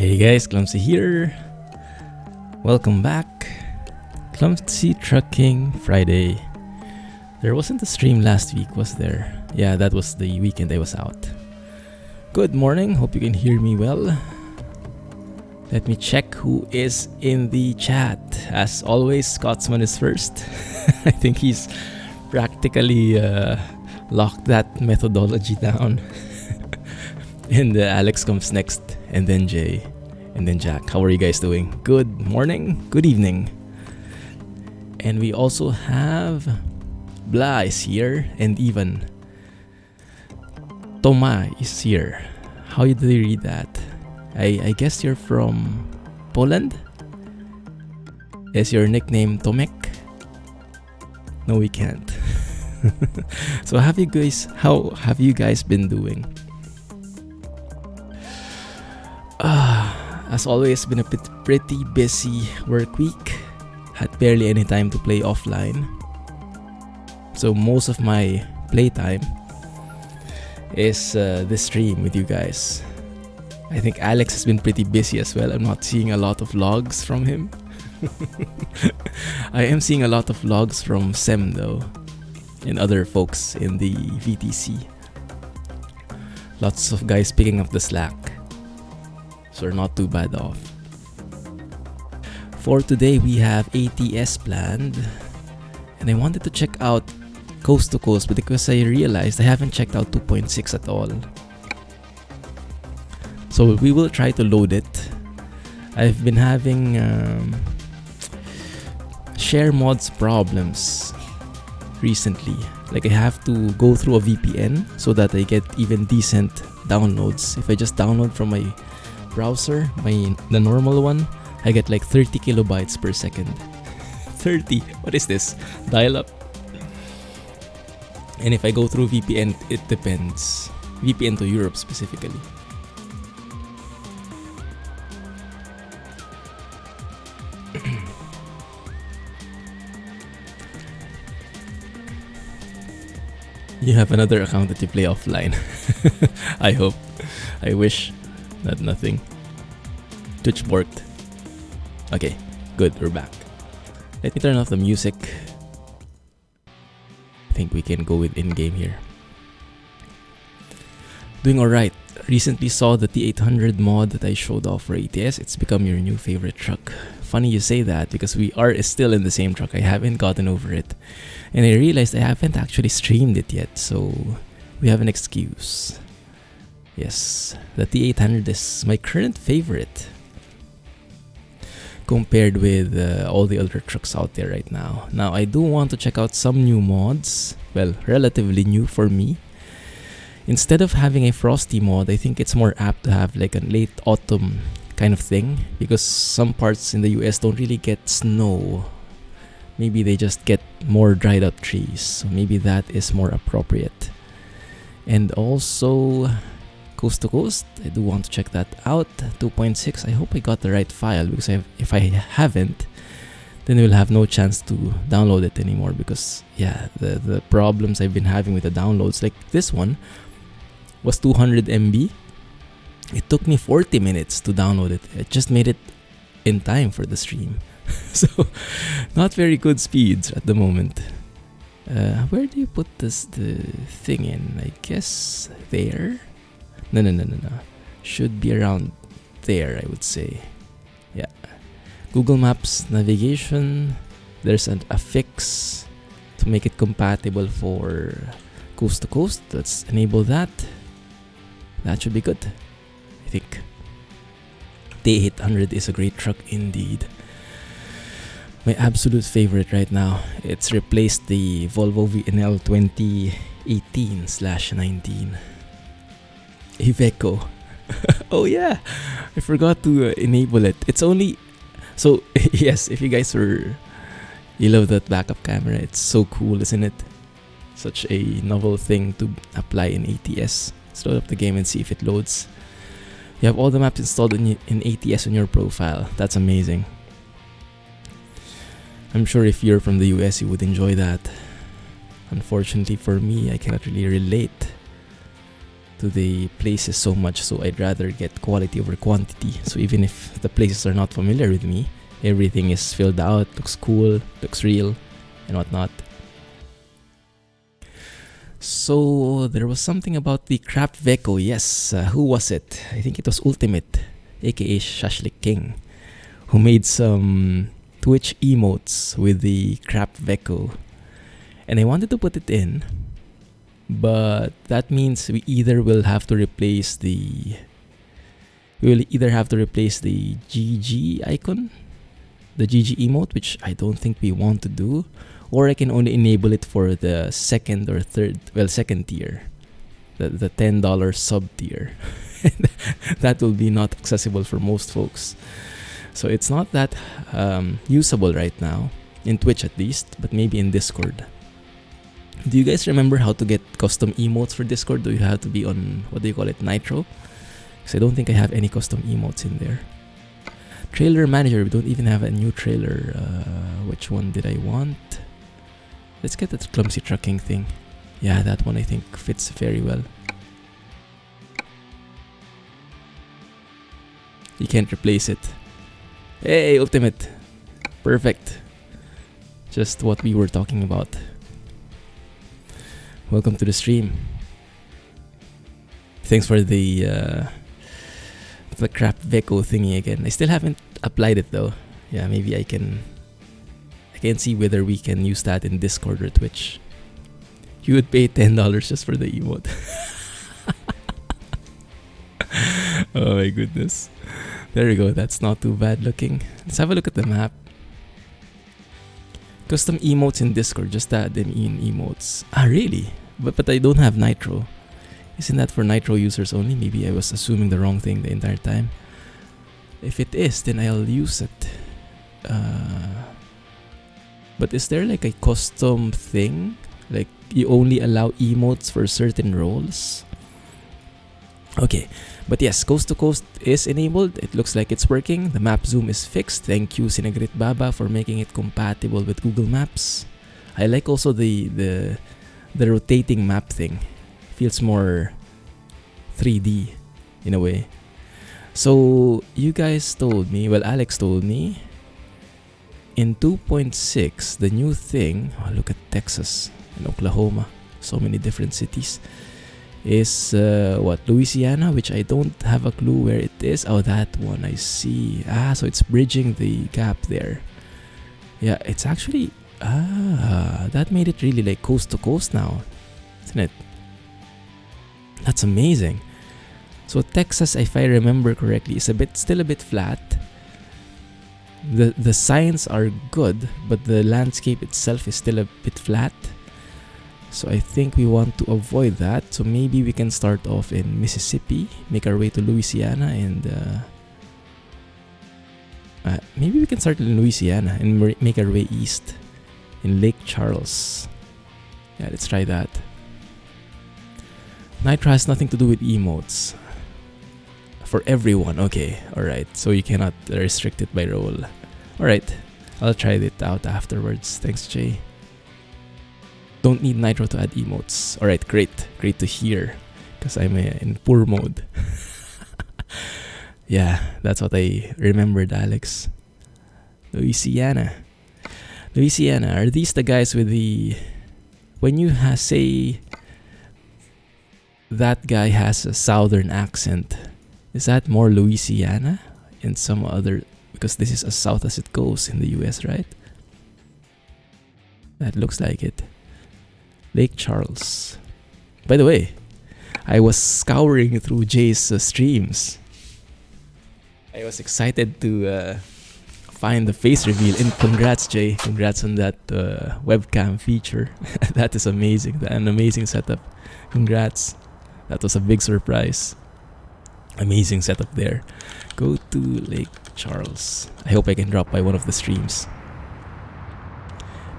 Hey guys, Clumsy here. Welcome back. Clumsy Trucking Friday. There wasn't a stream last week, was there? Yeah, that was the weekend I was out. Good morning, hope you can hear me well. Let me check who is in the chat. As always, Scotsman is first. I think he's practically locked that methodology down. And Alex comes next, and then Jay, and then Jack. How are you guys doing? Good morning, good evening. And we also have Bla is here, and even Toma is here. How do you read that? I guess you're from Poland? Is your nickname Tomek? No, we can't. So how have you guys been doing? As always, been a pretty busy work week. Had barely any time to play offline. So most of my playtime is this stream with you guys. I think Alex has been pretty busy as well. I'm not seeing a lot of vlogs from him. I am seeing a lot of vlogs from Sem though, and other folks in the VTC. Lots of guys picking up the slack. So we're not too bad off. For today, we have ATS planned. And I wanted to check out Coast to Coast, but because I realized I haven't checked out 2.6 at all. So we will try to load it. I've been having share mods problems recently. Like I have to go through a VPN so that I get even decent downloads. If I just download from my browser, the normal one, I get like 30 kilobytes per second. 30? What is this? Dial-up? And if I go through VPN, it depends. VPN to Europe specifically. You have another account that you play offline. I hope. I wish. Not nothing. Twitch worked. Okay, good, we're back. Let me turn off the music. I think we can go with in-game here. Doing alright. Recently saw the T800 mod that I showed off for ATS. It's become your new favorite truck. Funny you say that because we are still in the same truck. I haven't gotten over it. And I realized I haven't actually streamed it yet, so we have an excuse. Yes, the T800 is my current favorite compared with all the other trucks out there right now. Now, I do want to check out some new mods. Well, relatively new for me. Instead of having a frosty mod, I think it's more apt to have like a late autumn kind of thing because some parts in the US don't really get snow. Maybe they just get more dried up trees. So maybe that is more appropriate. And also Coast to Coast, I do want to check that out. 2.6, I hope I got the right file because if I haven't, then we'll have no chance to download it anymore because yeah, the problems I've been having with the downloads, like this one was 200 MB. It took me 40 minutes to download it. I just made it in time for the stream. So not very good speeds at the moment. Where do you put the thing in? I guess there. No. Should be around there, I would say. Yeah. Google Maps navigation. There's a fix to make it compatible for Coast to Coast. Let's enable that. That should be good, I think. The 800 is a great truck indeed. My absolute favorite right now. It's replaced the Volvo VNL 2018/19. Iveco. Oh yeah, I forgot to enable it. It's only so yes. If you guys you love that backup camera. It's so cool, isn't it? Such a novel thing to apply in ATS. Let's load up the game and see if it loads. You have all the maps installed in ATS on your profile. That's amazing. I'm sure if you're from the US, you would enjoy that. Unfortunately for me, I cannot really relate. to the places so much, so I'd rather get quality over quantity. So even if the places are not familiar with me, everything is filled out, looks cool, looks real, and whatnot. So there was something about the Crap Veko. Yes, who was it? I think it was Ultimate, aka Shashlik King, who made some Twitch emotes with the Crap Veko. And I wanted to put it in, but that means we will either have to replace the GG icon, the GG emote, which I don't think we want to do, or I can only enable it for the second tier, the $10 sub tier. That will be not accessible for most folks. So it's not that usable right now, in Twitch at least, but maybe in Discord. Do you guys remember how to get custom emotes for Discord? Do you have to be on, what do you call it, Nitro? Because I don't think I have any custom emotes in there. Trailer manager, we don't even have a new trailer. Which one did I want? Let's get that Clumsy trucking thing. Yeah, that one I think fits very well. You can't replace it. Hey, Ultimate! Perfect. Just what we were talking about. Welcome to the stream. Thanks for the Crap Veko thingy again. I still haven't applied it though. Yeah, maybe I can see whether we can use that in Discord or Twitch. You would pay $10 just for the emote. Oh my goodness. There we go. That's not too bad looking. Let's have a look at the map. Custom emotes in Discord, just add them in emotes. Ah, really? But I don't have Nitro. Isn't that for Nitro users only? Maybe I was assuming the wrong thing the entire time. If it is, then I'll use it. But is there like a custom thing? Like you only allow emotes for certain roles? Okay, but yes, Coast to Coast is enabled. It looks like it's working. The map zoom is fixed. Thank you, Sinagrit Baba, for making it compatible with Google Maps. I like also the rotating map thing. Feels more 3D in a way. So you guys told me, well, Alex told me, in 2.6, the new thing, oh, look at Texas and Oklahoma, so many different cities, is Louisiana, which I don't have a clue where it is. Oh, that one, I see. Ah, so it's bridging the gap there. Yeah, it's actually, that made it really like coast to coast now, isn't it? That's amazing. So Texas, if I remember correctly, is still a bit flat. The signs are good, but the landscape itself is still a bit flat. So I think we want to avoid that. So maybe we can start off in Mississippi, make our way to Louisiana, and maybe we can start in Louisiana and make our way east in Lake Charles. Yeah, let's try that. Nitro has nothing to do with emotes. For everyone, okay, alright. So you cannot restrict it by role. Alright, I'll try it out afterwards. Thanks, Jay. Don't need Nitro to add emotes. Alright, great. Great to hear. Because I'm in poor mode. Yeah, that's what I remembered, Alex. Louisiana. Louisiana, are these the guys with the... When you say that guy has a southern accent, is that more Louisiana and some other... Because this is as south as it goes in the US, right? That looks like it. Lake Charles. By the way, I was scouring through Jay's streams. I was excited to find the face reveal. And congrats, Jay. Congrats on that webcam feature. That is amazing. An amazing setup. Congrats. That was a big surprise. Amazing setup there. Go to Lake Charles. I hope I can drop by one of the streams.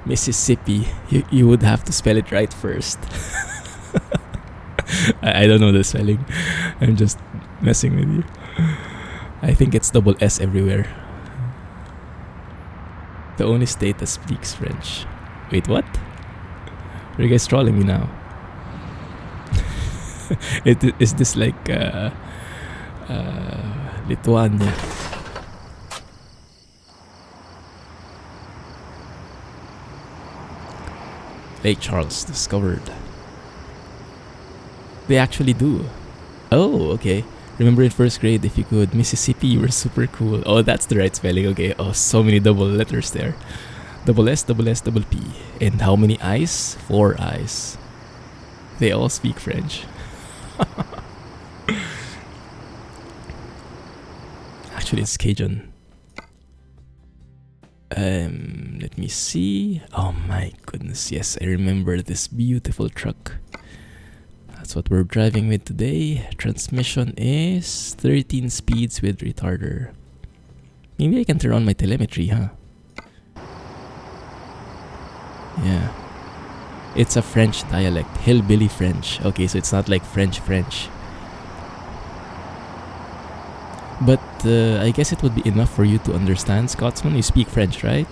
Mississippi. You would have to spell it right first. I don't know the spelling. I'm just messing with you. I think it's double S everywhere. The only state that speaks French. Wait, what? Are you guys trolling me now? Is this like Lithuania? Lake Charles discovered. They actually do. Oh, okay. Remember in first grade, if you could Mississippi, you were super cool. Oh, that's the right spelling. Okay. Oh, so many double letters there. Double S, double S, double P. And how many I's? 4 I's. They all speak French. Actually, it's Cajun. Let me see. Oh my goodness, yes, I remember this beautiful truck. That's what we're driving with today. Transmission is 13 speeds with retarder. Maybe I can turn on my telemetry, huh? Yeah. It's a French dialect, hillbilly French. Okay, so it's not like French. But I guess it would be enough for you to understand Scotsman. You speak French, right?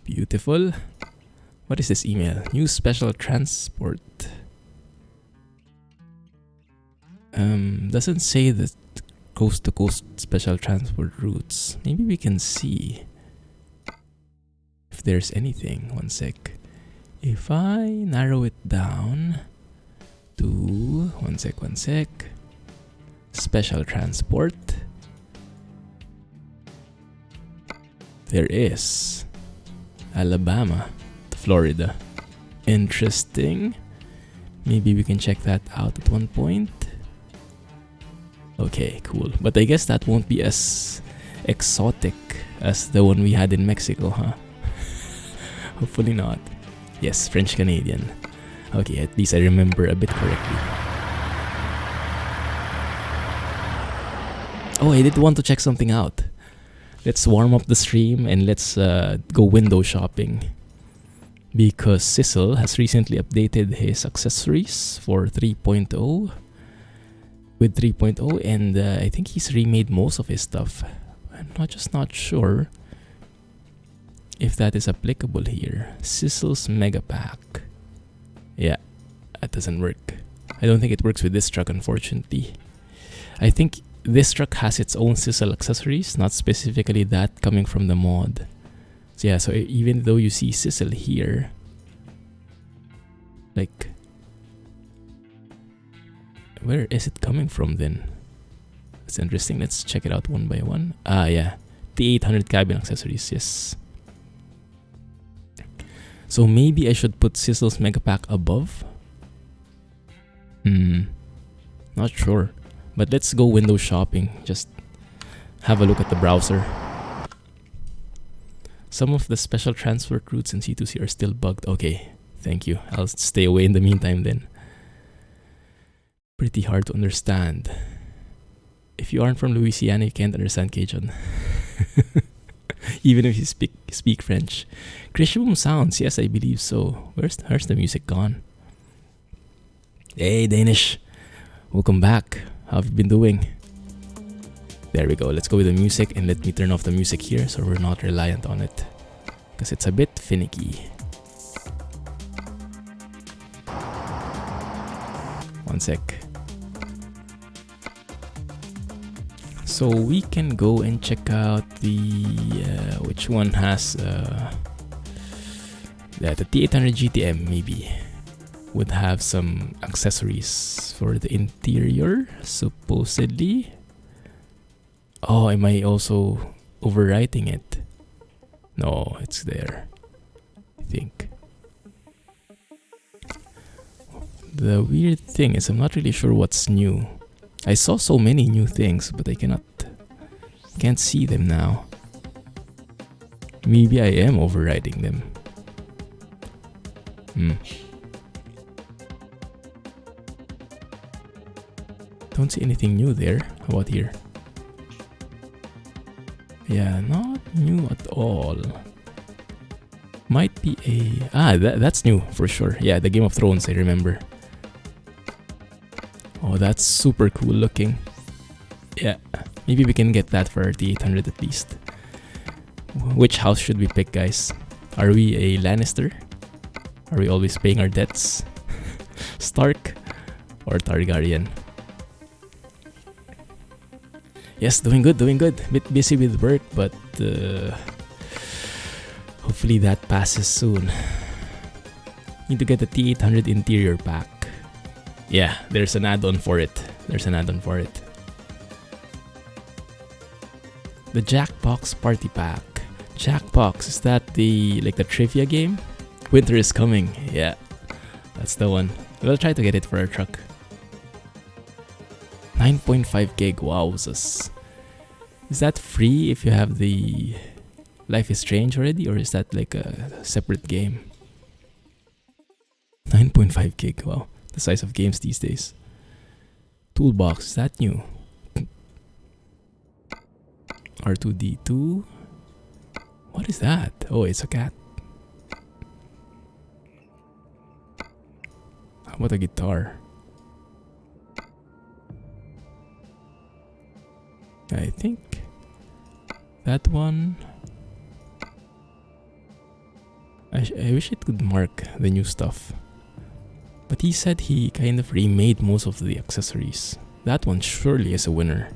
Beautiful. What is this email? New special transport. Doesn't say the coast to coast special transport routes. Maybe we can see if there's anything. One sec. If I narrow it down to one sec. Special transport. There is Alabama to Florida. Interesting. Maybe we can check that out at one point. Okay, cool. But I guess that won't be as exotic as the one we had in Mexico, huh? Hopefully not. Yes, French Canadian. Okay, at least I remember a bit correctly. Oh, I did want to check something out. Let's warm up the stream and let's go window shopping. Because Sissel has recently updated his accessories for 3.0. With 3.0, and I think he's remade most of his stuff. I'm not sure if that is applicable here. Sissel's Mega Pack. Yeah, that doesn't work. I don't think it works with this truck, unfortunately. I think this truck has its own Sissel accessories, not specifically that coming from the mod. So yeah, so even though you see Sissel here, like, where is it coming from then? It's interesting. Let's check it out one by one. Ah, yeah. T800 cabin accessories, yes. So maybe I should put Sissel's Mega Pack above? Not sure. But let's go window shopping. Just have a look at the browser. Some of the special transfer routes in C2C are still bugged. Okay, thank you. I'll stay away in the meantime then. Pretty hard to understand. If you aren't from Louisiana, you can't understand Cajun. Even if you speak French. Grisham sounds, yes, I believe so. Where's the music gone? Hey, Danish. Welcome back. How have you been doing? There we go. Let's go with the music, and let me turn off the music here so we're not reliant on it, because it's a bit finicky. One sec. So we can go and check out the which one has the T800 GTM maybe would have some accessories for the interior supposedly. Oh, am I also overwriting it? No, it's there, I think. The weird thing is I'm not really sure what's new. I saw so many new things, but I can't see them now. Maybe I am overriding them. Don't see anything new there. How about here? Yeah, not new at all. Might be a... that's new for sure. Yeah, the Game of Thrones, I remember. Oh, that's super cool looking. Yeah, maybe we can get that for our T800 at least. Which house should we pick, guys? Are we a Lannister? Are we always paying our debts? Stark or Targaryen? Yes, doing good, doing good. Bit busy with work, but hopefully that passes soon. Need to get the T800 interior pack. Yeah, there's an add-on for it. There's an add-on for it. The Jackbox Party Pack. Jackbox, is that the trivia game? Winter is coming. Yeah, that's the one. We'll try to get it for our truck. 9.5 gig. Wowzers. Is that free if you have the Life is Strange already, or is that like a separate game? 9.5 gig. Wow, the size of games these days. Toolbox, is that new? R2D2. What is that? Oh, it's a cat. How about a guitar? I think that one. I wish it could mark the new stuff. But he said he kind of remade most of the accessories. That one surely is a winner.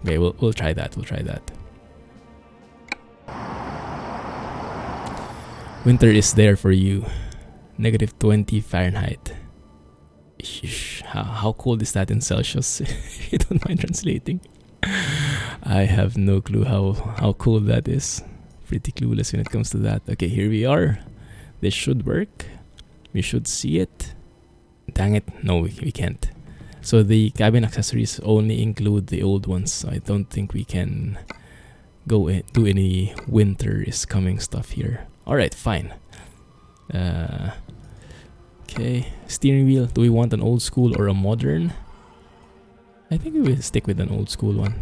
Okay, we'll try that. We'll try that. Winter is there for you. -20 Fahrenheit. Sheesh, how cold is that in Celsius? You don't mind translating? I have no clue how cold that is. Pretty clueless when it comes to that. Okay, here we are. This should work. We should see it. Dang it. No, we can't. So the cabin accessories only include the old ones. So I don't think we can go do any winter is coming stuff here. Alright, fine. Okay, steering wheel. Do we want an old school or a modern? I think we will stick with an old school one.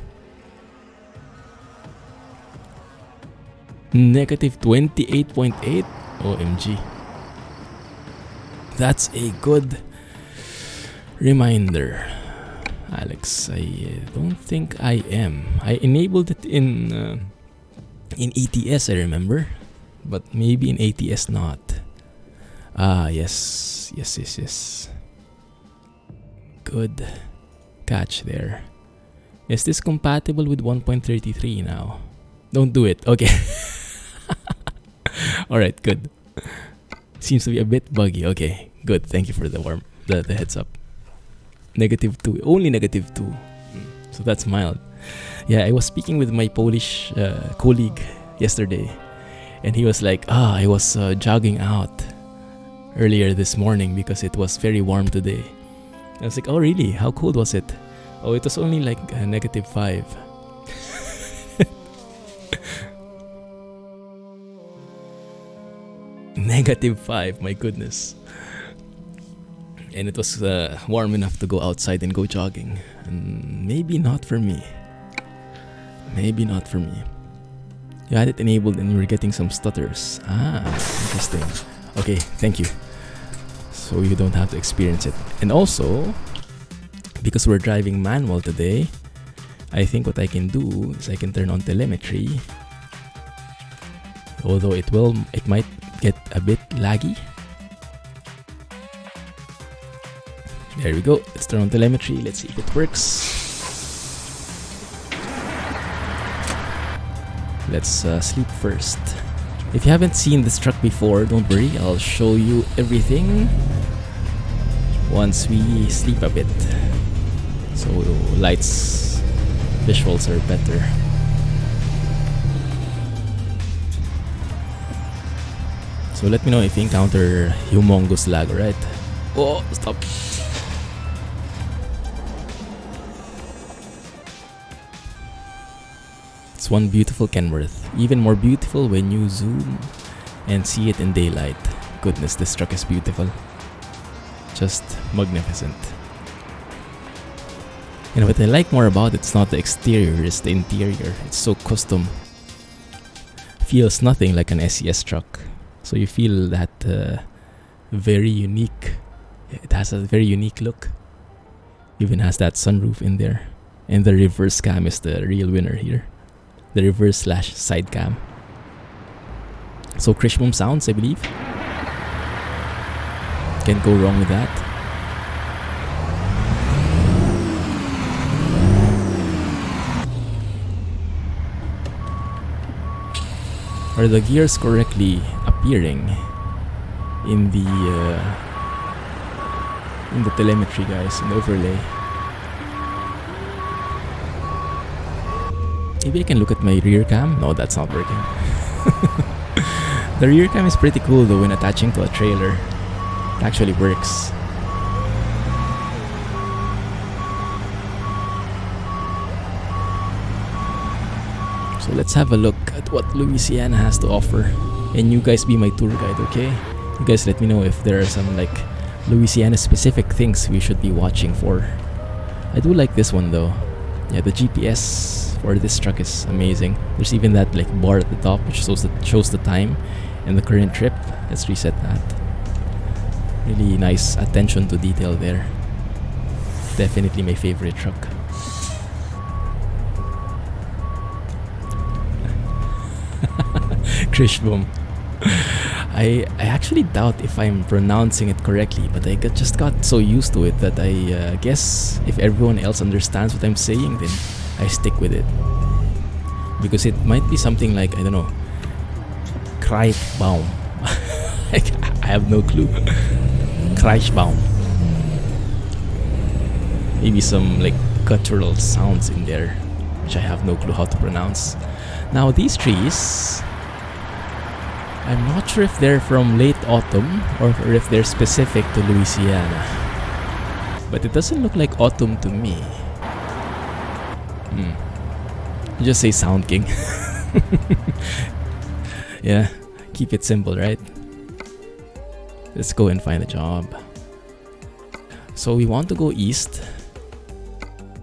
-28.8? OMG. That's a good reminder. Alex, I don't think I am. I enabled it in ATS, I remember. But maybe in ATS not. Ah, yes. Yes. Good catch there. Is this compatible with 1.33 now? Don't do it. Okay. Alright, good. Seems to be a bit buggy. Okay, good. Thank you for the heads up. -2. Only -2. So that's mild. Yeah, I was speaking with my Polish colleague yesterday. And he was like, I was jogging out earlier this morning because it was very warm today. I was like, oh really? How cold was it? Oh, it was only like -5. -5, my goodness. And it was warm enough to go outside and go jogging. And maybe not for me. Maybe not for me. You had it enabled and you were getting some stutters. Ah, interesting. Okay, thank you. So you don't have to experience it. And also, because we're driving manual today, I think what I can do is I can turn on telemetry. Although it might get a bit laggy. There we go. Let's turn on telemetry. Let's see if it works. Let's sleep first. If you haven't seen this truck before, don't worry. I'll show you everything once we sleep a bit. So lights, visuals are better. So let me know if you encounter humongous lag, right? Oh, stop. It's one beautiful Kenworth. Even more beautiful when you zoom and see it in daylight. Goodness, this truck is beautiful. Just magnificent. And what I like more about it's not the exterior, it's the interior. It's so custom. Feels nothing like an SCS truck. So you feel that very unique. It has a very unique look. Even has that sunroof in there. And the reverse cam is the real winner here. The reverse/side cam. So Krishmum sounds, I believe. Can't go wrong with that. Are the gears correctly appearing in the telemetry, guys, in the overlay? Maybe I can look at my rear cam. No, that's not working. The rear cam is pretty cool though when attaching to a trailer. It actually works. So let's have a look at what Louisiana has to offer. And you guys be my tour guide, okay? You guys let me know if there are some like Louisiana specific things we should be watching for. I do like this one though. Yeah, the GPS for this truck is amazing. There's even that like bar at the top which shows the time and the current trip. Let's reset that. Really nice attention to detail there. Definitely my favorite truck. Krishbom. I actually doubt if I'm pronouncing it correctly, but I just got so used to it that I guess if everyone else understands what I'm saying, then I stick with it. Because it might be something like, I don't know, Kreischbaum. I have no clue. Kreischbaum. Maybe some like guttural sounds in there, which I have no clue how to pronounce. Now these trees, I'm not sure if they're from late autumn or if they're specific to Louisiana. But it doesn't look like autumn to me. Just say Sound King. Yeah, keep it simple, right? Let's go and find a job. So we want to go east.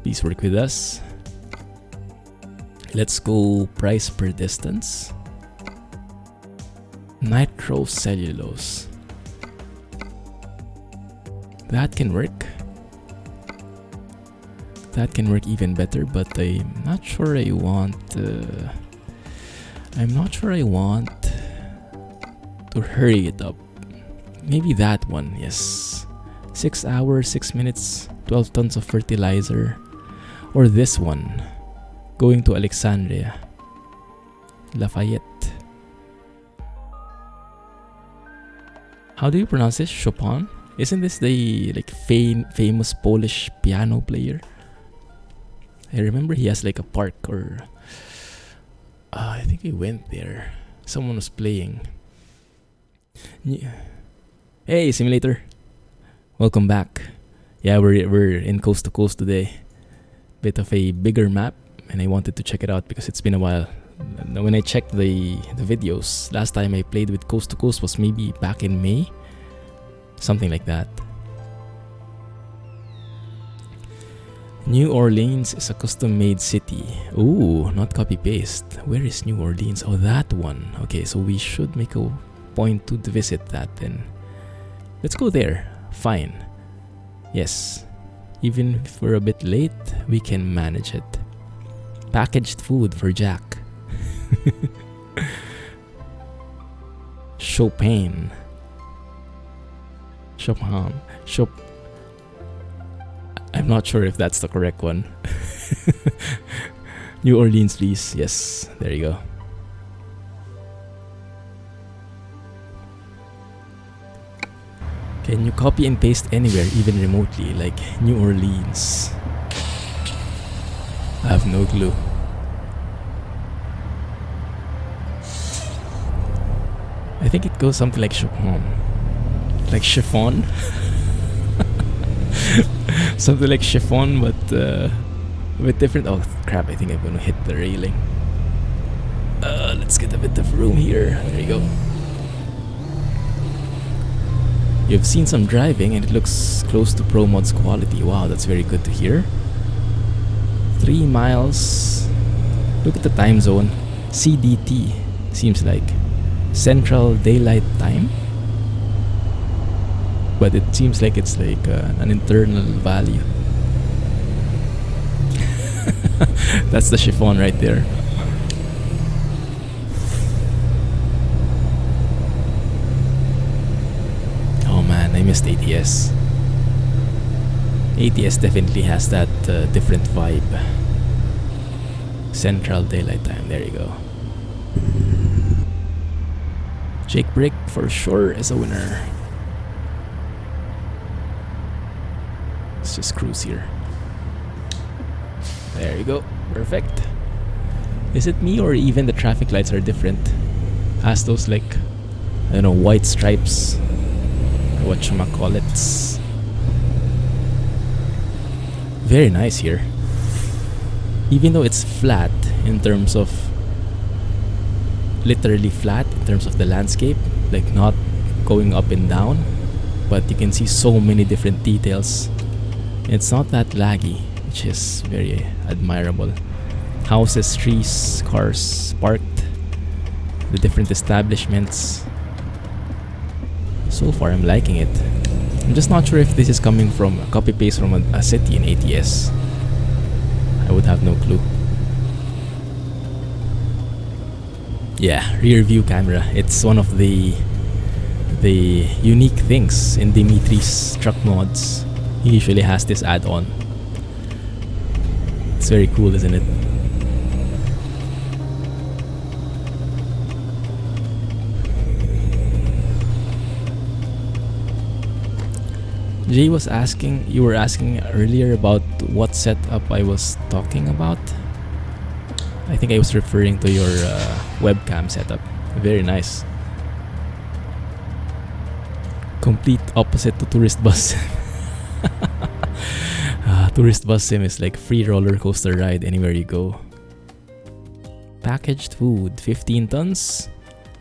Please work with us. Let's go price per distance. Nitrocellulose. That can work. That can work even better, but I'm not sure I want. I'm not sure I want to hurry it up. Maybe that one, yes. 6 hours, 6 minutes, 12 tons of fertilizer, or this one, going to Alexandria, Lafayette. How do you pronounce this? Chopin? Isn't this the like famous Polish piano player? I remember he has like a park, or I think we went there. Someone was playing. Yeah. Hey, simulator! Welcome back. Yeah, we're in coast to coast today. Bit of a bigger map, and I wanted to check it out because it's been a while. When I checked the videos, last time I played with coast to coast was maybe back in May, something like that. New Orleans is a custom-made city. Ooh, not copy-paste. Where is New Orleans? Oh, that one. Okay, so we should make a point to visit that then. Let's go there. Fine. Yes. Even if we're a bit late, we can manage it. Packaged food for Jack. Chopin. I'm not sure if that's the correct one. New Orleans, please. Yes, there you go. Can you copy and paste anywhere, even remotely, like New Orleans? I have no clue. I think it goes something like Chopin. Like chiffon. Something like chiffon, but a bit different. Oh crap, I think I'm gonna hit the railing. Let's get a bit of room here. There you go. You've seen some driving and it looks close to Pro Mod's quality. Wow, that's very good to hear. 3 miles. Look at the time zone. CDT seems like Central Daylight Time. But it seems like it's like an internal value. That's the chiffon right there. missed ATS. ATS definitely has that different vibe. Central Daylight Time, there you go. Jake Brick for sure is a winner. Let's just cruise here. There you go, perfect. Is it me or even the traffic lights are different? Has those like, I don't know, white stripes, or whatchamacallits. Very nice here. Even though it's flat in terms of, literally flat in terms of the landscape, like not going up and down, but you can see so many different details. It's not that laggy, which is very admirable. Houses, trees, cars parked, the different establishments. So far I'm liking it. I'm just not sure if this is coming from a copy paste from a city in ATS. I would have no clue. Yeah, rear view camera. It's one of the unique things in Dimitri's truck mods. He usually has this add-on. It's very cool, isn't it? Jay was asking, you were asking earlier about what setup I was talking about. I think I was referring to your webcam setup. Very nice. Complete opposite to Tourist Bus. Tourist Bus Sim is like free roller coaster ride anywhere you go. Packaged food, 15 tons.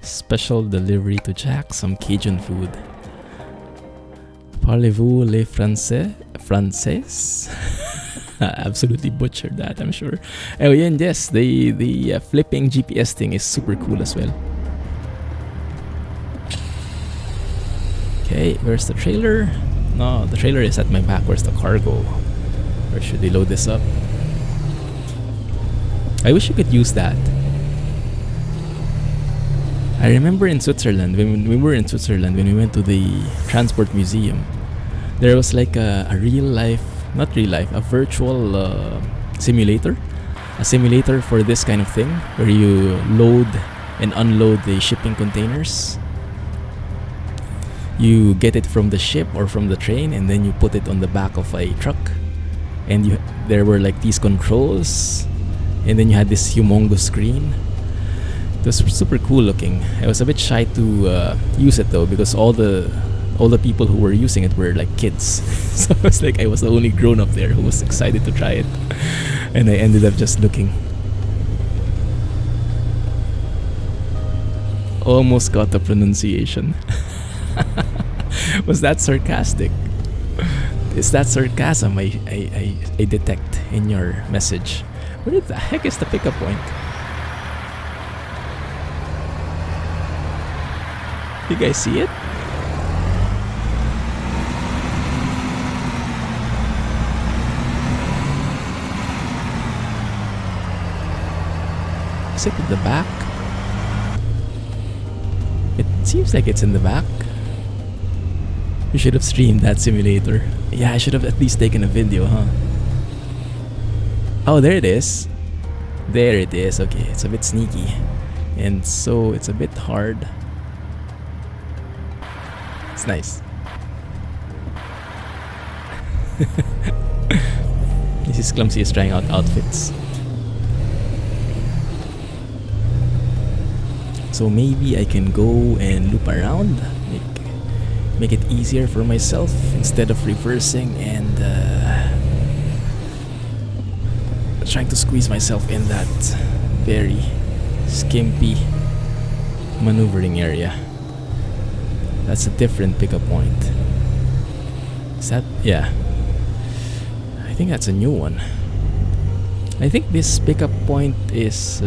Special delivery to Jack, some Cajun food. Parlez-vous le français? Français? Absolutely butchered that, I'm sure. Oh yeah, and yes, the flipping GPS thing is super cool as well. Okay, where's the trailer? No, the trailer is at my back. Where's the cargo? Where should we load this up? I wish you could use that. I remember in Switzerland, when we were in Switzerland, when we went to the Transport Museum, there was like a real life, not real life, a virtual simulator. A simulator for this kind of thing, where you load and unload the shipping containers. You get it from the ship or from the train, and then you put it on the back of a truck. And there were like these controls, and then you had this humongous screen. It was super cool looking. I was a bit shy to use it though, because all the people who were using it were like kids. So I was like, I was the only grown up there who was excited to try it, and I ended up just looking. Almost got the pronunciation. Was that sarcastic? Is that sarcasm I detect in your message? Where the heck is the pickup point? You guys see it? Is it in the back? It seems like it's in the back. You should have streamed that simulator. Yeah, I should have at least taken a video, huh? Oh, there it is. There it is. Okay, it's a bit sneaky. And so it's a bit hard. It's nice. This is Clumsy is trying out outfits. So maybe I can go and loop around, make it easier for myself instead of reversing and trying to squeeze myself in that very skimpy maneuvering area. That's a different pickup point. Is that? Yeah. I think that's a new one. I think this pickup point is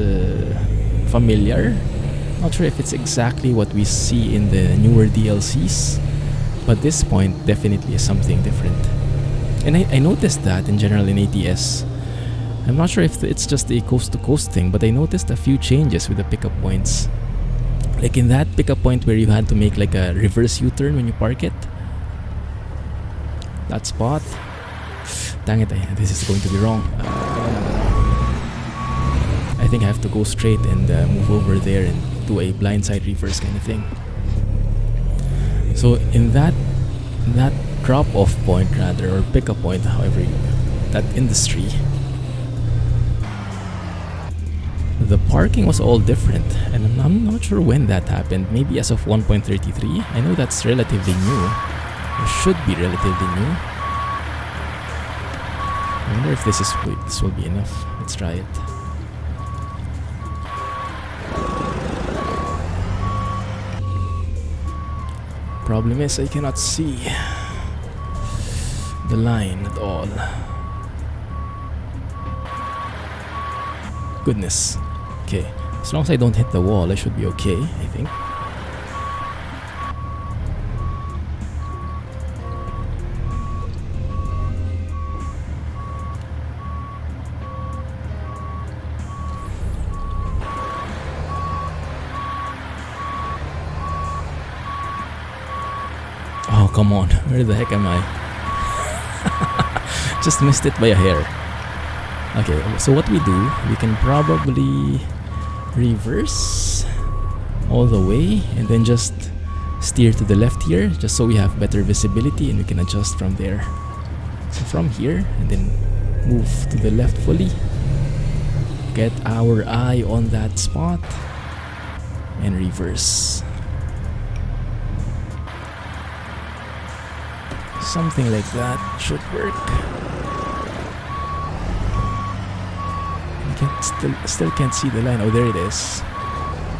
familiar. Not sure if it's exactly what we see in the newer DLCs, but this point definitely is something different. And I noticed that in general in ATS. I'm not sure if it's just a coast-to-coast thing, but I noticed a few changes with the pickup points. Like in that pickup point where you had to make like a reverse U-turn when you park it, that spot. Dang it, this is going to be wrong. I think I have to go straight and move over there and do a blindside reverse kind of thing. So in that drop-off point rather, or pick-up point, however, that industry, the parking was all different, and I'm not sure when that happened. Maybe as of 1.33. I know that's relatively new. It should be relatively new. I wonder if this will be enough. Let's try it. Problem is I cannot see the line at all. Goodness. Okay, as long as I don't hit the wall, I should be okay, I think. Oh, come on. Where the heck am I? Just missed it by a hair. Okay, so what we do, we can probably reverse all the way and then just steer to the left here, just so we have better visibility and we can adjust from there. So from here and then move to the left fully, get our eye on that spot and reverse. Something like that should work. Still can't see the line. Oh, there it is.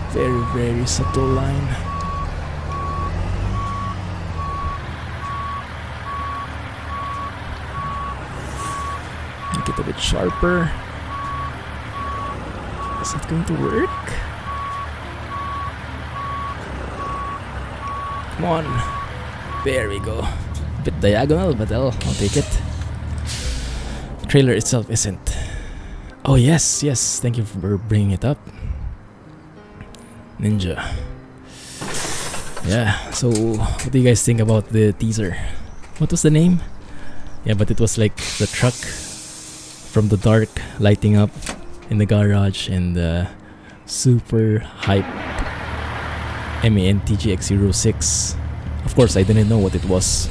Very, very subtle line. Make it a bit sharper. Is it going to work? Come on. There we go. A bit diagonal, but I'll take it. The trailer itself isn't. Oh yes, thank you for bringing it up. Ninja. Yeah, so what do you guys think about the teaser? What was the name? Yeah, but it was like the truck from the dark lighting up in the garage and the super hype MAN TGX06. Of course, I didn't know what it was.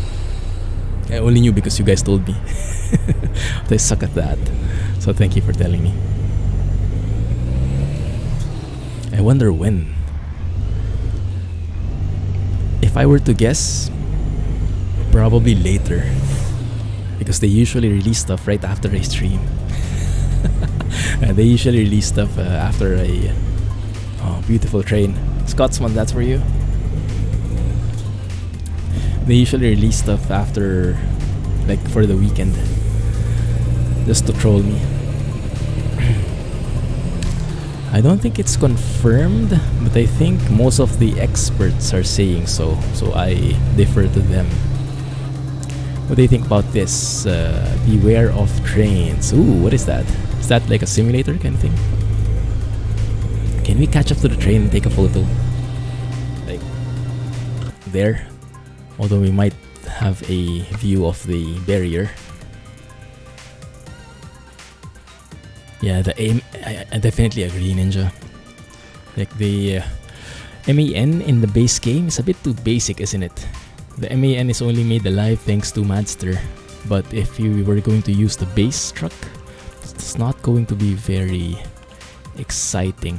I only knew because you guys told me. But I suck at that. So thank you for telling me. I wonder when. If I were to guess, probably later. Because they usually release stuff right after I stream. They usually release stuff after a beautiful train. Scotsman, that's for you. They usually release stuff after, like, for the weekend. Just to troll me. I don't think it's confirmed, but I think most of the experts are saying so. So I defer to them. What do you think about this? Beware of trains. Ooh, what is that? Is that like a simulator kind of thing? Can we catch up to the train and take a photo? Like, there? Although we might have a view of the barrier. Yeah, the aim, I definitely agree, Ninja. Like the MAN in the base game is a bit too basic, isn't it? The MAN is only made alive thanks to Madster. But if you were going to use the base truck, it's not going to be very exciting.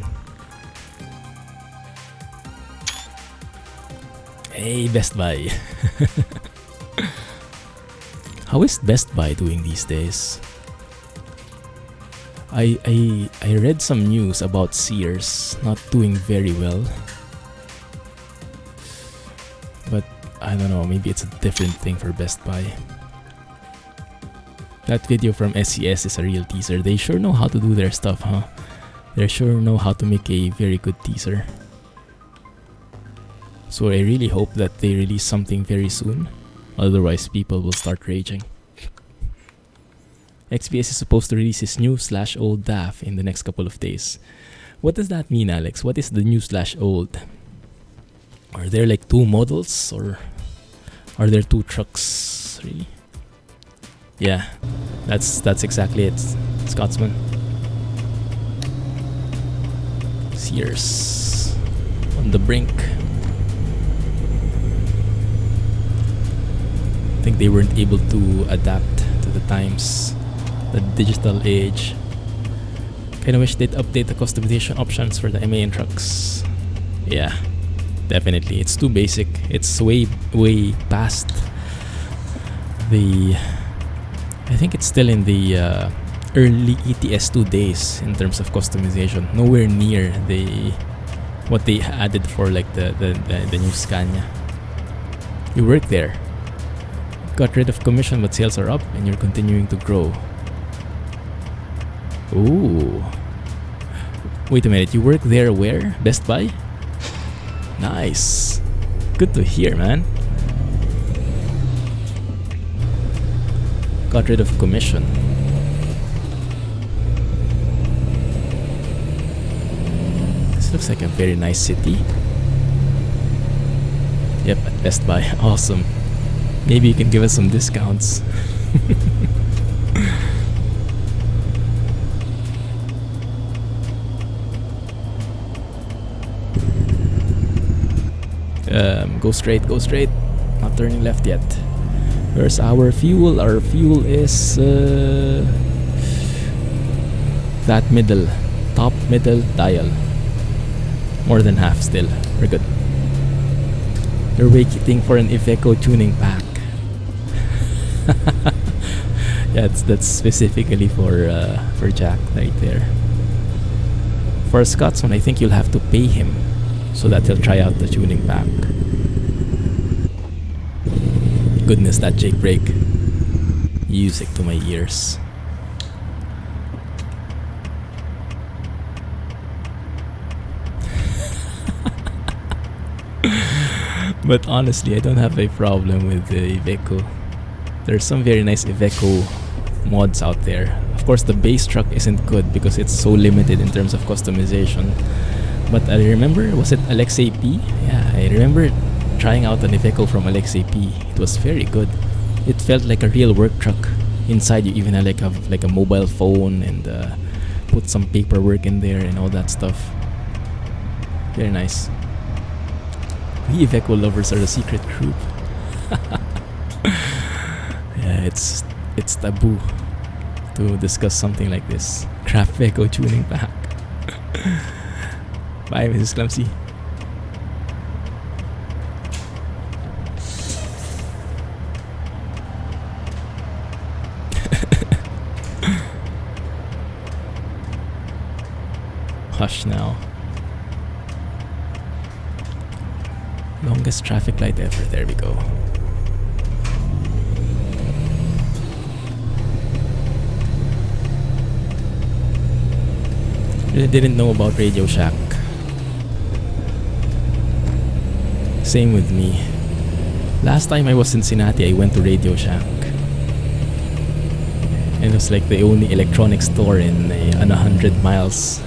Hey, Best Buy. How is Best Buy doing these days? I read some news about Sears not doing very well. But I don't know, maybe it's a different thing for Best Buy. That video from SCS is a real teaser. They sure know how to do their stuff, huh? They sure know how to make a very good teaser. So I really hope that they release something very soon. Otherwise, people will start raging. XPS is supposed to release his new/old DAF in the next couple of days. What does that mean, Alex? What is the new/old? Are there like two models, or are there two trucks? Really? Yeah, that's exactly it, Scotsman. Sears on the brink. I think they weren't able to adapt to the times, the digital age. Kinda wish they'd update the customization options for the MAN trucks. Yeah, definitely. It's too basic. It's way past the... I think it's still in the early ETS2 days in terms of customization. Nowhere near what they added for like the new Scania. You work there. Got rid of commission but sales are up and you're continuing to grow. Ooh. Wait a minute, you work there where? Best Buy? Nice. Good to hear, man. Got rid of commission. This looks like a very nice city. Yep, Best Buy. Awesome. Maybe you can give us some discounts. Go straight, go straight. Not turning left yet. Where's our fuel? Our fuel is that middle, top middle dial. More than half still. We're good. You're waiting for an Iveco tuning pack. Yeah, that's specifically for Jack right there. For a Scotsman, I think you'll have to pay him so that he'll try out the tuning pack. Goodness, that Jake brake. Music to my ears. But honestly, I don't have a problem with the Iveco. There's some very nice Iveco mods out there. Of course, the base truck isn't good because it's so limited in terms of customization. But I remember, was it Alexei P? Yeah, I remember trying out an Iveco from Alexei P. It was very good. It felt like a real work truck. Inside, you even had like a mobile phone and put some paperwork in there and all that stuff. Very nice. We Iveco lovers are the secret group. Yeah, it's taboo to discuss something like this. Craft Iveco tuning pack. Bye, Mrs. Clumsy. Hush now. Longest traffic light ever. There we go. Really didn't know about Radio Shack. Same with me. Last time I was in Cincinnati, I went to Radio Shack. And it was like the only electronics store in 100 miles.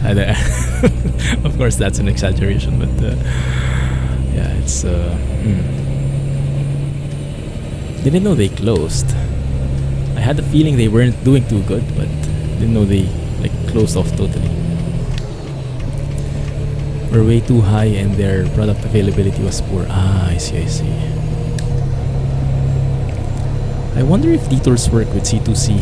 Of course, that's an exaggeration, but yeah, it's didn't know they closed. I had the feeling they weren't doing too good, but didn't know they like closed off totally. Were way too high and their product availability was poor. Ah, I see. I wonder if detours work with C2C.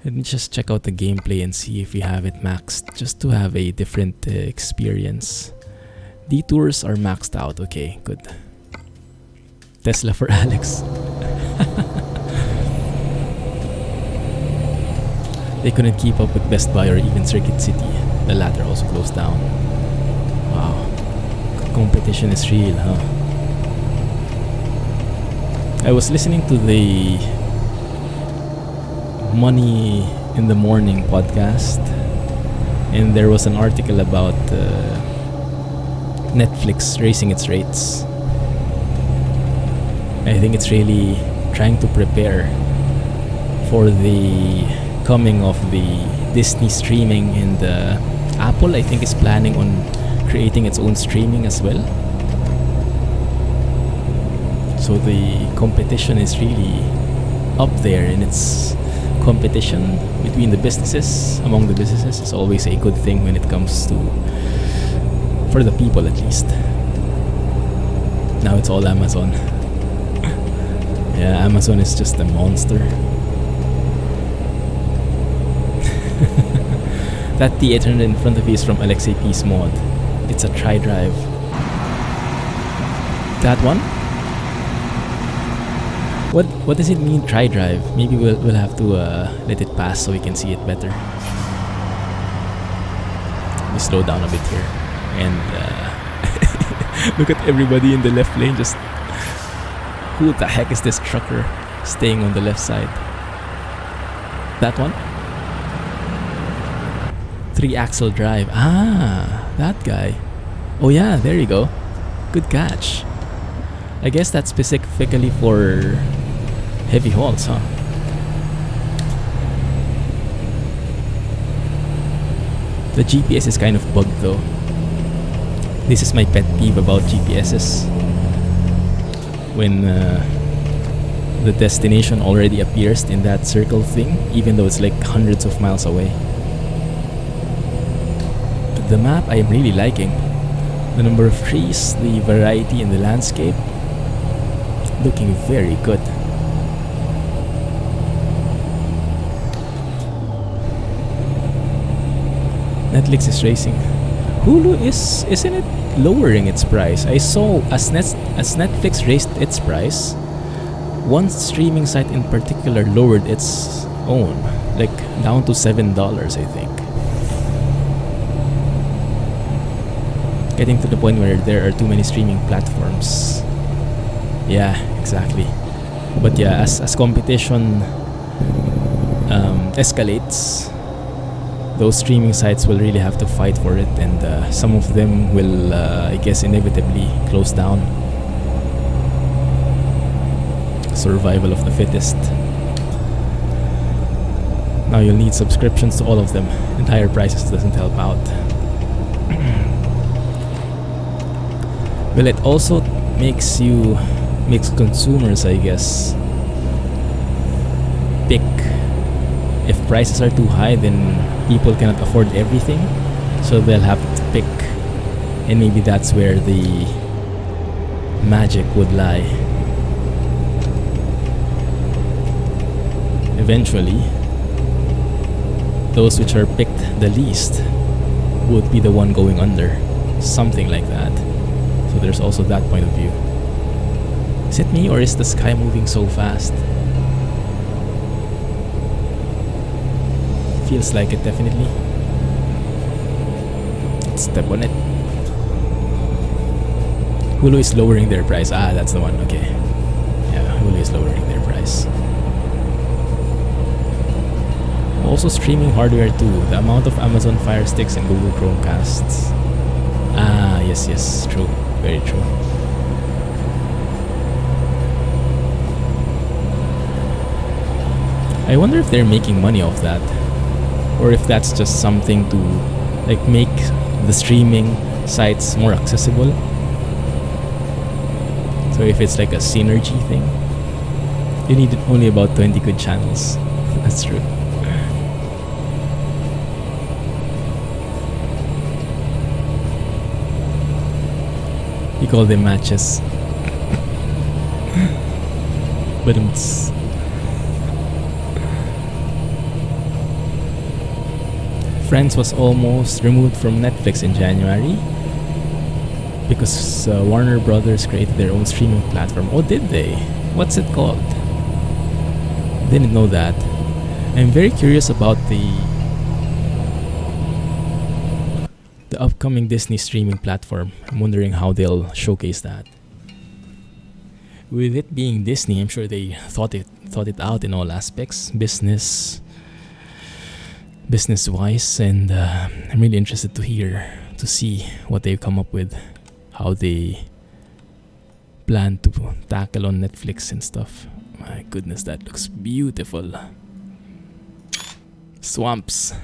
Let me just check out the gameplay and see if we have it maxed, just to have a different experience. Detours are maxed out. Okay, good. Tesla for Alex. They couldn't keep up with Best Buy or even Circuit City. The latter also closed down. Wow. Competition is real, huh? I was listening to the Money in the Morning podcast, and there was an article about Netflix raising its rates. I think it's really trying to prepare for the coming of the Disney streaming, and Apple, I think, is planning on creating its own streaming as well. So the competition is really up there in its competition between the businesses, among the businesses, is always a good thing when it comes to, for the people at least. Now it's all Amazon. Yeah, Amazon is just a monster. That T800 in front of you is from Alexei P's mod. It's a tri-drive. That one? What does it mean, tri-drive? Maybe we'll have to let it pass so we can see it better. Let me slow down a bit here. And look at everybody in the left lane. Just who the heck is this trucker staying on the left side? That one? 3-axle drive. Ah, that guy. Oh yeah, there you go. Good catch. I guess that's specifically for heavy hauls, huh? The GPS is kind of bugged though. This is my pet peeve about GPSs. When the destination already appears in that circle thing, even though it's like hundreds of miles away. But the map I am really liking. The number of trees, the variety in the landscape, looking very good. Netflix is racing. Hulu isn't it lowering its price? I saw as Netflix raised its price, one streaming site in particular lowered its own, like down to $7, I think. Getting to the point where there are too many streaming platforms. Yeah, exactly. But yeah, as competition escalates, those streaming sites will really have to fight for it, and some of them will, I guess, inevitably close down. Survival of the fittest. Now you'll need subscriptions to all of them, and higher prices doesn't help out. Well, it also makes consumers, I guess, pick. If prices are too high, then people cannot afford everything, so they'll have to pick, and maybe that's where the magic would lie. Eventually, those which are picked the least would be the one going under, something like that. So there's also that point of view. Is it me, or is the sky moving so fast? Feels like it, definitely. Let's step on it. Hulu is lowering their price. Ah, that's the one. Okay. Yeah, Hulu is lowering their price. Also streaming hardware too. The amount of Amazon Fire Sticks and Google Chromecasts. Ah, yes, true. Very true. I wonder if they're making money off that, or if that's just something to like make the streaming sites more accessible. So if it's like a synergy thing, you need only about 20 good channels. That's true. You call them matches. But Friends was almost removed from Netflix in January because Warner Brothers created their own streaming platform. Oh, did they? What's it called? Didn't know that. I'm very curious about the upcoming Disney streaming platform. I'm wondering how they'll showcase that. With it being Disney, I'm sure they thought it out in all aspects, business wise, and I'm really interested to see what they've come up with, how they plan to tackle on Netflix and stuff. My goodness, that looks beautiful. Swamps.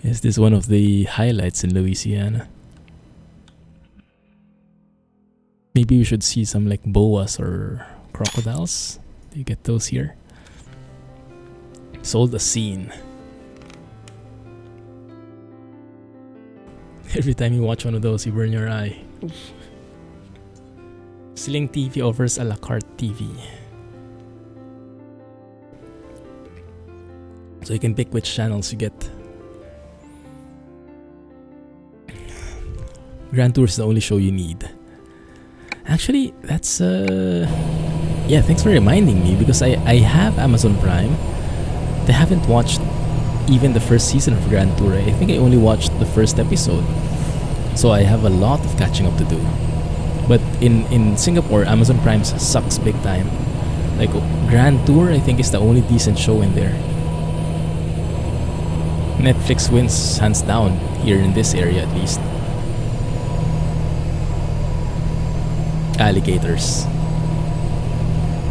Is this one of the highlights in Louisiana? Maybe we should see some like boas or crocodiles. Do you get those here? Sold a scene. Every time you watch one of those, you burn your eye. Oof. Sling TV offers a la carte TV. So you can pick which channels you get. Grand Tour is the only show you need. Actually, that's yeah, thanks for reminding me, because I have Amazon Prime. I haven't watched even the first season of Grand Tour. I think I only watched the first episode. So I have a lot of catching up to do. But in Singapore, Amazon Prime sucks big time. Like Grand Tour, I think is the only decent show in there. Netflix wins hands down here in this area at least. Alligators.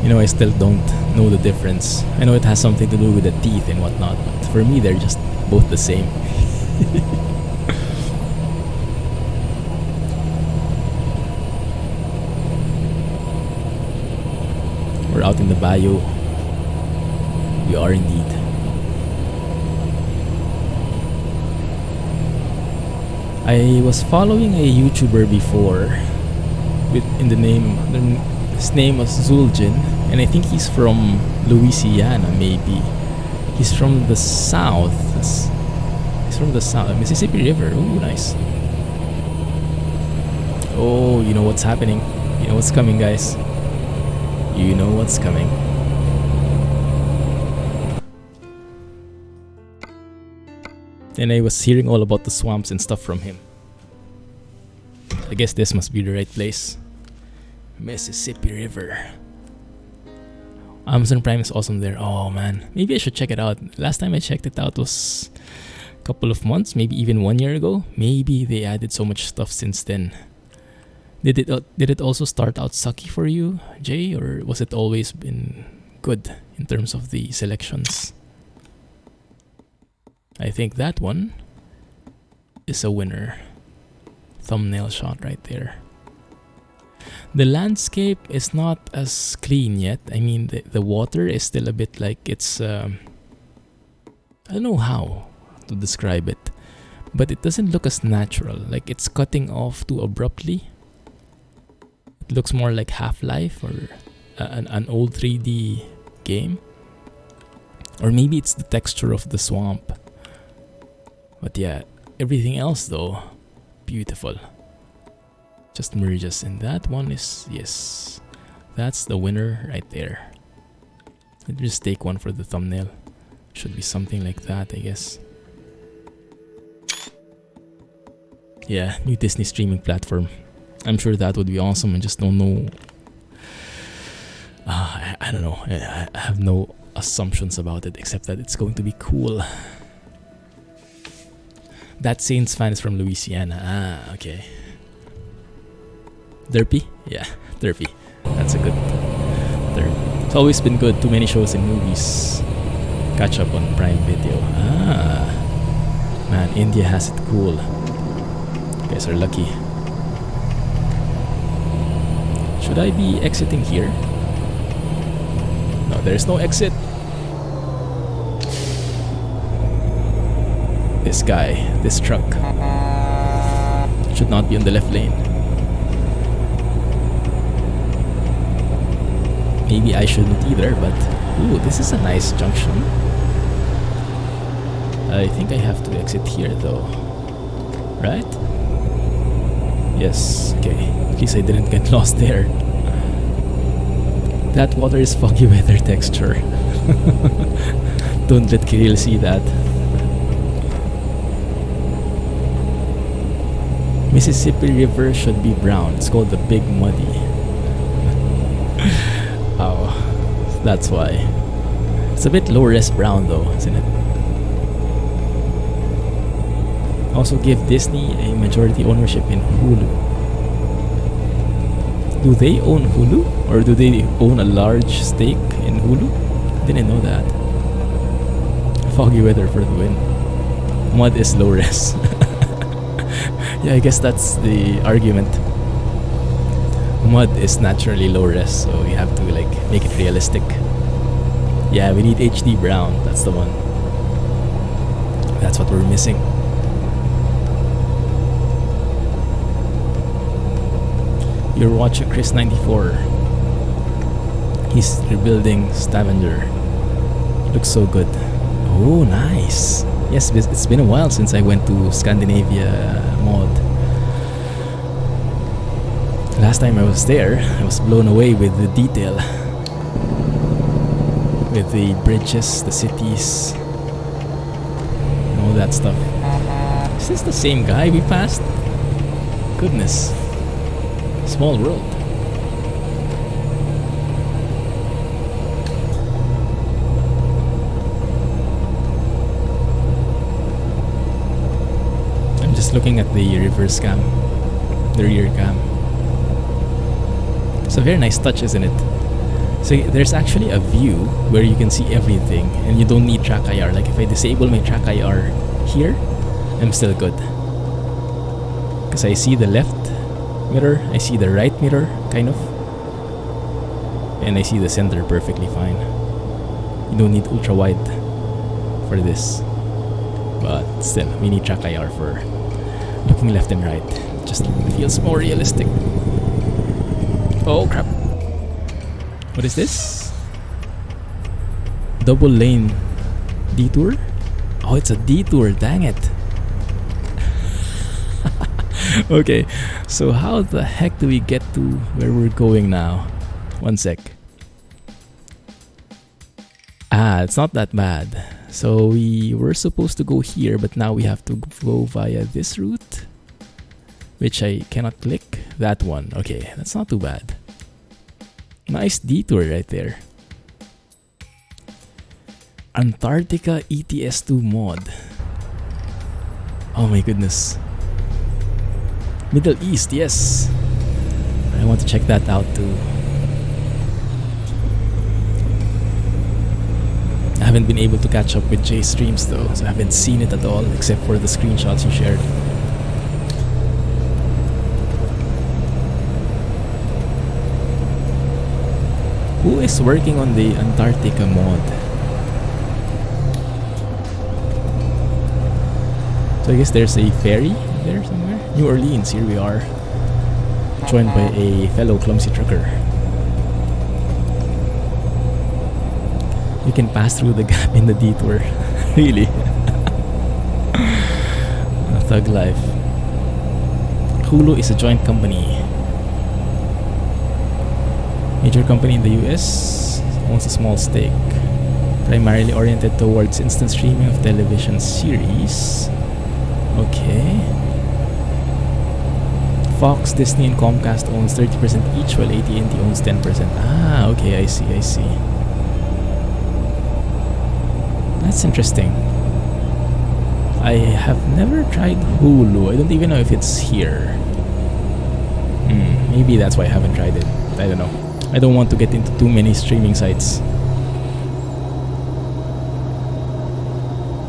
You know, I still don't know the difference. I know it has something to do with the teeth and whatnot, but for me they're just both the same. We're out in the bayou. We are indeed. I was following a YouTuber before his name was Zul'jin, and I think he's from Louisiana, maybe. He's from the south. He's from the south, Mississippi River. Ooh, nice. Oh, you know what's happening. You know what's coming, guys. You know what's coming. And I was hearing all about the swamps and stuff from him. I guess this must be the right place. Mississippi River. Amazon Prime is awesome there. Oh man, maybe I should check it out. Last time I checked it out was a couple of months, maybe even 1 year ago. Maybe they added so much stuff since then. Did it also start out sucky for you, Jay, or was it always been good in terms of the selections? I think that one is a winner. Thumbnail shot right there. The landscape is not as clean yet. I mean, the water is still a bit like it's... I don't know how to describe it. But it doesn't look as natural. Like it's cutting off too abruptly. It looks more like Half-Life or an old 3D game. Or maybe it's the texture of the swamp. But yeah, everything else though, beautiful. Just merges, and that one is, yes, that's the winner right there. Let's just take one for the thumbnail. Should be something like that, I guess. Yeah, new Disney streaming platform. I'm sure that would be awesome. I just don't know. I don't know. I have no assumptions about it except that it's going to be cool. That Saints fan is from Louisiana. Ah, okay. Derpy? Yeah, Derpy. That's a good term. It's always been good. Too many shows and movies. Catch up on Prime Video. Ah, man, India has it cool. You guys are lucky. Should I be exiting here? No, there's no exit. This guy, this truck, should not be on the left lane. Maybe I shouldn't either, but ooh, this is a nice junction. I think I have to exit here though. Right? Yes, okay. At least I didn't get lost there. That water is foggy weather texture. Don't let Kirill see that. Mississippi River should be brown. It's called the Big Muddy. Oh, that's why. It's a bit low-res brown though, isn't it? Also give Disney a majority ownership in Hulu. Do they own Hulu? Or do they own a large stake in Hulu? Didn't know that. Foggy weather for the win. Mud is low-res. Yeah, I guess that's the argument. mud is naturally low res, so you have to like make it realistic. Yeah, we need HD brown. That's the one. That's what we're missing. You're watching Chris94. He's rebuilding Stavanger. Looks so good. Oh, nice. Yes, it's been a while since I went to Scandinavia mod. Last time I was there, I was blown away with the detail. With the bridges, the cities, and all that stuff. Is this the same guy we passed? Goodness. Small world. I'm just looking at the reverse cam, the rear cam. It's a very nice touch, isn't it? So there's actually a view where you can see everything and you don't need track IR. Like if I disable my track IR here, I'm still good. Because I see the left mirror, I see the right mirror, kind of. And I see the center perfectly fine. You don't need ultra wide for this. But still, we need track IR for looking left and right. Just feels more realistic. Oh crap. What is this? Double lane detour? Oh, it's a detour, dang it. Okay, so how the heck do we get to where we're going now? One sec. Ah, it's not that bad. So we were supposed to go here, but now we have to go via this route, which I cannot click. That one. Okay, that's not too bad. Nice detour right there. Antarctica ETS2 mod. Oh my goodness. Middle East, yes. I want to check that out too. I haven't been able to catch up with Jay's streams though, so I haven't seen it at all except for the screenshots you shared. Who is working on the Antarctica mod? So I guess there's a ferry there somewhere. New Orleans, here we are. Joined by a fellow Clumsy trucker. You can pass through the gap in the detour. Really? Thug life. Hulu is a joint company. Major company in the US, owns a small stake. Primarily oriented towards instant streaming of television series. Okay. Fox, Disney, and Comcast owns 30% each, while AT&T owns 10%. Ah, okay, I see. That's interesting. I have never tried Hulu. I don't even know if it's here. Maybe that's why I haven't tried it. I don't know. I don't want to get into too many streaming sites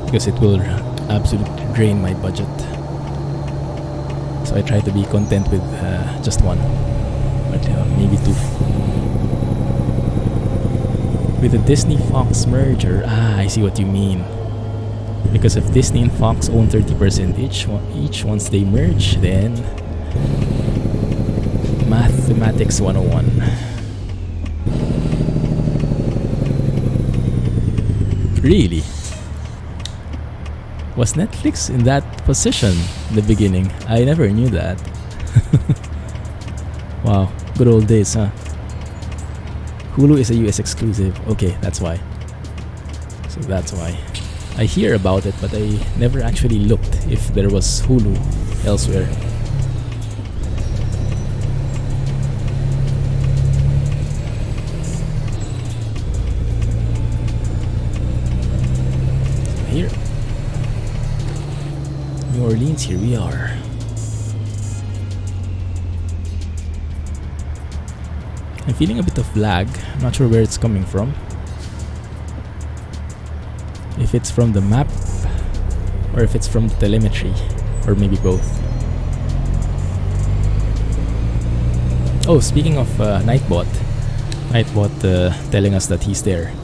because it will absolutely drain my budget. So I try to be content with just one, but maybe two. With the Disney Fox merger, I see what you mean. Because if Disney and Fox own 30% each once they merge, then Mathematics 101. Really? Was Netflix in that position in the beginning? I never knew that. Wow, good old days, huh? Hulu is a US exclusive. Okay, that's why. So that's why. I hear about it, but I never actually looked if there was Hulu elsewhere. Here, New Orleans, here we are. I'm feeling a bit of lag. I'm not sure where it's coming from. If it's from the map or if it's from the telemetry, or maybe both. Oh, speaking of Nightbot telling us that he's there.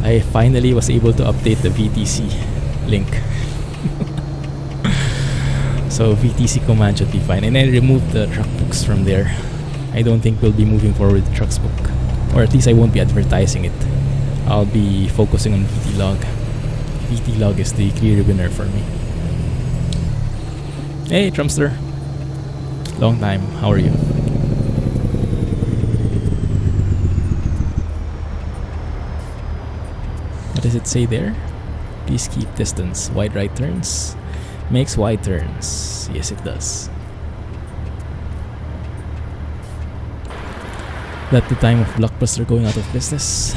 I finally was able to update the VTC link. So VTC command should be fine. And I removed the truck books from there. I don't think we'll be moving forward with trucks book. Or at least I won't be advertising it. I'll be focusing on VT log. VT log is the clear winner for me. Hey Trumpster. Long time. How are you? What does it say there? Please keep distance. Wide right turns. Makes wide turns. Yes, it does. That the time of Blockbuster going out of business?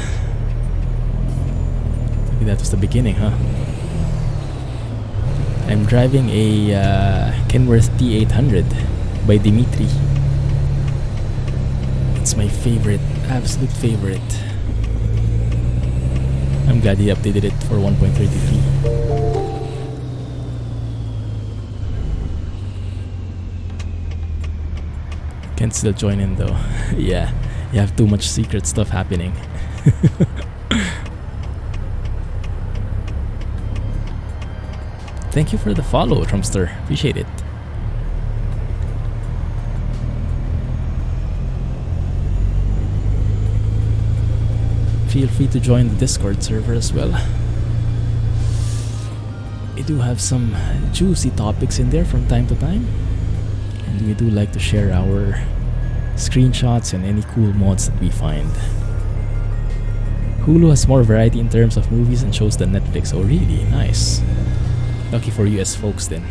Maybe that was the beginning, huh? I'm driving a Kenworth T800 by Dimitri. It's my favorite, absolute favorite. I'm glad he updated it for 1.33. Can still join in though. Yeah, you have too much secret stuff happening. Thank you for the follow, Trumpster. Appreciate it. Feel free to join the Discord server as well. We do have some juicy topics in there from time to time. And we do like to share our screenshots and any cool mods that we find. Hulu has more variety in terms of movies and shows than Netflix. Oh really? Nice. Lucky for US folks then.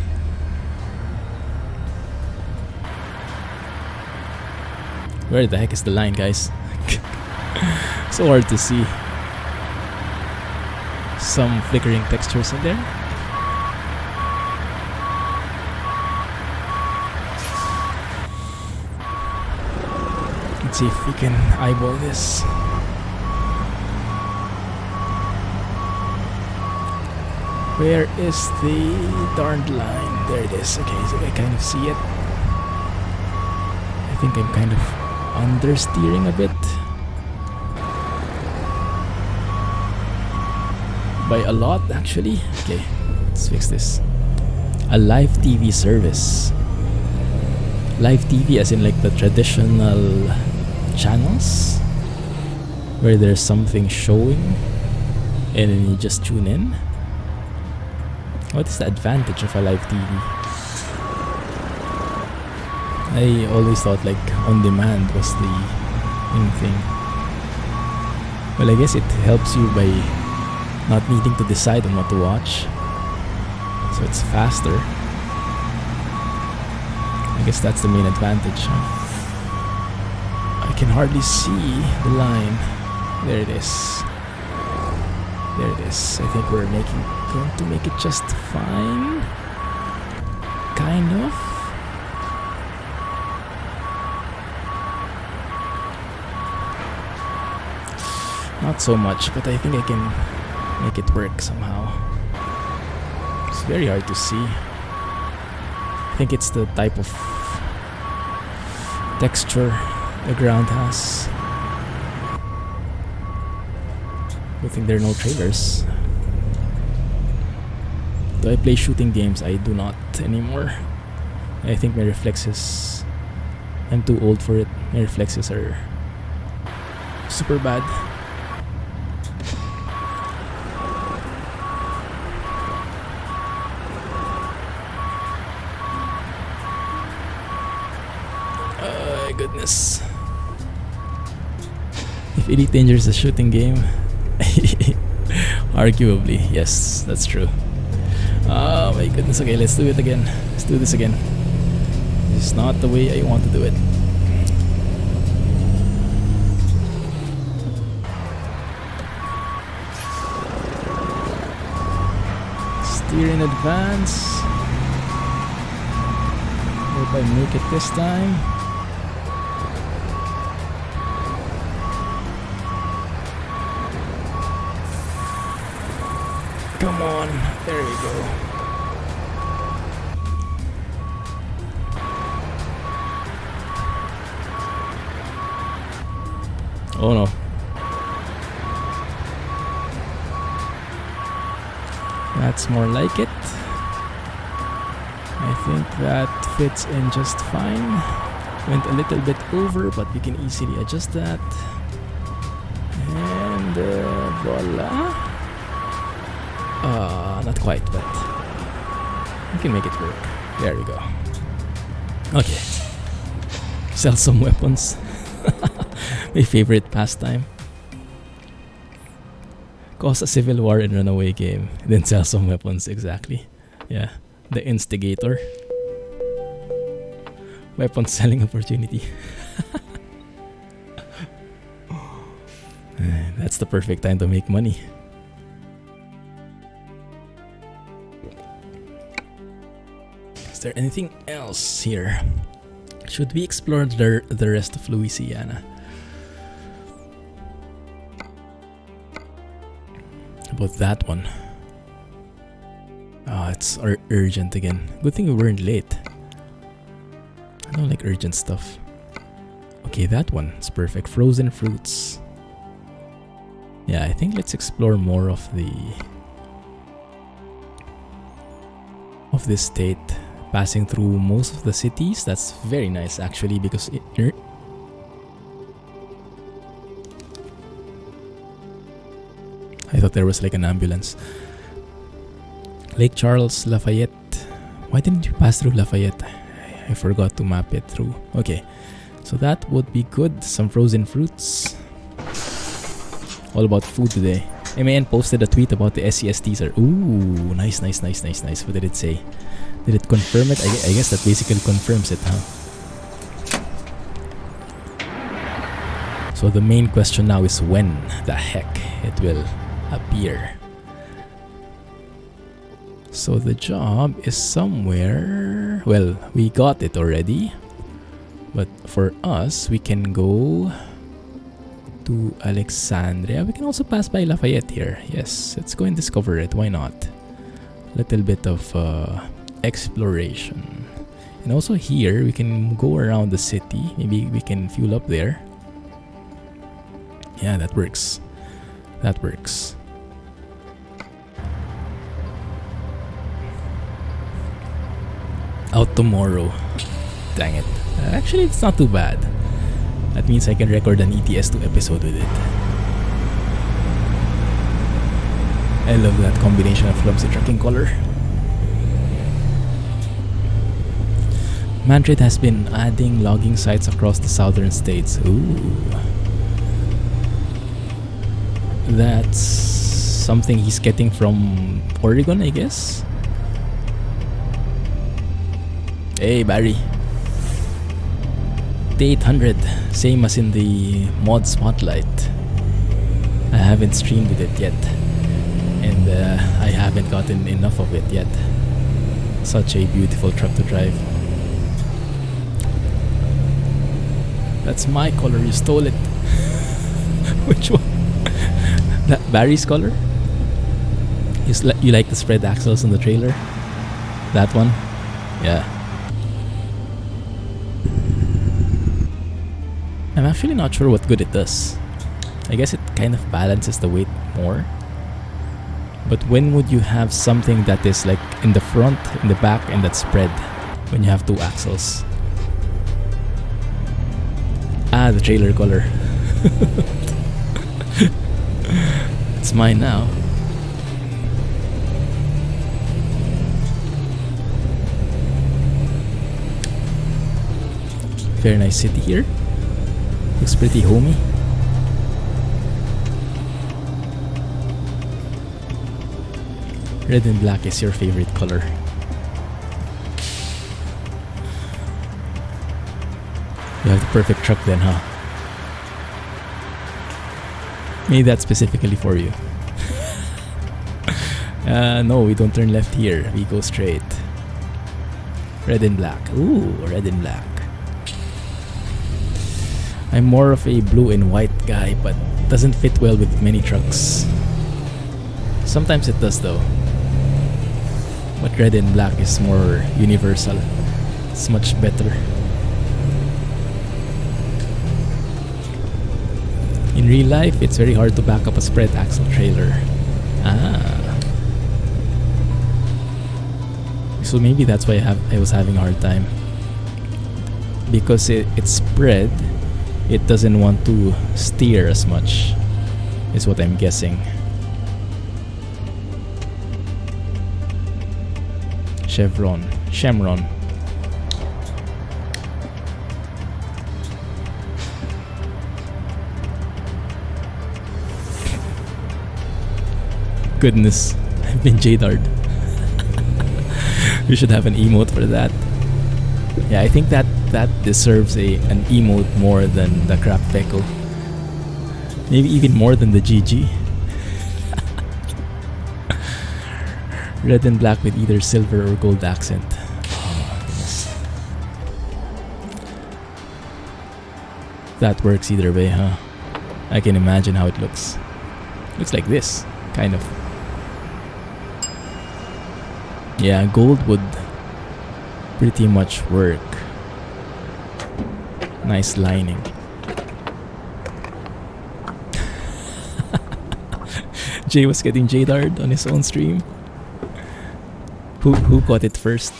Where the heck is the line, guys? So hard to see. Some flickering textures in there. Let's see if we can eyeball this. Where is the darned line? There it is. Okay, so I kind of see it. I think I'm kind of understeering a bit. By a lot, actually. Okay, let's fix this. A live TV service. Live TV as in like the traditional channels where there's something showing and then you just tune in. What is the advantage of a live TV? I always thought like on demand was the main thing. Well, I guess it helps you by not needing to decide on what to watch. So it's faster. I guess that's the main advantage. I can hardly see the line. There it is. There it is. I think we're going to make it just fine. Kind of. Not so much, but I think I can make it work somehow. It's very hard to see. I think it's the type of texture the ground has. Good thing there are no trailers. Do I play shooting games? I do not anymore. I think my reflexes, I'm too old for it. My reflexes are super bad. Goodness. If Elite Danger is a shooting game, arguably, yes, that's true. Oh my goodness. Okay, let's do it again. Let's do this again. This is not the way I want to do it. Steer in advance. Hope I make it this time. Come on, there we go. Oh no. That's more like it. I think that fits in just fine. Went a little bit over, but we can easily adjust that. And voila. Not quite, but we can make it work. There we go. Okay. Sell some weapons. My favorite pastime. Cause a civil war and run away game. Then sell some weapons, exactly. Yeah. The instigator. Weapon selling opportunity. That's the perfect time to make money. Is there anything else here? Should we explore the rest of Louisiana? About that one. It's urgent again. Good thing we weren't late. I don't like urgent stuff. Okay, that one is perfect. Frozen fruits. Yeah, I think let's explore more of this state. Passing through most of the cities. That's very nice actually, because I thought there was like an ambulance. Lake Charles, Lafayette. Why didn't you pass through Lafayette? I forgot to map it through. Okay, so that would be good. Some frozen fruits. All about food today. MAN posted a tweet about the SCS teaser. Ooh, nice. What did it say? Did it confirm it? I guess that basically confirms it, huh? So the main question now is when the heck it will appear. So the job is somewhere. Well, we got it already. But for us, we can go to Alexandria. We can also pass by Lafayette here. Yes, let's go and discover it. Why not? Little bit of exploration. And also here, we can go around the city. Maybe we can fuel up there. Yeah, that works. That works. Out tomorrow. Dang it. Actually, it's not too bad. That means I can record an ETS2 episode with it. I love that combination of Clumsy trucking color. Mantrade has been adding logging sites across the southern states. Ooh. That's something he's getting from Oregon, I guess. Hey Barry. The 800, same as in the mod spotlight. I haven't streamed with it yet, and I haven't gotten enough of it yet. Such a beautiful truck to drive. That's my color, you stole it. Which one? That Barry's color? You like the spread axles on the trailer? That one? Yeah. I'm actually not sure what good it does. I guess it kind of balances the weight more. But when would you have something that is like in the front, in the back, and that's spread when you have two axles? Ah, the trailer color. It's mine now. Very nice city here. Looks pretty homey. Red and black is your favorite color. You have the perfect truck then, huh? Made that specifically for you. No, we don't turn left here. We go straight. Red and black. Ooh, red and black. I'm more of a blue and white guy, but doesn't fit well with many trucks. Sometimes it does though. But red and black is more universal. It's much better. In real life, it's very hard to back up a spread axle trailer. Ah. So maybe that's why I was having a hard time. Because it's spread, it doesn't want to steer as much, is what I'm guessing. Chevron. Goodness, I've been JDAR'd. We should have an emote for that. Yeah, I think that deserves an emote more than the crap Peko. Maybe even more than the GG. Red and black with either silver or gold accent. Oh, goodness. That works either way, huh? I can imagine how it looks. Looks like this, kind of. Yeah, gold would pretty much work. Nice lining. Jay was getting JDAR'd on his own stream. Who caught it first?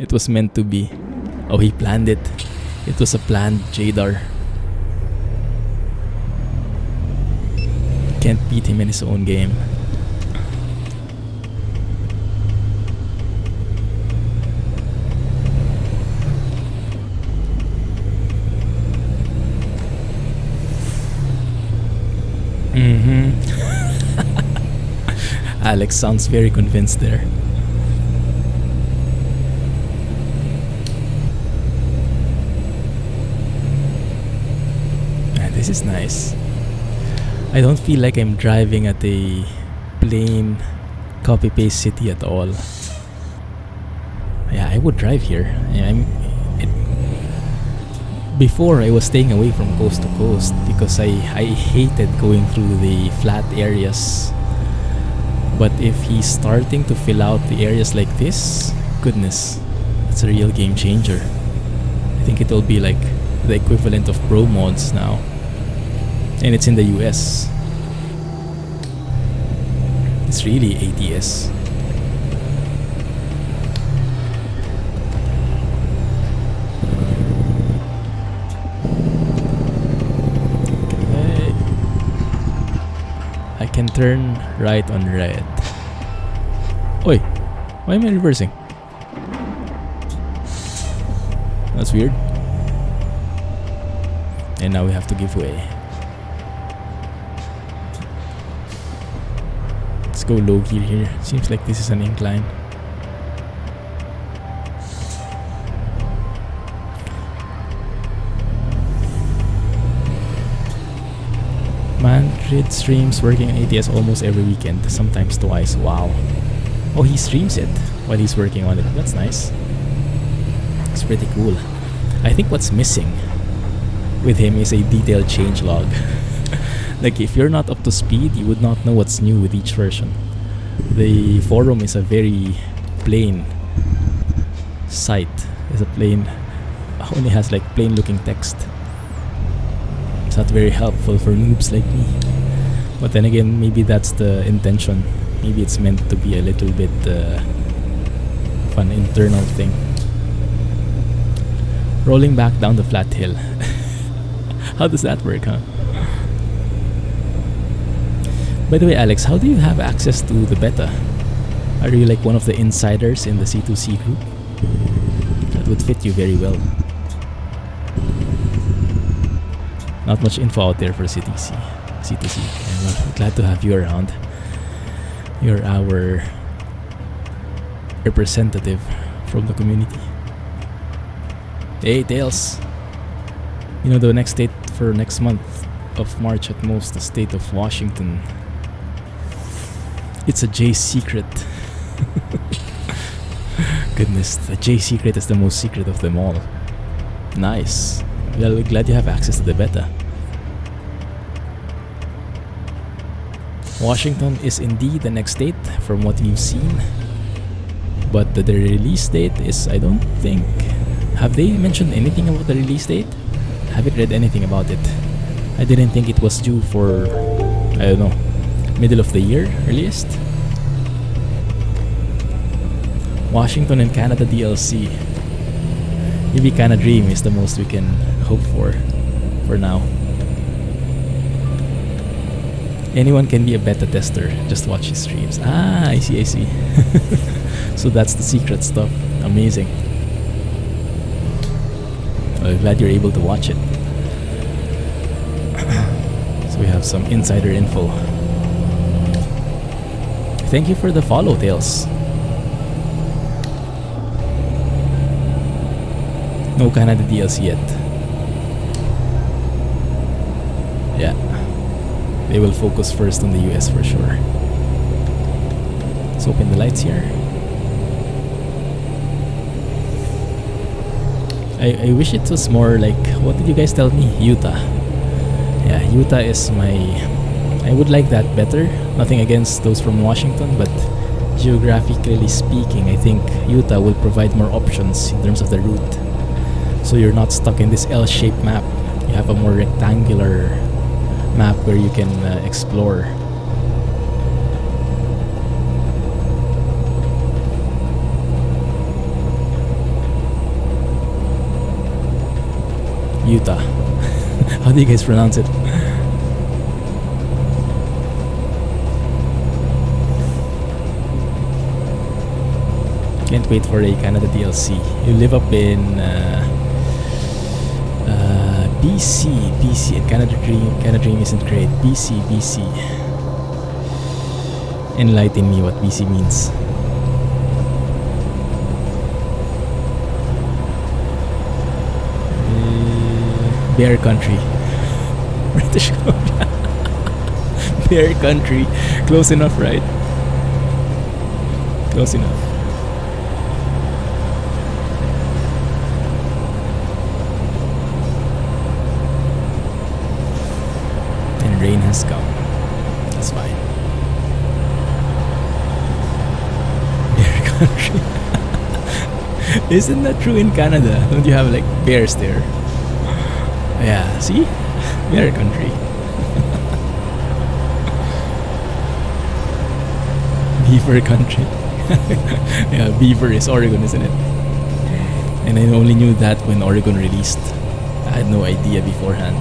It was meant to be. Oh, he planned it. It was a planned JDAR. Can't beat him in his own game. Alex sounds very convinced there. Man, this is nice. I don't feel like I'm driving at a plain copy-paste city at all. Yeah, I would drive here. Before, I was staying away from coast to coast because I hated going through the flat areas. But if he's starting to fill out the areas like this, goodness, it's a real game changer. I think it will be like the equivalent of pro mods now. And it's in the US. It's really ATS. I can turn right on red. Oi! Why am I reversing? That's weird. And now we have to give way. Let's go low gear here. Seems like this is an incline. Manfred streams working on ATS almost every weekend, sometimes twice. Wow. Oh, he streams it while he's working on it. That's nice. It's pretty cool. I think what's missing with him is a detailed changelog. Like, if you're not up to speed, you would not know what's new with each version. The forum is a very plain site. It's a plain, only has like plain looking text. It's not very helpful for noobs like me. But then again, maybe that's the intention. Maybe it's meant to be a little bit of an internal thing. Rolling back down the flat hill. How does that work, huh? By the way, Alex, how do you have access to the beta? Are you like one of the insiders in the C2C group? That would fit you very well. Not much info out there for C2C. And well, glad to have you around. You're our representative from the community. Hey, Tails. You know the next date for next month of March at most, the state of Washington. It's a J secret. Goodness, the J secret is the most secret of them all. Nice. Well, glad you have access to the beta. Washington is indeed the next date from what we've seen. But the release date is, I don't think... Have they mentioned anything about the release date? I haven't read anything about it. I didn't think it was due for, I don't know, middle of the year earliest. Washington and Canada DLC. Maybe Canada Dream is the most we can hope for now. Anyone can be a beta tester, just watch his streams. Ah, I see. So that's the secret stuff. Amazing. Well, glad you're able to watch it. So we have some insider info. Thank you for the follow, Tails. No Canada DLC yet. Yeah. They will focus first on the US for sure. Let's open the lights here. I wish it was more like, what did you guys tell me? Utah. Yeah, Utah is my... I would like that better. Nothing against those from Washington, but geographically speaking, I think Utah will provide more options in terms of the route. So you're not stuck in this L-shaped map. You have a more rectangular map where you can explore. Utah. How do you guys pronounce it? Can't wait for a Canada DLC. You live up in BC, and Canada Dream isn't great. BC. Enlighten me what BC means. Bear country. British Columbia. Bear country. Close enough, right? Close enough. And rain has come. That's fine. Bear country. Isn't that true in Canada? Don't you have like bears there? Yeah, see? Bear country. Beaver country. Yeah, Beaver is Oregon, isn't it? And I only knew that when Oregon released. I had no idea beforehand.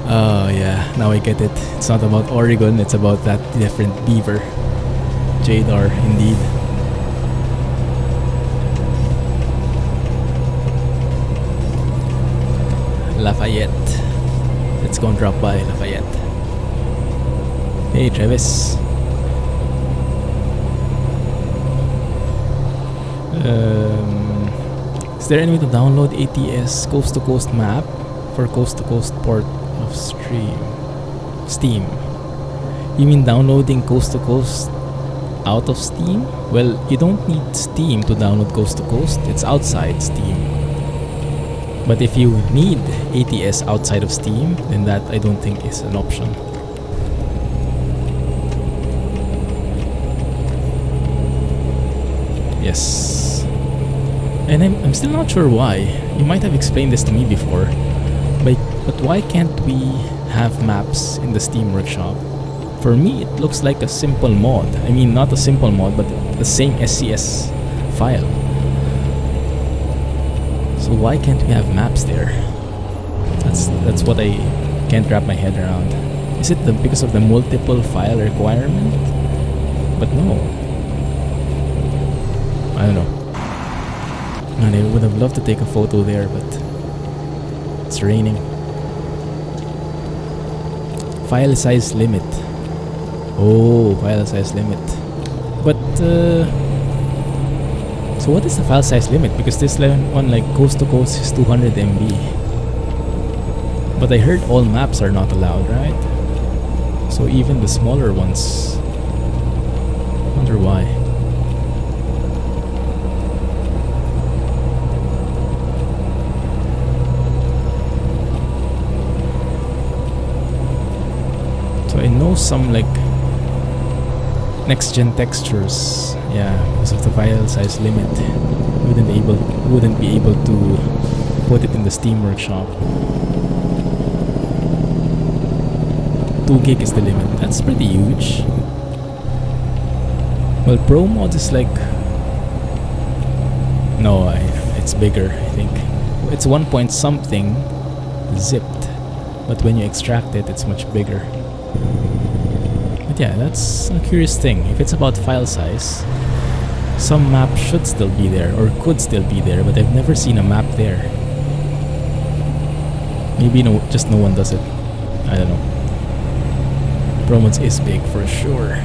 Oh yeah, now I get it. It's not about Oregon, it's about that different beaver. Jadar, indeed. Lafayette. Let's go and drop by Lafayette. Hey Travis. Is there any way to download ATS coast to coast map for coast to coast port of Steam? You mean downloading coast to coast out of Steam? Well, you don't need Steam to download coast to coast. It's outside Steam. But if you need ATS outside of Steam, then that I don't think is an option. Yes. And I'm still not sure why. You might have explained this to me before. But why can't we have maps in the Steam workshop? For me, it looks like a simple mod. I mean, not a simple mod, but the same SCS file. So why can't we have maps there? That's what I can't wrap my head around. Is it because of the multiple file requirement? But no. I don't know. Man, I would have loved to take a photo there, but it's raining. File size limit. Oh, file size limit. But so what is the file size limit? Because this one, like coast to coast, is 200 MB. But I heard all maps are not allowed, right? So even the smaller ones. Wonder why. So I know some like next gen textures Yeah, because of the file size limit, wouldn't be able to put it in the Steam Workshop. 2 gig is the limit. That's pretty huge. Well, Pro Mods is like... No, it's bigger, I think. It's 1 point something zipped, but when you extract it, it's much bigger. But yeah, that's a curious thing. If it's about file size, some maps should still be there, or could still be there, but I've never seen a map there. Maybe just no one does it. I don't know. Pro Mods is big for sure.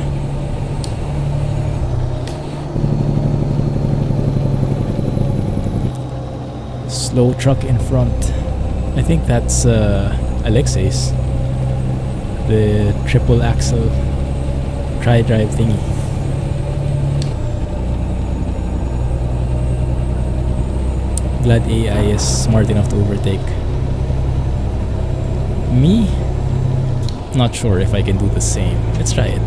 Slow truck in front. I think that's Alexei's. The triple axle tri-drive thingy. Glad AI is smart enough to overtake. Me? Not sure if I can do the same. Let's try it.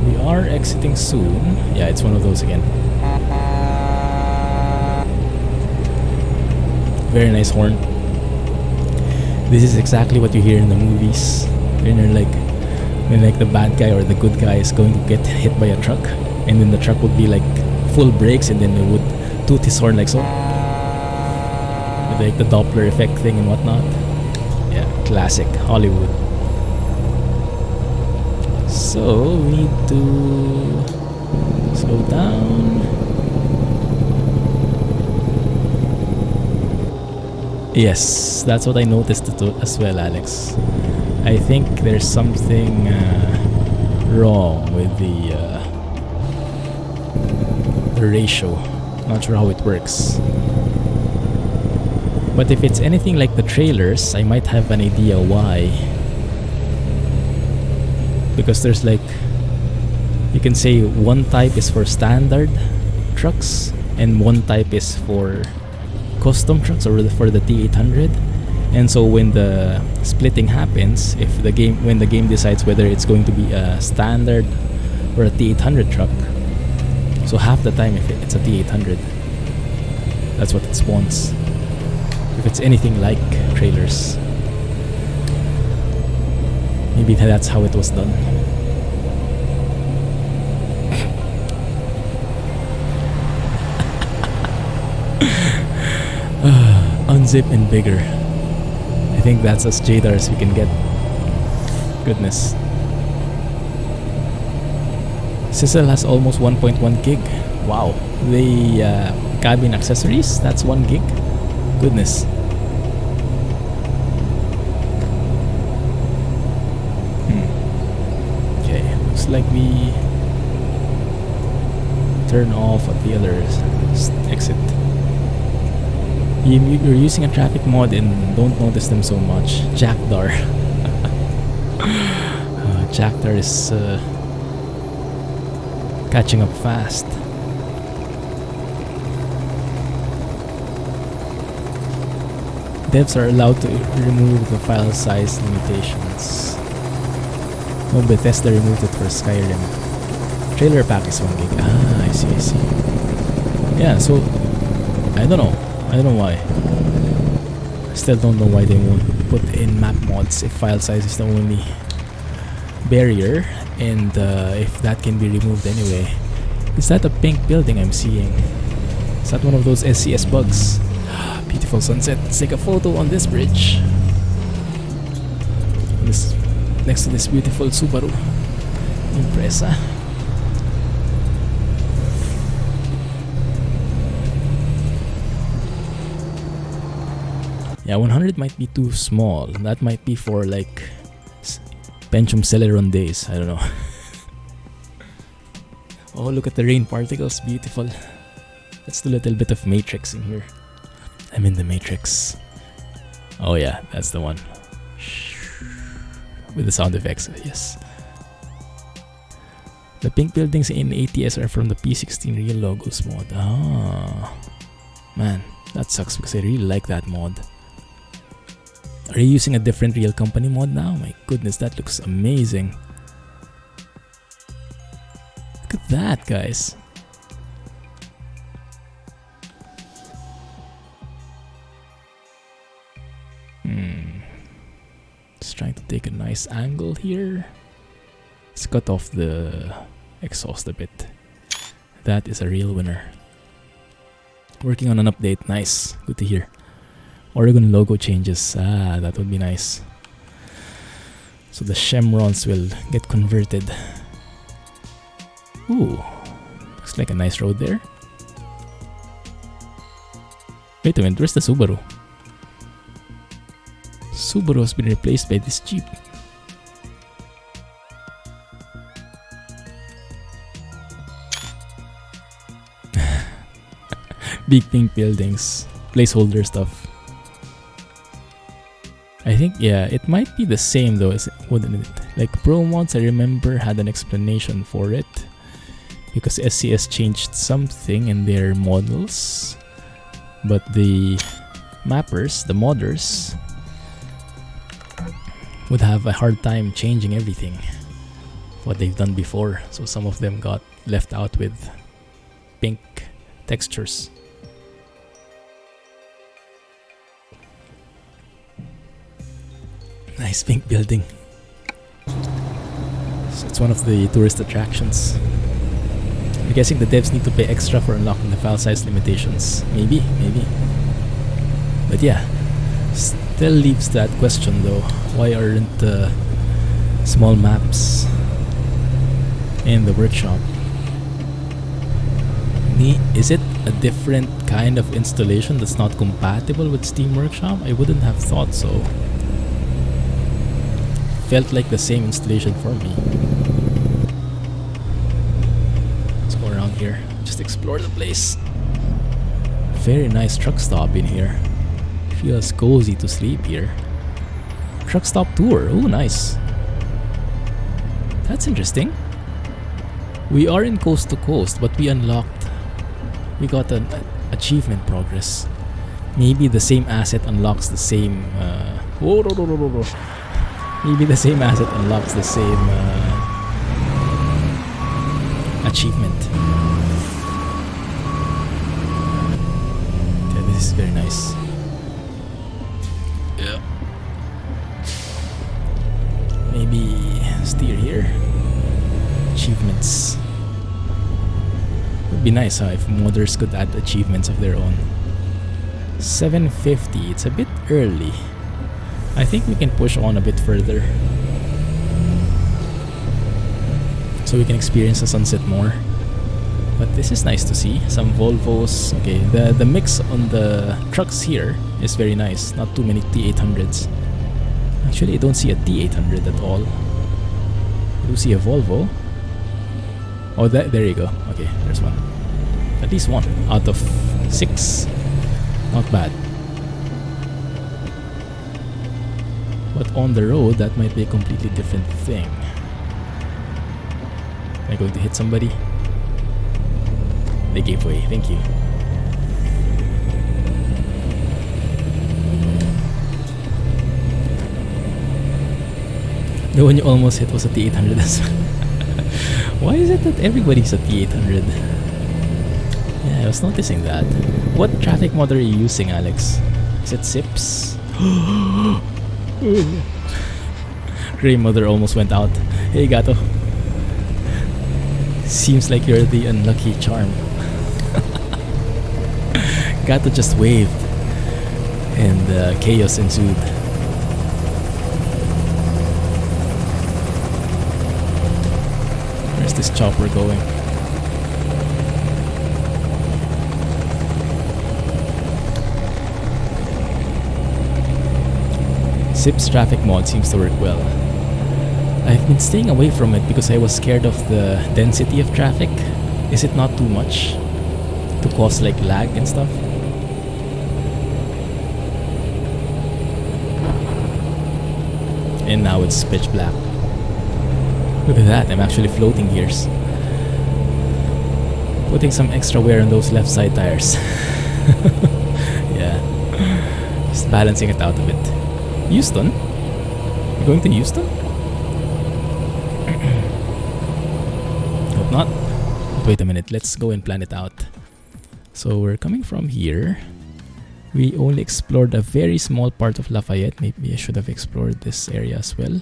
We are exiting soon. Yeah, it's one of those again. Very nice horn. This is exactly what you hear in the movies. When the bad guy or the good guy is going to get hit by a truck, and then the truck would be like full brakes, and then it would toot his horn like so. With like the Doppler effect thing and whatnot. Yeah, classic Hollywood. So we need to slow down. Yes, that's what I noticed as well, Alex. I think there's something wrong with the ratio. Not sure how it works. But if it's anything like the trailers, I might have an idea why. Because there's like, you can say one type is for standard trucks and one type is for custom trucks or for the T800. And so when the splitting happens, when the game decides whether it's going to be a standard or a T800 truck, so half the time if it's a T800, that's what it spawns. If it's anything like trailers. Maybe that's how it was done. Unzip and bigger. I think that's as jadar as we can get. Goodness. Sizzle has almost 1.1 gig. Wow. The cabin accessories, that's 1 gig. Goodness. Okay, looks like we turn off at the other exit. You're using a traffic mod and don't notice them so much. Jackdar. Jackdar is catching up fast. Devs are allowed to remove the file size limitations. No, Bethesda removed it for Skyrim. Trailer pack is 1 gig. Ah, I see. Yeah, so I don't know why. Still don't know why they won't put in map mods if file size is the only barrier, and if that can be removed anyway. Is that a pink building I'm seeing? Is that one of those SCS bugs? Beautiful sunset. Let's take a photo on this bridge. Next to this beautiful Subaru Impreza. Yeah, 100 might be too small. That might be for like Pentium Celeron days. I don't know. Oh, look at the rain particles. Beautiful. Let's do a little bit of Matrix in here. I'm in the Matrix. Oh yeah, that's the one. With the sound effects, yes. The pink buildings in ATS are from the P16 Real Logos mod. Ah, man, that sucks because I really like that mod. Are you using a different real company mod now? My goodness, that looks amazing. Look at that, guys. Just trying to take a nice angle here. Let's cut off the exhaust a bit. That is a real winner. Working on an update. Nice. Good to hear. Oregon logo changes. Ah, that would be nice. So the chevrons will get converted. Ooh. Looks like a nice road there. Wait a minute. Where's the Subaru? Subaru has been replaced by this Jeep. Big pink buildings, placeholder stuff. I think, yeah, it might be the same though, wouldn't it? Like Pro Mods, I remember had an explanation for it because SCS changed something in their models, but the mappers, the modders, would have a hard time changing everything what they've done before, so some of them got left out with pink textures. Nice pink building. So it's one of the tourist attractions. I'm guessing the devs need to pay extra for unlocking the file size limitations. Maybe. But yeah, still leaves that question though. Why aren't small maps in the workshop? Is it a different kind of installation that's not compatible with Steam Workshop? I wouldn't have thought so. Felt like the same installation for me. Let's go around here, just explore the place. Very nice truck stop in here. Feels cozy to sleep here. Truck stop tour. Oh, nice. That's interesting. We are in coast to coast, but we got an achievement progress. Maybe the same asset unlocks the same maybe the same asset unlocks the same achievement. Okay, this is very nice. Yeah. Maybe steer here. Achievements. Would be nice if modders could add achievements of their own. 750, it's a bit early. I think we can push on a bit further so we can experience the sunset more. But this is nice to see. Some Volvos. Okay, the mix on the trucks here is very nice. Not too many T800s. Actually, I don't see a T800 at all. I do see a Volvo. Oh, there you go. Okay, there's one. At least one out of 6. Not bad. But on the road, that might be a completely different thing. Am I going to hit somebody? They gave way. Thank you. The one you almost hit was a T800 as well. Why is it that everybody's a T800? Yeah, I was noticing that. What traffic mod are you using, Alex? Is it SIPs? Grey Mother almost went out. Hey, Gato. Seems like you're the unlucky charm. Gato just waved, and chaos ensued. Where's this chopper going? SIP's traffic mod seems to work well. I've been staying away from it because I was scared of the density of traffic. Is it not too much to cause like lag and stuff? And now it's pitch black. Look at that, I'm actually floating gears. Putting some extra wear on those left side tires. Yeah, just balancing it out a bit. Houston? We're going to Houston? Hope not. But wait a minute, let's go and plan it out. So we're coming from here. We only explored a very small part of Lafayette. Maybe I should have explored this area as well.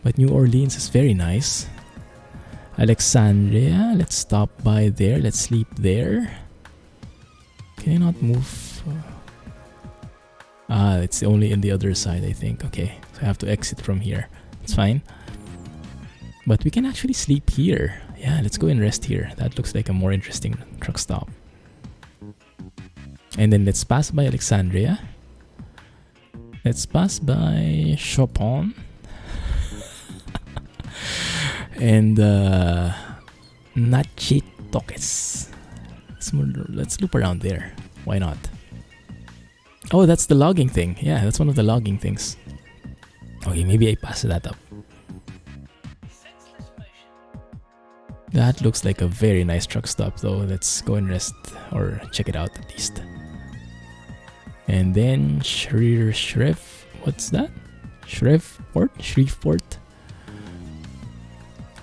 But New Orleans is very nice. Alexandria, let's stop by there. Let's sleep there. Can I not move? It's only in the other side, I think. Okay, so I have to exit from here. It's fine. But we can actually sleep here. Yeah, let's go and rest here. That looks like a more interesting truck stop. And then let's pass by Alexandria. Let's pass by Chopin. And Nachitoques. Let's loop around there. Why not? Oh, that's the logging thing. Yeah, that's one of the logging things. Okay, maybe I pass that up. That looks like a very nice truck stop though. Let's go and rest or check it out at least. And then what's that? Shreveport.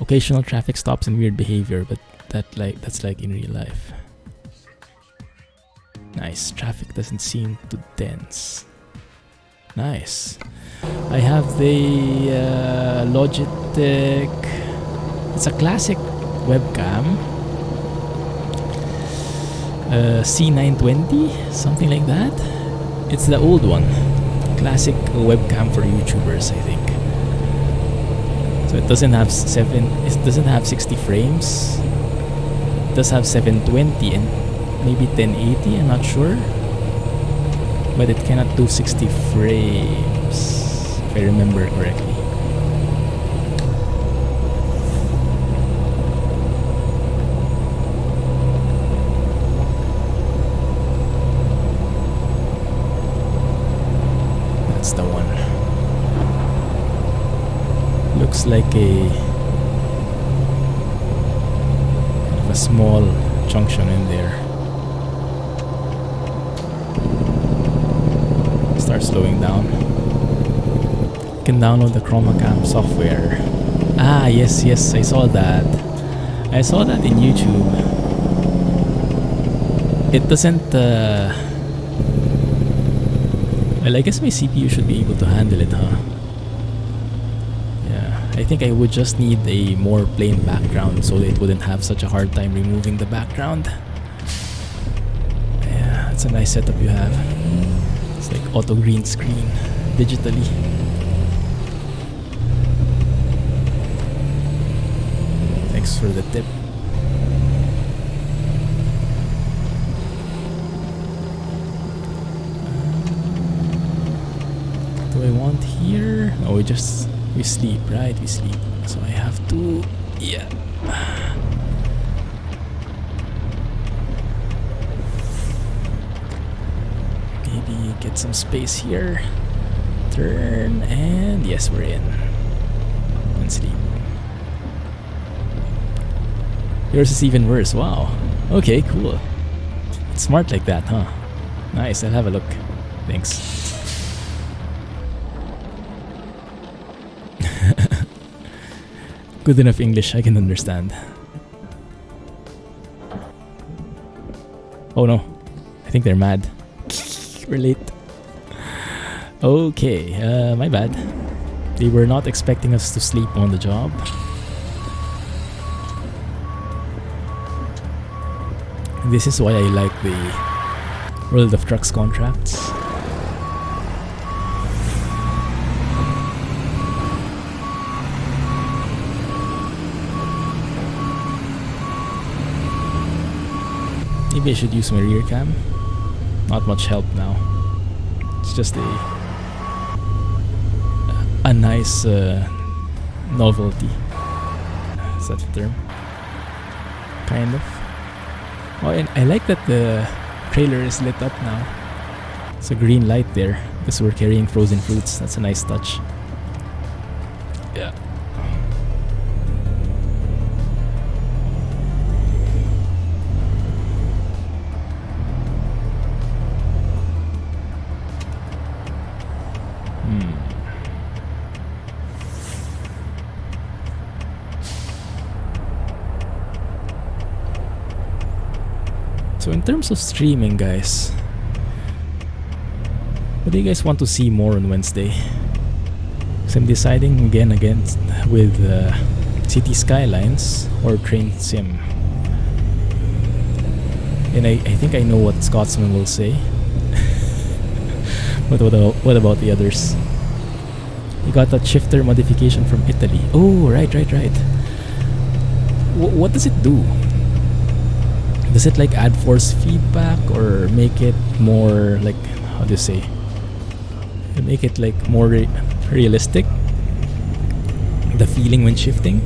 Occasional traffic stops and weird behavior, but that's like in real life. Nice. Traffic doesn't seem too dense. Nice. I have the Logitech. It's a classic webcam. C920, something like that. It's the old one. Classic webcam for YouTubers, I think. So it doesn't have 60 frames. It does have 720 and maybe 1080, I'm not sure. But it cannot do 60 frames, if I remember correctly. That's the one. Looks like a small junction in there. Start slowing down. You can download the ChromaCam software. Ah, yes, I saw that. I saw that in YouTube. It doesn't well, I guess my CPU should be able to handle it, huh? I think I would just need a more plain background so that it wouldn't have such a hard time removing the background. Yeah, that's a nice setup you have. It's like auto green screen digitally. Thanks for the tip. What do I want here? Oh, we sleep, right? We sleep. So I have to... Yeah. Maybe get some space here. Turn, and yes, we're in. And sleep. Yours is even worse. Wow. Okay, cool. It's smart like that, huh? Nice, I'll have a look. Thanks. Good enough English, I can understand. Oh no, I think they're mad. We're late. Okay, my bad. They were not expecting us to sleep on the job. This is why I like the World of Trucks contracts. Maybe I should use my rear cam. Not much help now. It's just a nice novelty. Is that the term? Kind of. Oh, and I like that the trailer is lit up now. It's a green light there because we're carrying frozen fruits. That's a nice touch. Yeah. So in terms of streaming, guys, what do you guys want to see more on Wednesday? Because I'm deciding again against with City Skylines or Train Sim. And I think I know what Scotsman will say. But what about the others? You got that shifter modification from Italy. Oh, right. What does it do? Does it like add force feedback or make it more like, how do you say? Make it like more realistic? The feeling when shifting?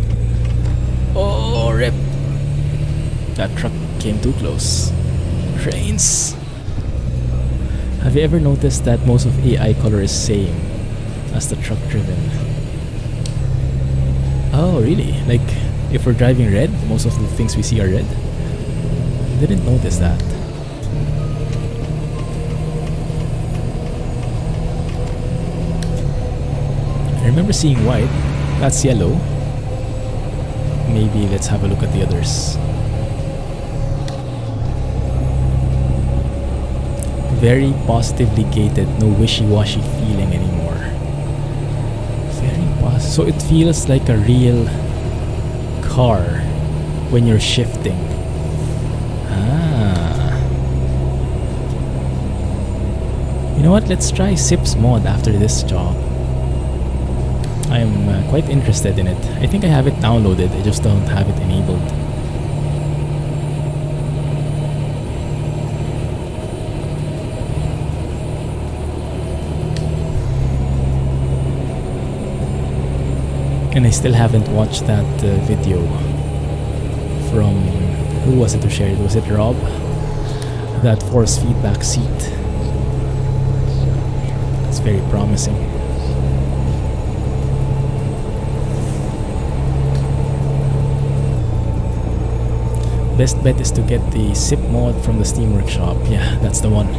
Oh, rip. That truck came too close. Trains. Have you ever noticed that most of AI color is same as the truck driven? Oh, really? Like if we're driving red, most of the things we see are red? Didn't notice that. I remember seeing white. That's yellow. Maybe let's have a look at the others. Very positively gated, no wishy-washy feeling anymore. Very positive. So it feels like a real car when you're shifting. You know what? Let's try SIP's mod after this job. I'm quite interested in it. I think I have it downloaded, I just don't have it enabled. And I still haven't watched that video from, who was it who shared it? Was it Rob? That force feedback seat. It's very promising. Best bet is to get the SIP mod from the Steam Workshop. Yeah, that's the one.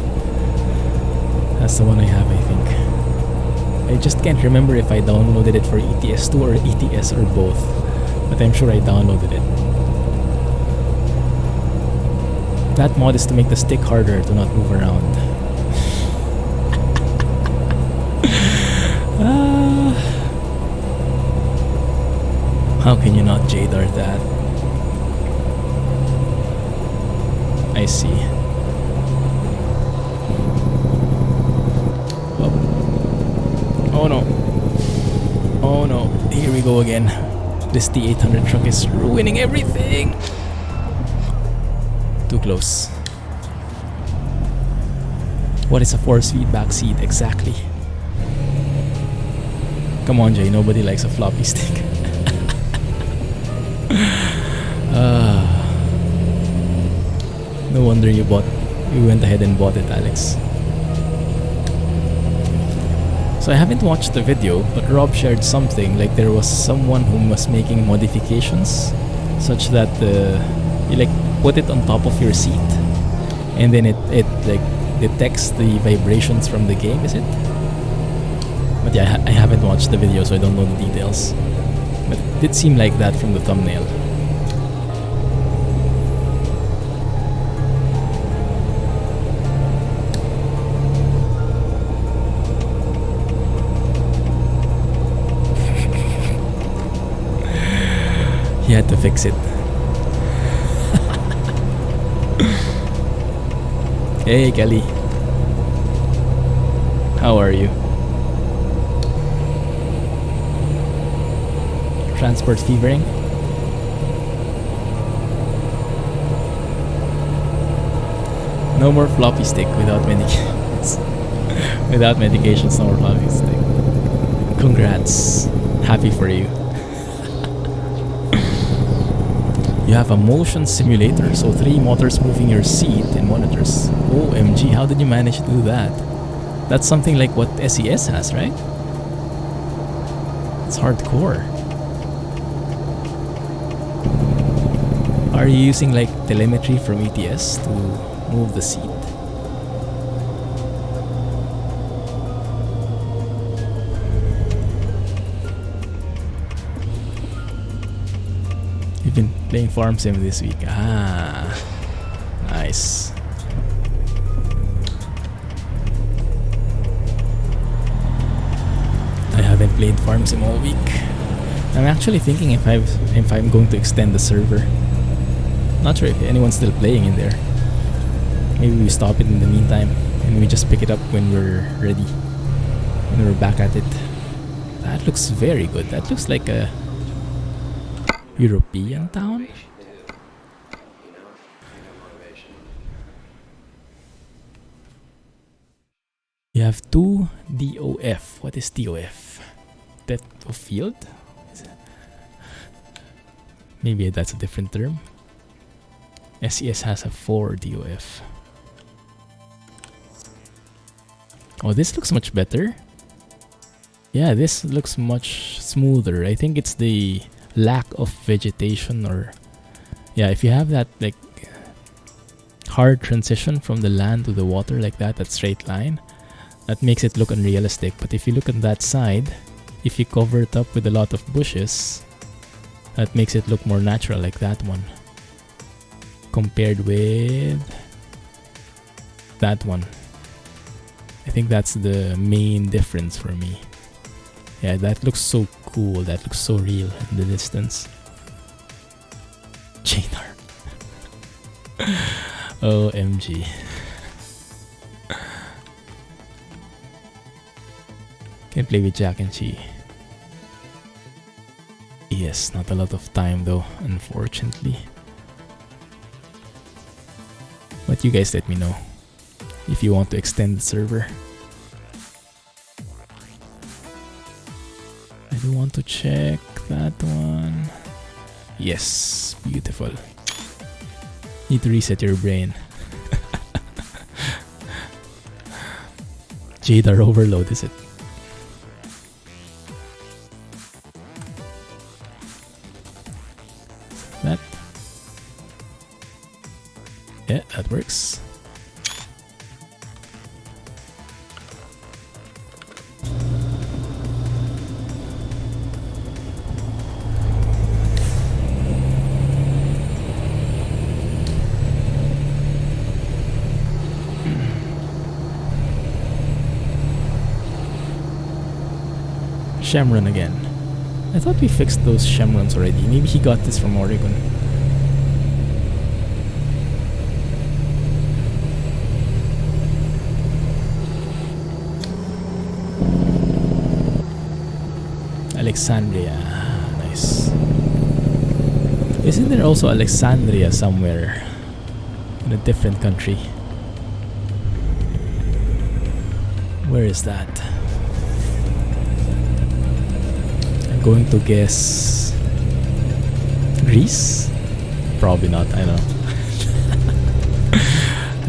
That's the one I have, I think. I just can't remember if I downloaded it for ETS2 or ETS or both, but I'm sure I downloaded it. That mod is to make the stick harder to not move around. How can you not JDAR that? I see. Oh no. Oh no. Here we go again. This T800 truck is ruining everything. Too close. What is a force feedback seat exactly? Come on, Jay. Nobody likes a floppy stick. No wonder you went ahead and bought it, Alex. So I haven't watched the video, but Rob shared something like there was someone who was making modifications such that you like put it on top of your seat and then it like detects the vibrations from the game, is it? But yeah, I haven't watched the video, so I don't know the details. But it did seem like that from the thumbnail. He had to fix it. Hey Kelly, how are you? Transport fevering? No more floppy stick without medications. Without medications, no more floppy stick. Congrats. Happy for you. You have a motion simulator, so 3 motors moving your seat and monitors. OMG, how did you manage to do that? That's something like what SCS has, right? It's hardcore. Are you using like telemetry from ATS to move the seat? You've been playing Farm Sim this week. Nice. I haven't played Farm Sim all week. I'm actually thinking if I'm going to extend the server. Not sure if anyone's still playing in there. Maybe we stop it in the meantime and we just pick it up when we're ready. When we're back at it. That looks very good. That looks like a European town. You have 2 DOF. What is DOF? Depth of field? Maybe that's a different term. SCS has a 4 DOF. Oh, this looks much better. Yeah, this looks much smoother. I think it's the lack of vegetation, or yeah, if you have that like hard transition from the land to the water like that straight line, that makes it look unrealistic. But if you look on that side, if you cover it up with a lot of bushes, that makes it look more natural, like that one compared with that one. I think that's the main difference for me. Yeah, that looks so cool. That looks so real in the distance. Jadar. OMG. Can't play with Jack and Chi. Yes, not a lot of time though, unfortunately. But you guys let me know if you want to extend the server. I do want to check that one. Yes, beautiful. Need to reset your brain. Jadar overload, is it? That? Yeah, that works. Shamron again. I thought we fixed those Shamrons already. Maybe he got this from Oregon. Alexandria. Nice. Isn't there also Alexandria somewhere in a different country? Where is that? I'm going to guess Greece? Probably not, I know.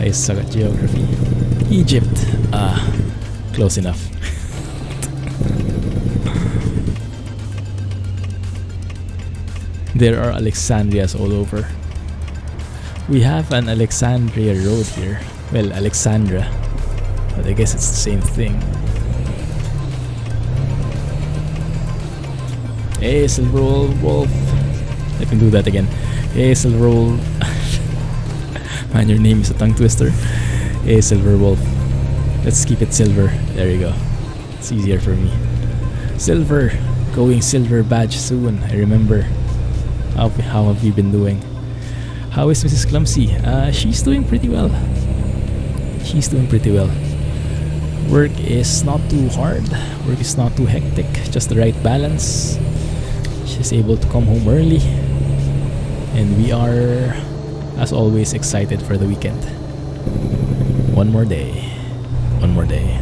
I suck at geography. Egypt. Close enough. There are Alexandrias all over. We have an Alexandria road here. Well, Alexandra. But I guess it's the same thing. Hey, Silver Wolf. Let me do that again. Hey, Silver Wolf. Man, your name is a tongue twister. Hey, Silver Wolf. Let's keep it silver. There you go. It's easier for me. Silver. Going silver badge soon. I remember. How have you been doing? How is Mrs. Clumsy? She's doing pretty well. She's doing pretty well. Work is not too hard. Work is not too hectic. Just the right balance. She's able to come home early. And we are, as always, excited for the weekend. One more day. One more day.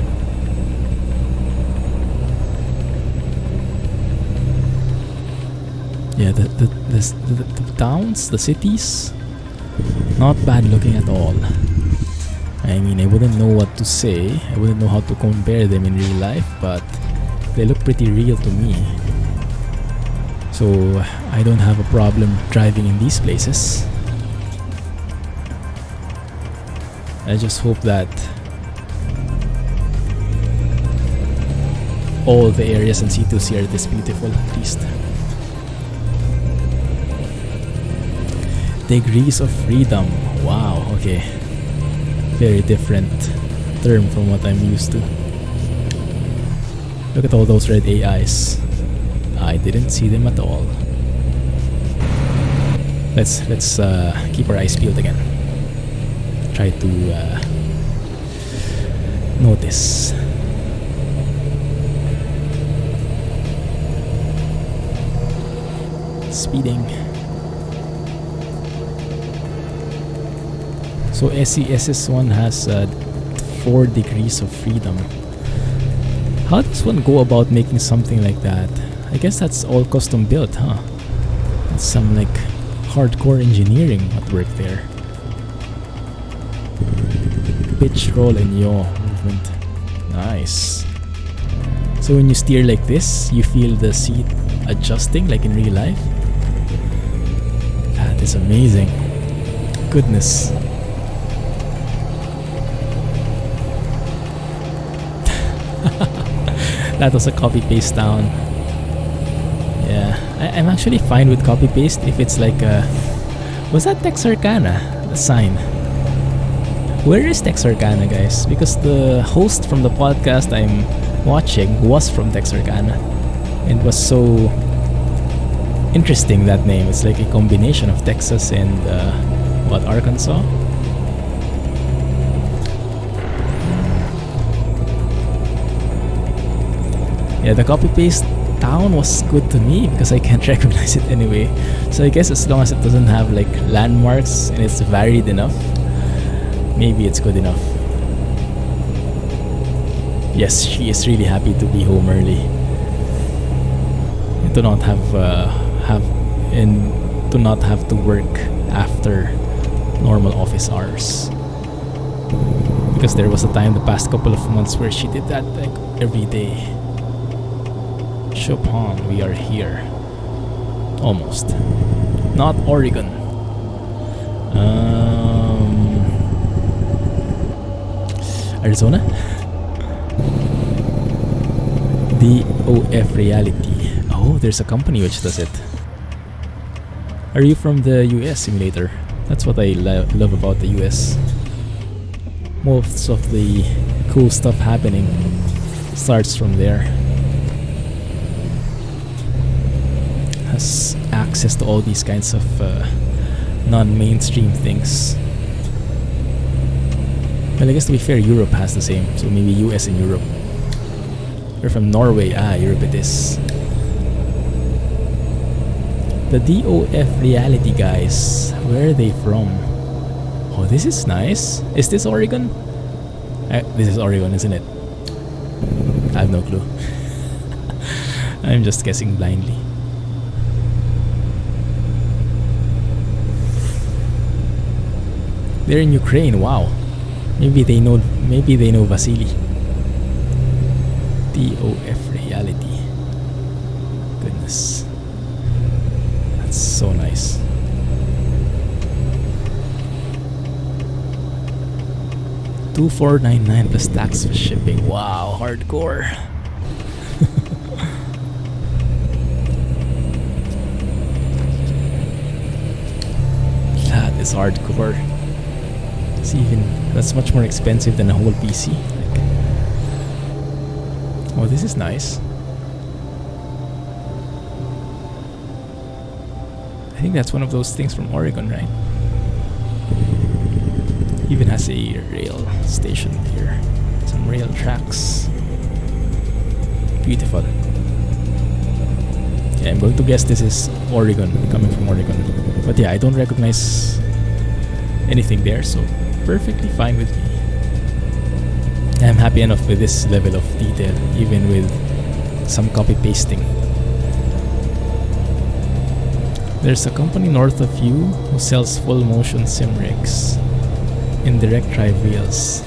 Yeah, the towns, the cities, not bad looking at all. I mean, I wouldn't know what to say. I wouldn't know how to compare them in real life, but they look pretty real to me. So I don't have a problem driving in these places. I just hope that all the areas in C2C are this beautiful, at least. Degrees of freedom. wow, okay. Very different term from what I'm used to. Look at all those red AIs. I didn't see them at all. Let's keep our eyes peeled again. Try to notice. Speeding. So SCS's one has 4 degrees of freedom. How does one go about making something like that? I guess that's all custom built, huh? That's some like hardcore engineering at work there. Pitch, roll, and yaw movement. Nice. So when you steer like this, you feel the seat adjusting like in real life? That is amazing. Goodness. That was a copy paste down. Yeah, I'm actually fine with copy paste if it's like was that Texarkana? The sign. Where is Texarkana, guys? Because the host from the podcast I'm watching was from Texarkana. And was so interesting, that name. It's like a combination of Texas and Arkansas? Yeah, the copy paste town was good to me because I can't recognize it anyway. So I guess as long as it doesn't have like landmarks and it's varied enough, maybe it's good enough. Yes, she is really happy to be home early. And to not have to work after normal office hours. Because there was a time the past couple of months where she did that like every day. Chopin, we are here. Almost. Not Oregon. Arizona? DOF Reality. Oh, there's a company which does it. Are you from the US simulator? That's what I love about the US. Most of the cool stuff happening starts from there. Has access to all these kinds of non-mainstream things. Well, I guess to be fair, Europe has the same. So maybe US and Europe. We're from Norway. Europe it is. The DOF Reality guys. Where are they from? Oh, this is nice. Is this Oregon? This is Oregon, isn't it? I have no clue. I'm just guessing blindly. They're in Ukraine. Wow. Maybe they know Vasily. DOF Reality. Goodness. That's so nice. $2,499 plus tax for shipping. Wow, hardcore. That is hardcore. That's much more expensive than a whole PC. Oh, this is nice. I think that's one of those things from Oregon, right? Even has a rail station here. Some rail tracks. Beautiful. Yeah, I'm going to guess this is Oregon, coming from Oregon. But yeah, I don't recognize anything there, so perfectly fine with me. I'm happy enough with this level of detail, even with some copy pasting. There's a company north of you who sells full motion sim rigs in direct drive wheels.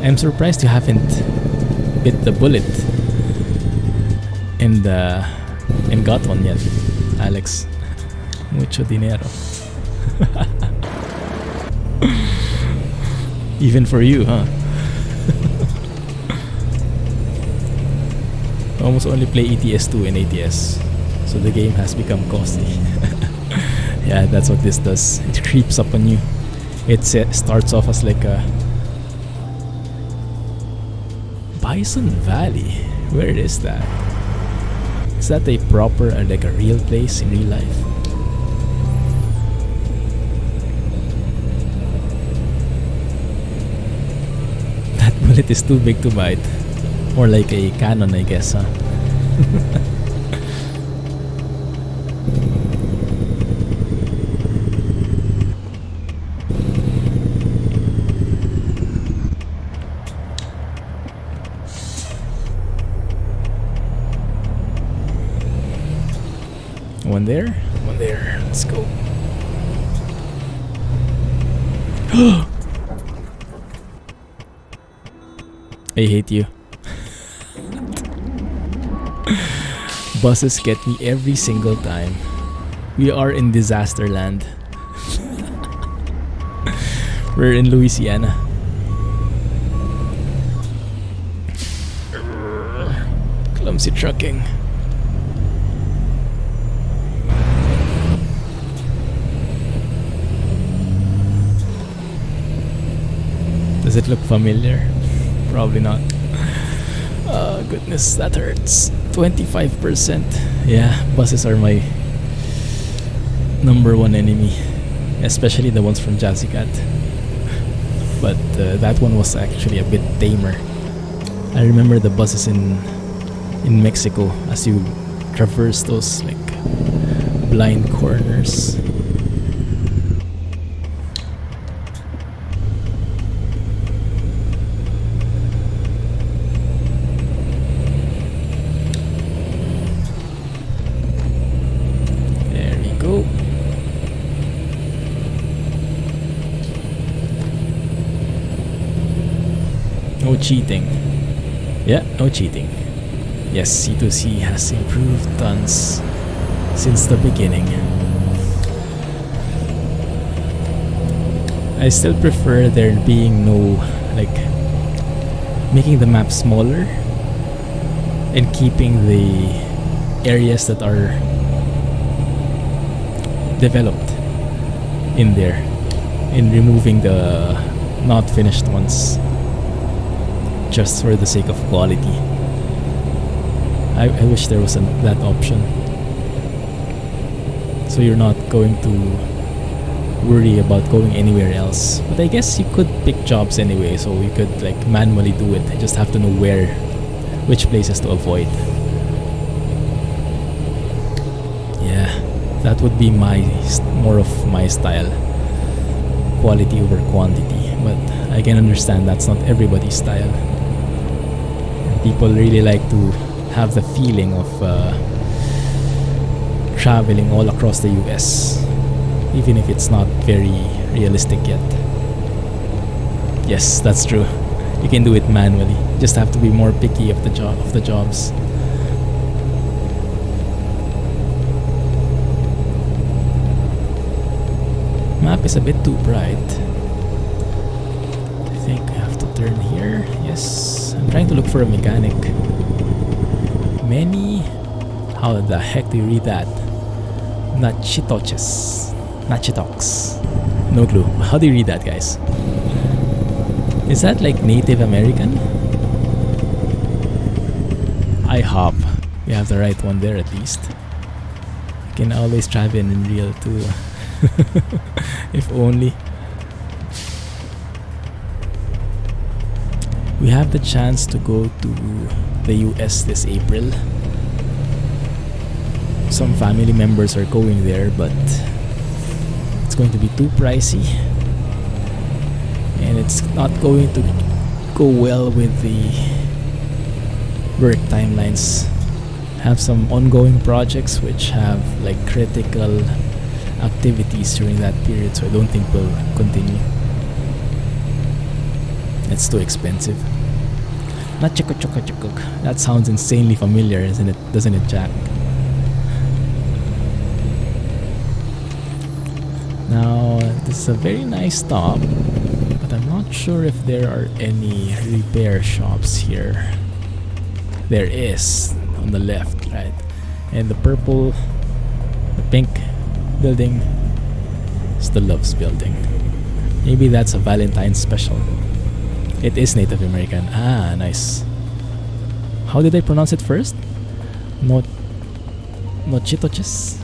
I'm surprised you haven't bit the bullet and got one yet, Alex. Mucho dinero. Even for you, huh? I almost only play ATS 2 and ATS, so the game has become costly. Yeah, that's what this does. It creeps up on you. It starts off as like a Bison Valley. Where is that? Is that a proper, like a real place in real life? That bullet is too big to bite. More like a cannon, I guess, huh? One there, one there. Let's go. I hate you. Buses get me every single time. We are in disaster land. We're in Louisiana. Clumsy trucking. Does it look familiar? Probably not. Oh goodness, that hurts. 25%. Yeah, buses are my number one enemy, especially the ones from Jazzy Cat. But that one was actually a bit tamer. I remember the buses in Mexico as you traverse those like blind corners. No cheating. Yeah, no cheating. Yes, C2C has improved tons since the beginning. I still prefer there being no, like, making the map smaller and keeping the areas that are developed in there, and removing the not finished ones, just for the sake of quality. I wish there was that option, so you're not going to worry about going anywhere else. But I guess you could pick jobs anyway, so you could like manually do it. You just have to know which places to avoid. Yeah, that would be more of my style. Quality over quantity. But I can understand that's not everybody's style. People really like to have the feeling of traveling all across the US, even if it's not very realistic yet. Yes, that's true. You can do it manually. Just have to be more picky of the jobs. Map is a bit too bright. I think I have to turn here. Yes, I'm trying to look for a mechanic. How the heck do you read that? Nachitoches. No clue. How do you read that, guys? Is that like Native American? I hop. We have the right one there at least. I can always travel in real too. If only. We have the chance to go to the US this April. Some family members are going there, but it's going to be too pricey, and it's not going to go well with the work timelines. Have some ongoing projects which have like critical activities during that period, so I don't think we'll continue. It's too expensive. That sounds insanely familiar, isn't it? Doesn't it, Jack? Now, this is a very nice stop, but I'm not sure if there are any repair shops here. There is, on the left, right? And the pink building is the Loves building. Maybe that's a Valentine's special. It is Native American. Ah, nice. How did I pronounce it first? Nochitoches?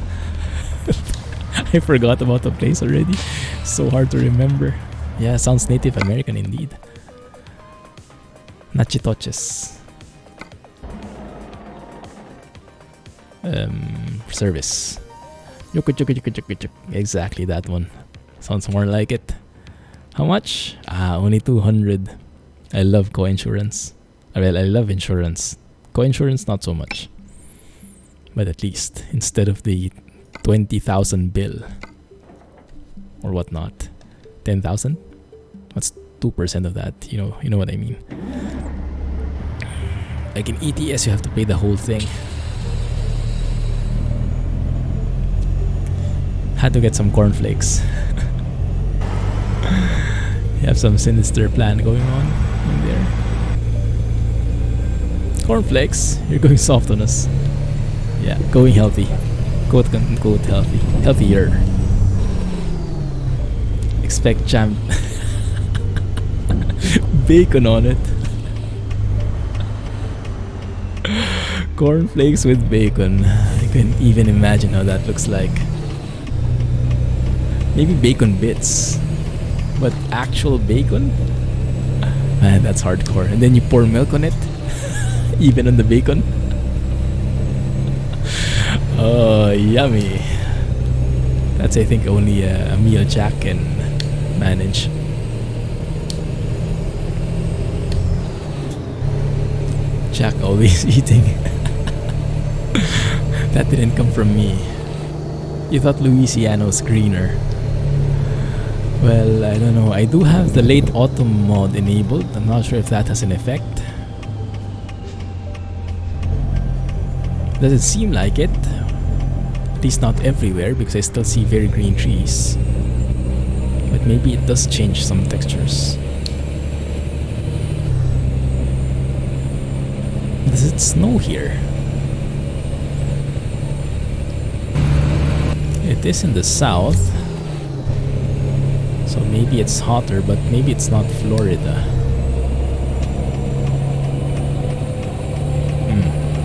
I forgot about the place already. So hard to remember. Yeah, sounds Native American indeed. Nachitoches. Service. Exactly that one. Sounds more like it. How much? Only 200. I love co-insurance. Well, I love insurance. Co-insurance, not so much. But at least, instead of the 20,000 bill or whatnot, 10,000? What's 2% of that? You know what I mean. Like in ATS, you have to pay the whole thing. Had to get some cornflakes. You have some sinister plan going on in there. Cornflakes, you're going soft on us. Yeah, going healthy. Quote unquote healthy. Healthier. Expect jam bacon on it. Cornflakes with bacon. I can even imagine how that looks like. Maybe bacon bits. But actual bacon? Man, that's hardcore. And then you pour milk on it? Even on the bacon? Oh, yummy. That's, I think, only a meal Jack can manage. Jack always eating. That didn't come from me. You thought Louisiana was greener. Well, I don't know. I do have the late autumn mod enabled. I'm not sure if that has an effect. Doesn't seem like it. At least not everywhere, because I still see very green trees. But maybe it does change some textures. Does it snow here? It is in the south. So maybe it's hotter, but maybe it's not Florida.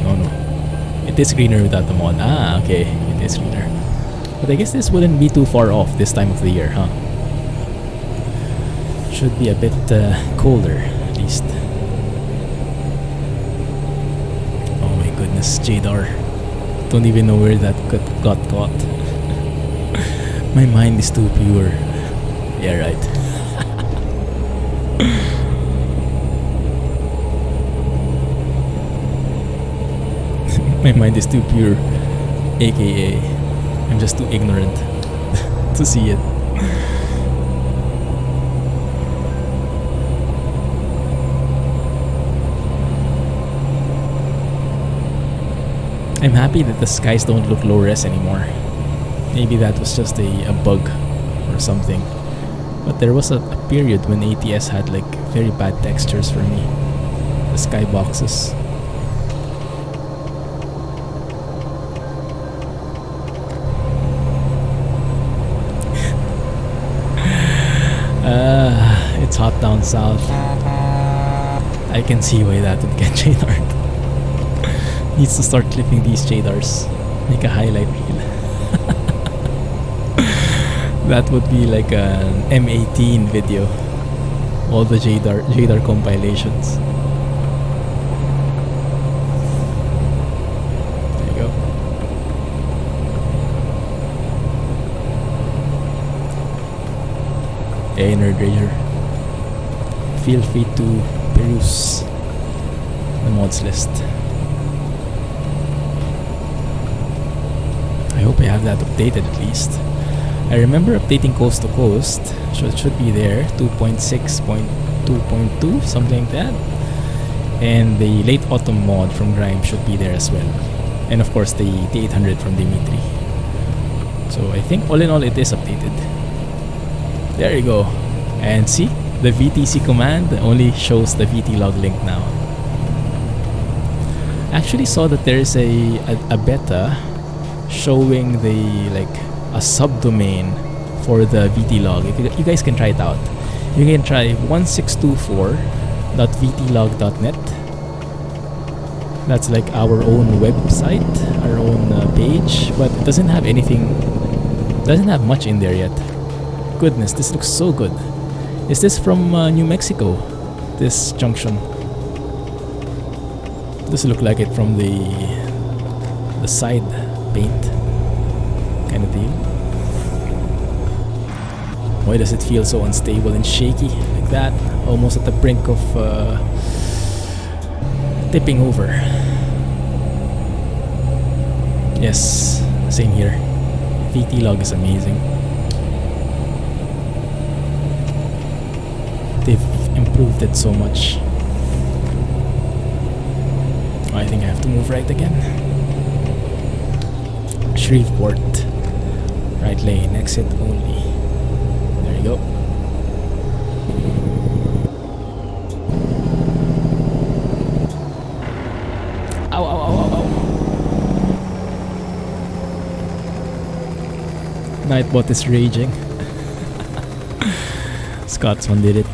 No. It is greener without the mod. Ah, okay. It is greener. But I guess this wouldn't be too far off this time of the year, huh? Should be a bit colder, at least. Oh my goodness, Jadar. Don't even know where that got caught. My mind is too pure. Yeah, right. My mind is too pure, aka I'm just too ignorant to see it. I'm happy that the skies don't look low res anymore. Maybe that was just a bug or something. But there was a period when ATS had like very bad textures for me. The skyboxes. It's hot down south. I can see why that would get Jadart. Needs to start clipping these Jadars. Make a highlight reel. That would be like an M18 video. All the Jadar compilations. There you go. Hey, Nerd Rager. Feel free to peruse the mods list. I hope I have that updated at least. I remember updating Coast to Coast, so it should be there, 2.6.2.2, something like that. And the late autumn mod from Grime should be there as well. And of course the 800 from Dimitri. So I think all in all it is updated. There you go. And see, the VTC command only shows the VT log link now. I actually saw that there is a beta showing the a subdomain for the VT log. You guys can try it out. You can try 1624.vtlog.net. That's like our own website, our own page, but it doesn't have anything, doesn't have much in there yet. Goodness, this looks so good. Is this from New Mexico? This junction. Does look like it from the side paint kind of deal. Why does it feel so unstable and shaky like that? Almost at the brink of tipping over. Yes, same here. VT log is amazing. They've improved it so much. I think I have to move right again. Shreveport. Right lane, exit only. There you go. Ow, ow, ow, ow, ow. Nightbot is raging. Scotsman did it.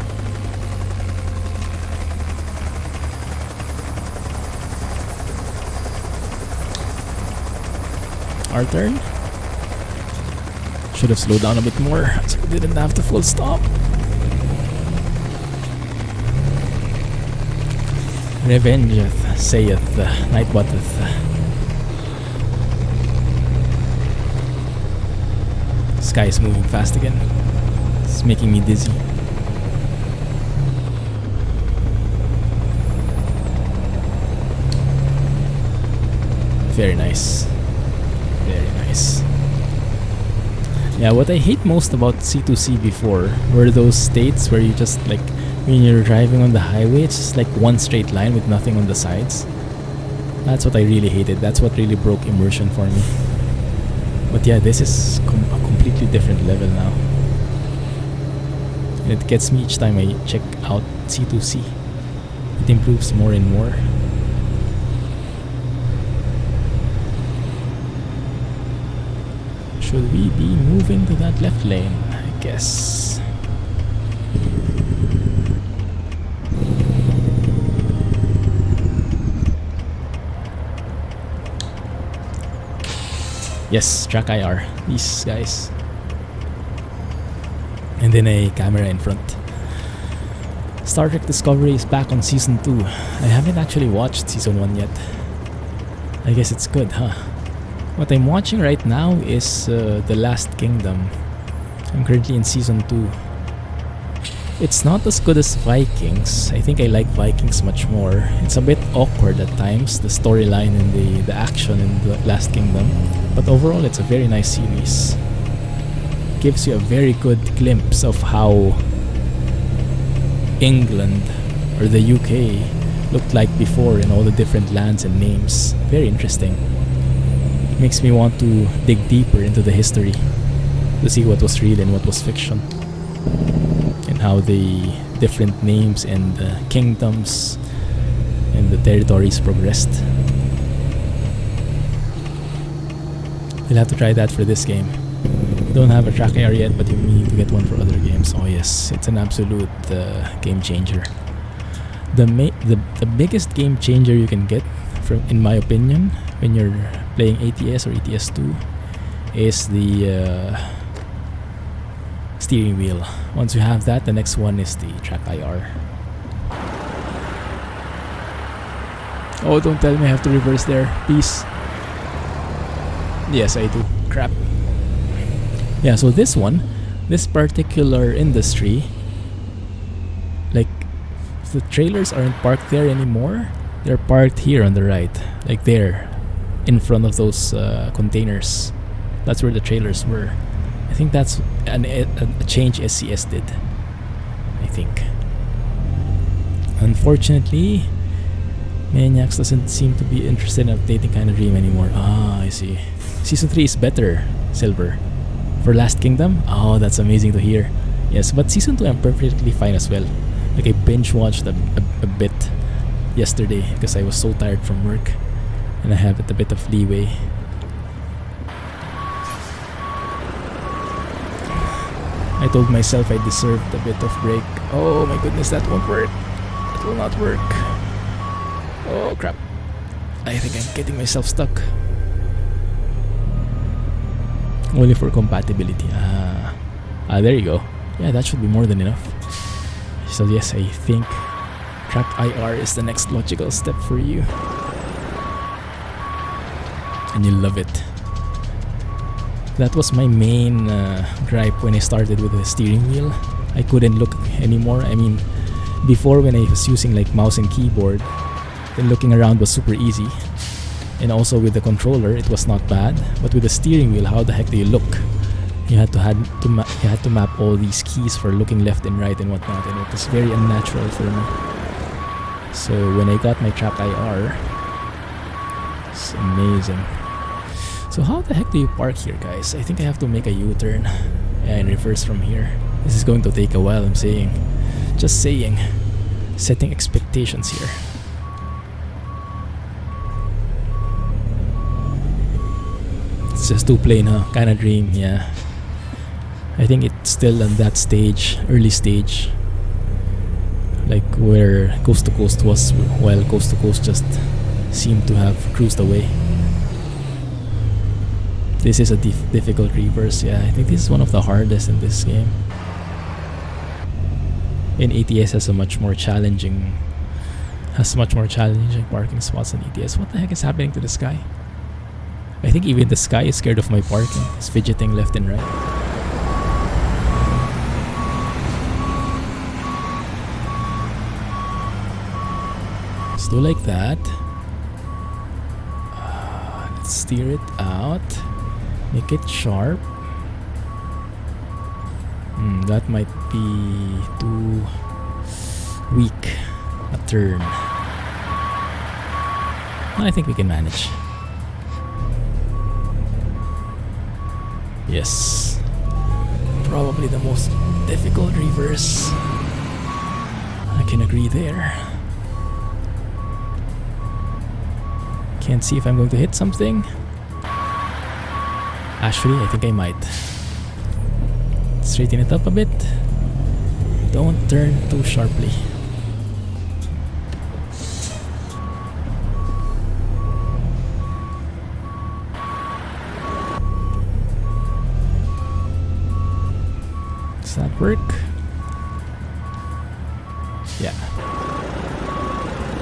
Our turn. Should have slowed down a bit more so we didn't have to full stop. Revengeth, saith Nightboteth. Sky is moving fast again. It's making me dizzy. Very nice. Very nice. Yeah, what I hate most about C2C before were those states where you just like, when you're driving on the highway, it's just like one straight line with nothing on the sides. That's what I really hated. That's what really broke immersion for me. But yeah, this is a completely different level now. And it gets me each time I check out C2C. It improves more and more. Should we be moving to that left lane? I guess. Yes, track IR. These guys. And then a camera in front. Star Trek Discovery is back on Season 2. I haven't actually watched Season 1 yet. I guess it's good, huh? What I'm watching right now is The Last Kingdom. I'm currently in Season 2. It's not as good as Vikings. I think I like Vikings much more. It's a bit awkward at times, the storyline and the action in The Last Kingdom. But overall, it's a very nice series. Gives you a very good glimpse of how England or the UK looked like before in all the different lands and names. Very interesting. Makes me want to dig deeper into the history to see what was real and what was fiction, and how the different names and kingdoms and the territories progressed. We'll have to try that for this game. We don't have a track AR yet, but we need to get one for other games. Oh yes, it's an absolute game changer. The biggest game changer you can get, from, in my opinion, when you're playing ATS or ATS2 is the steering wheel. Once you have that, the next one is the track IR. Oh, don't tell me I have to reverse there. Peace. Yes, I do. Crap. Yeah, so this one, this particular industry, like, the trailers aren't parked there anymore. They're parked here on the right, like there, in front of those containers. That's where the trailers were. I think that's a change SCS did, I think. Unfortunately, Maniacs doesn't seem to be interested in updating Kind of Dream anymore. Ah, I see. Season 3 is better, Silver. For Last Kingdom? Oh, that's amazing to hear. Yes, but Season 2 I'm perfectly fine as well. Like, I binge watched a bit yesterday because I was so tired from work, and I have a bit of leeway. I told myself I deserved a bit of break. Oh my goodness, that won't work. It will not work. Oh crap. I think I'm getting myself stuck. Only for compatibility. There you go. Yeah, that should be more than enough. So yes, I think trapped IR is the next logical step for you. And you'll love it. That was my main gripe when I started with the steering wheel. I couldn't look anymore. I mean, before when I was using like mouse and keyboard, then looking around was super easy. And also with the controller, it was not bad. But with the steering wheel, how the heck do you look? You had to map all these keys for looking left and right and whatnot, and it was very unnatural for me. So when I got my trapped IR, it's amazing. So how the heck do you park here, guys? I think I have to make a U-turn and reverse from here. This is going to take a while, I'm saying. Just saying. Setting expectations here. It's just too plain, huh? Kinda dream, yeah. I think it's still on that stage, early stage. Like where Coast to Coast was, while Coast to Coast just seemed to have cruised away. This is a difficult reverse, yeah. I think this is one of the hardest in this game. And ATS has much more challenging parking spots than ATS. What the heck is happening to the sky? I think even the sky is scared of my parking. It's fidgeting left and right. Let's do like that. Let's steer it out. Make it sharp. That might be too weak a turn. I think we can manage. Yes. Probably the most difficult reverse. I can agree there. Can't see if I'm going to hit something. Actually, I think I might. Straighten it up a bit. Don't turn too sharply. Does that work? Yeah.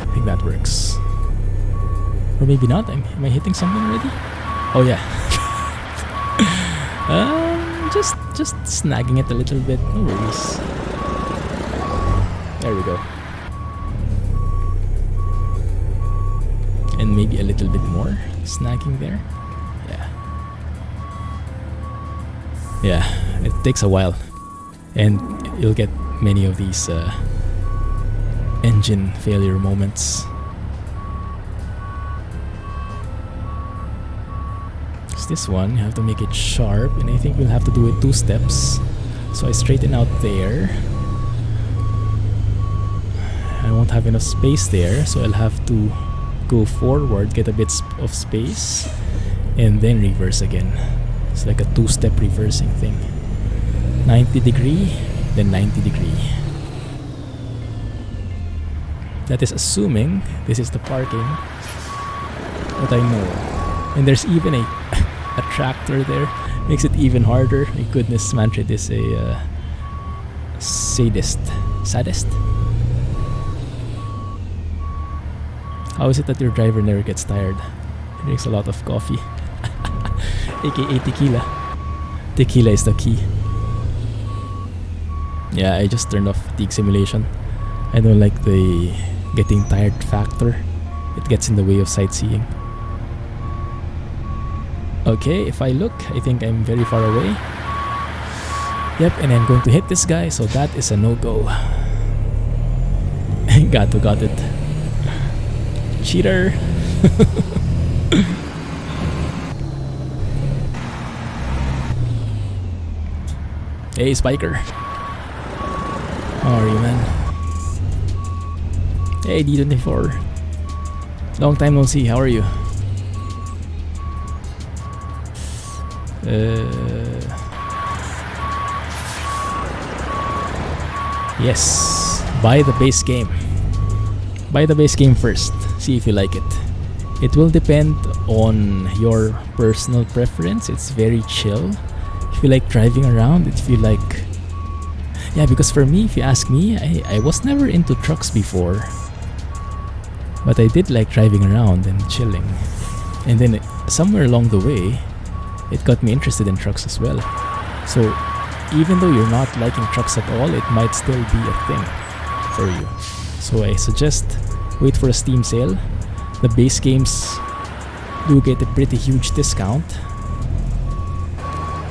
I think that works. Or maybe not. Am I hitting something already? Oh yeah. Just snagging it a little bit. No worries. There we go. And maybe a little bit more snagging there. Yeah, it takes a while. And you'll get many of these engine failure moments. This one, you have to make it sharp, and I think we'll have to do it 2 steps. So I straighten out there. I won't have enough space there, so I'll have to go forward, get a bit of space, and then reverse again. It's like a 2-step reversing thing. 90 degree, then 90 degree. That is assuming this is the parking that I know. And there's even a tractor there. Makes it even harder. My goodness, Manfred is a sadist. How is it that your driver never gets tired? He drinks a lot of coffee. AKA tequila. Tequila is the key. Yeah, I just turned off fatigue simulation. I don't like the getting tired factor. It gets in the way of sightseeing. Okay, if I look, I think I'm very far away. Yep, and I'm going to hit this guy, so that is a no-go. Got it. Cheater. Hey, Spiker. How are you, man? Hey, D24. Long time no see, how are you? Yes, buy the base game. Buy the base game first. See if you like it. It will depend on your personal preference. It's very chill. If you like driving around, if you like... Yeah, because for me, if you ask me, I was never into trucks before. But I did like driving around and chilling. And then somewhere along the way, it got me interested in trucks as well. So even though you're not liking trucks at all, it might still be a thing for you. So I suggest wait for a Steam sale. The base games do get a pretty huge discount.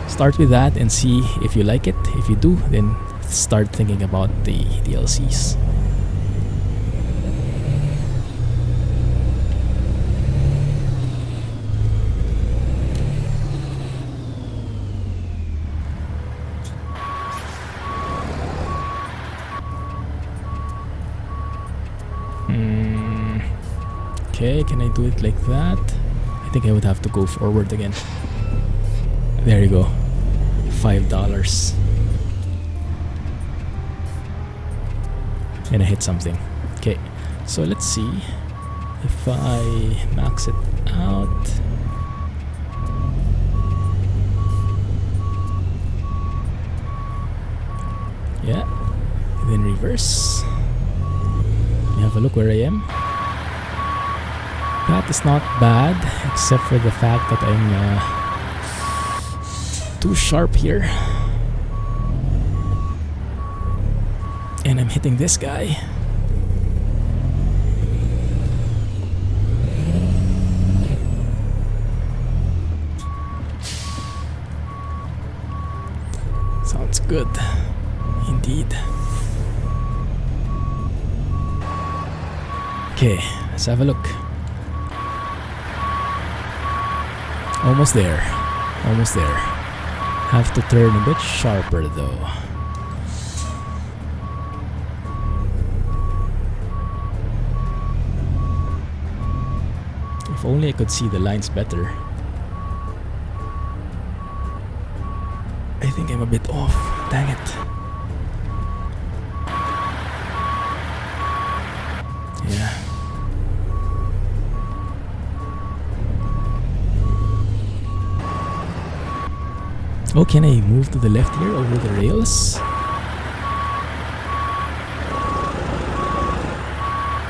Start with that and see if you like it. If you do, then start thinking about the DLCs. Okay, can I do it like that? I think I would have to go forward again. There you go. $5. And I hit something. Okay, so let's see if I max it out. Yeah, and then reverse. You have a look where I am. That is not bad, except for the fact that I'm too sharp here. And I'm hitting this guy. Sounds good, indeed. Okay, let's have a look. Almost there. Almost there. Have to turn a bit sharper though. If only I could see the lines better. I think I'm a bit off. Dang it. Yeah. Oh, can I move to the left here over the rails?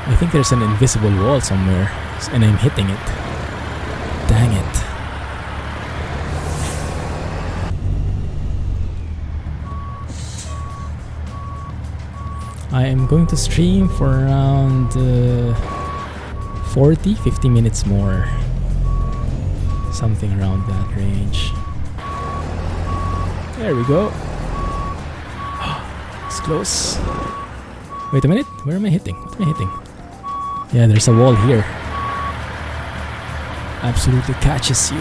I think there's an invisible wall somewhere, and I'm hitting it. Dang it. I am going to stream for around 40-50 minutes more. Something around that range. There we go. It's close. Wait a minute. Where am I hitting? What am I hitting? Yeah, there's a wall here. Absolutely catches you.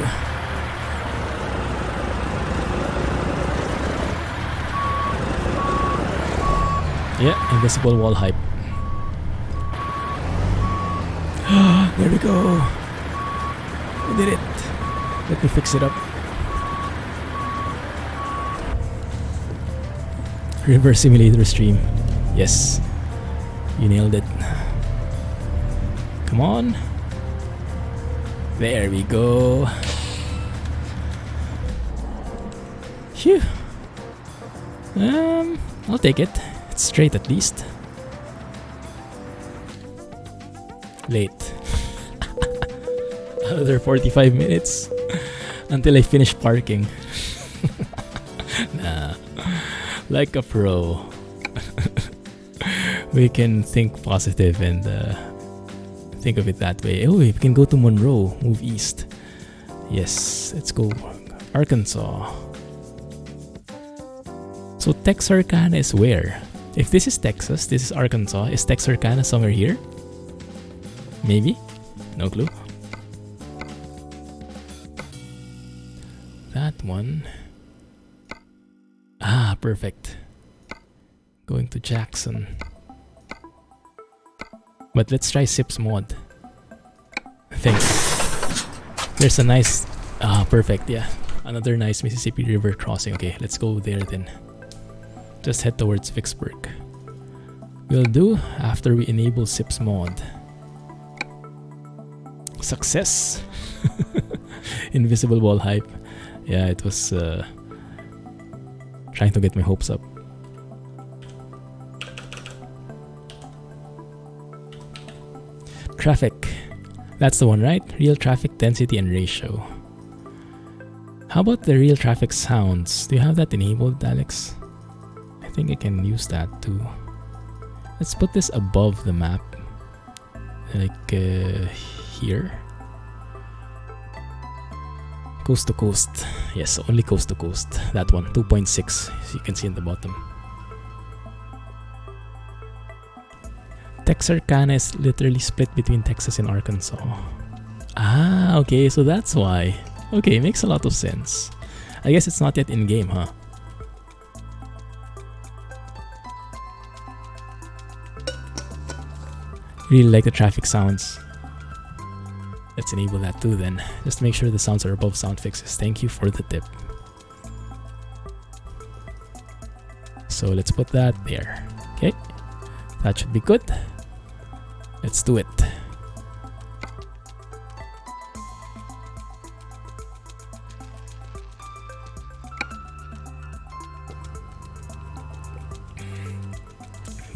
Yeah, invisible wall hype. There we go. We did it. Let me fix it up. Reverse simulator stream. Yes. You nailed it. Come on. There we go. Phew. I'll take it. It's straight at least. Late. Another 45 minutes until I finish parking. Nah. Like a pro. We can think positive and think of it that way. Oh, we can go to Monroe, move east. Yes, let's go. Arkansas. So Texarkana is where? If this is Texas, this is Arkansas. Is Texarkana somewhere here? Maybe? No clue. That one. Ah, perfect. Going to Jackson. But let's try Sips mod. Thanks. There's a nice... Ah, perfect, yeah. Another nice Mississippi River crossing. Okay, let's go there then. Just head towards Vicksburg. Will do after we enable SIPS mod. Success! Invisible wall hype. Yeah, it was trying to get my hopes up. Traffic. That's the one, right? Real traffic density and ratio. How about the real traffic sounds? Do you have that enabled, Alex? I think I can use that too. Let's put this above the map. Like here. Coast to coast. Yes, only coast to coast. That one, 2.6, as you can see in the bottom. Texarkana is literally split between Texas and Arkansas. Ah, okay, so that's why. Okay, makes a lot of sense. I guess it's not yet in-game, huh? Really like the traffic sounds. Let's enable that too then. Just to make sure the sounds are above sound fixes. Thank you for the tip. So let's put that there. Okay, that should be good. Let's do it.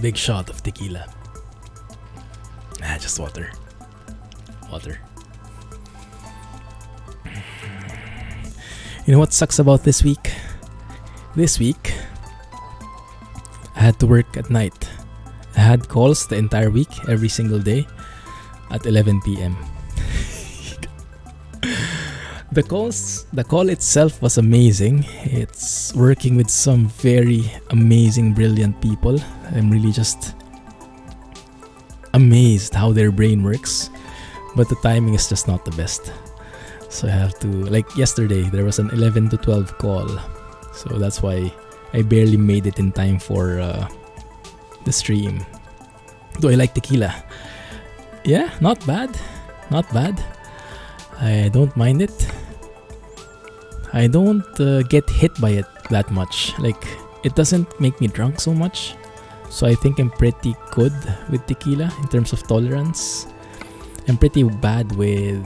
Big shot of tequila. Nah, just water. Water. You know what sucks about this week? This week, I had to work at night. I had calls the entire week, every single day, at 11 p.m. The call itself was amazing. It's working with some very amazing, brilliant people. I'm really just amazed how their brain works, but the timing is just not the best. So I have to, like yesterday, there was an 11 to 12 call. So that's why I barely made it in time for the stream. Do I like tequila? Yeah, not bad. Not bad. I don't mind it. I don't get hit by it that much. Like, it doesn't make me drunk so much. So I think I'm pretty good with tequila in terms of tolerance. I'm pretty bad with...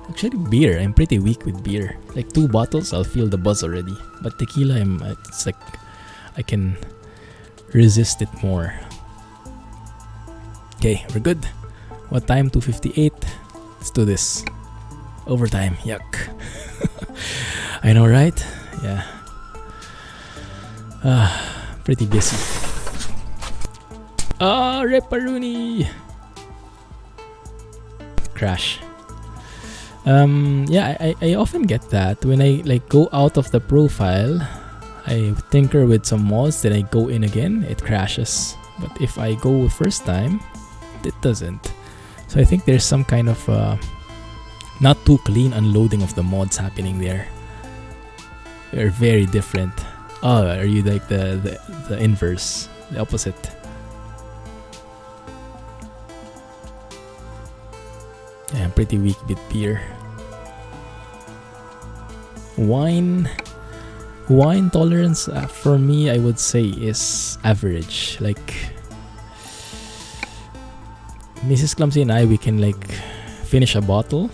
Actually, beer. I'm pretty weak with beer. Like 2 bottles, I'll feel the buzz already. But tequila, it's like I can resist it more. Okay, we're good. What time? 2:58. Let's do this. Overtime. Yuck. I know, right? Yeah. Pretty busy. Ripperoonie! Crash. Yeah, I often get that when I like go out of the profile. I tinker with some mods, then I go in again, it crashes. But if I go first time, it doesn't. So I think there's some kind of not too clean unloading of the mods happening there. They're very different. Oh, are you like the inverse, the opposite? Yeah, I'm pretty weak with beer. Wine tolerance for me, I would say, is average. Like Mrs. Clumsy and I, we can like finish a bottle,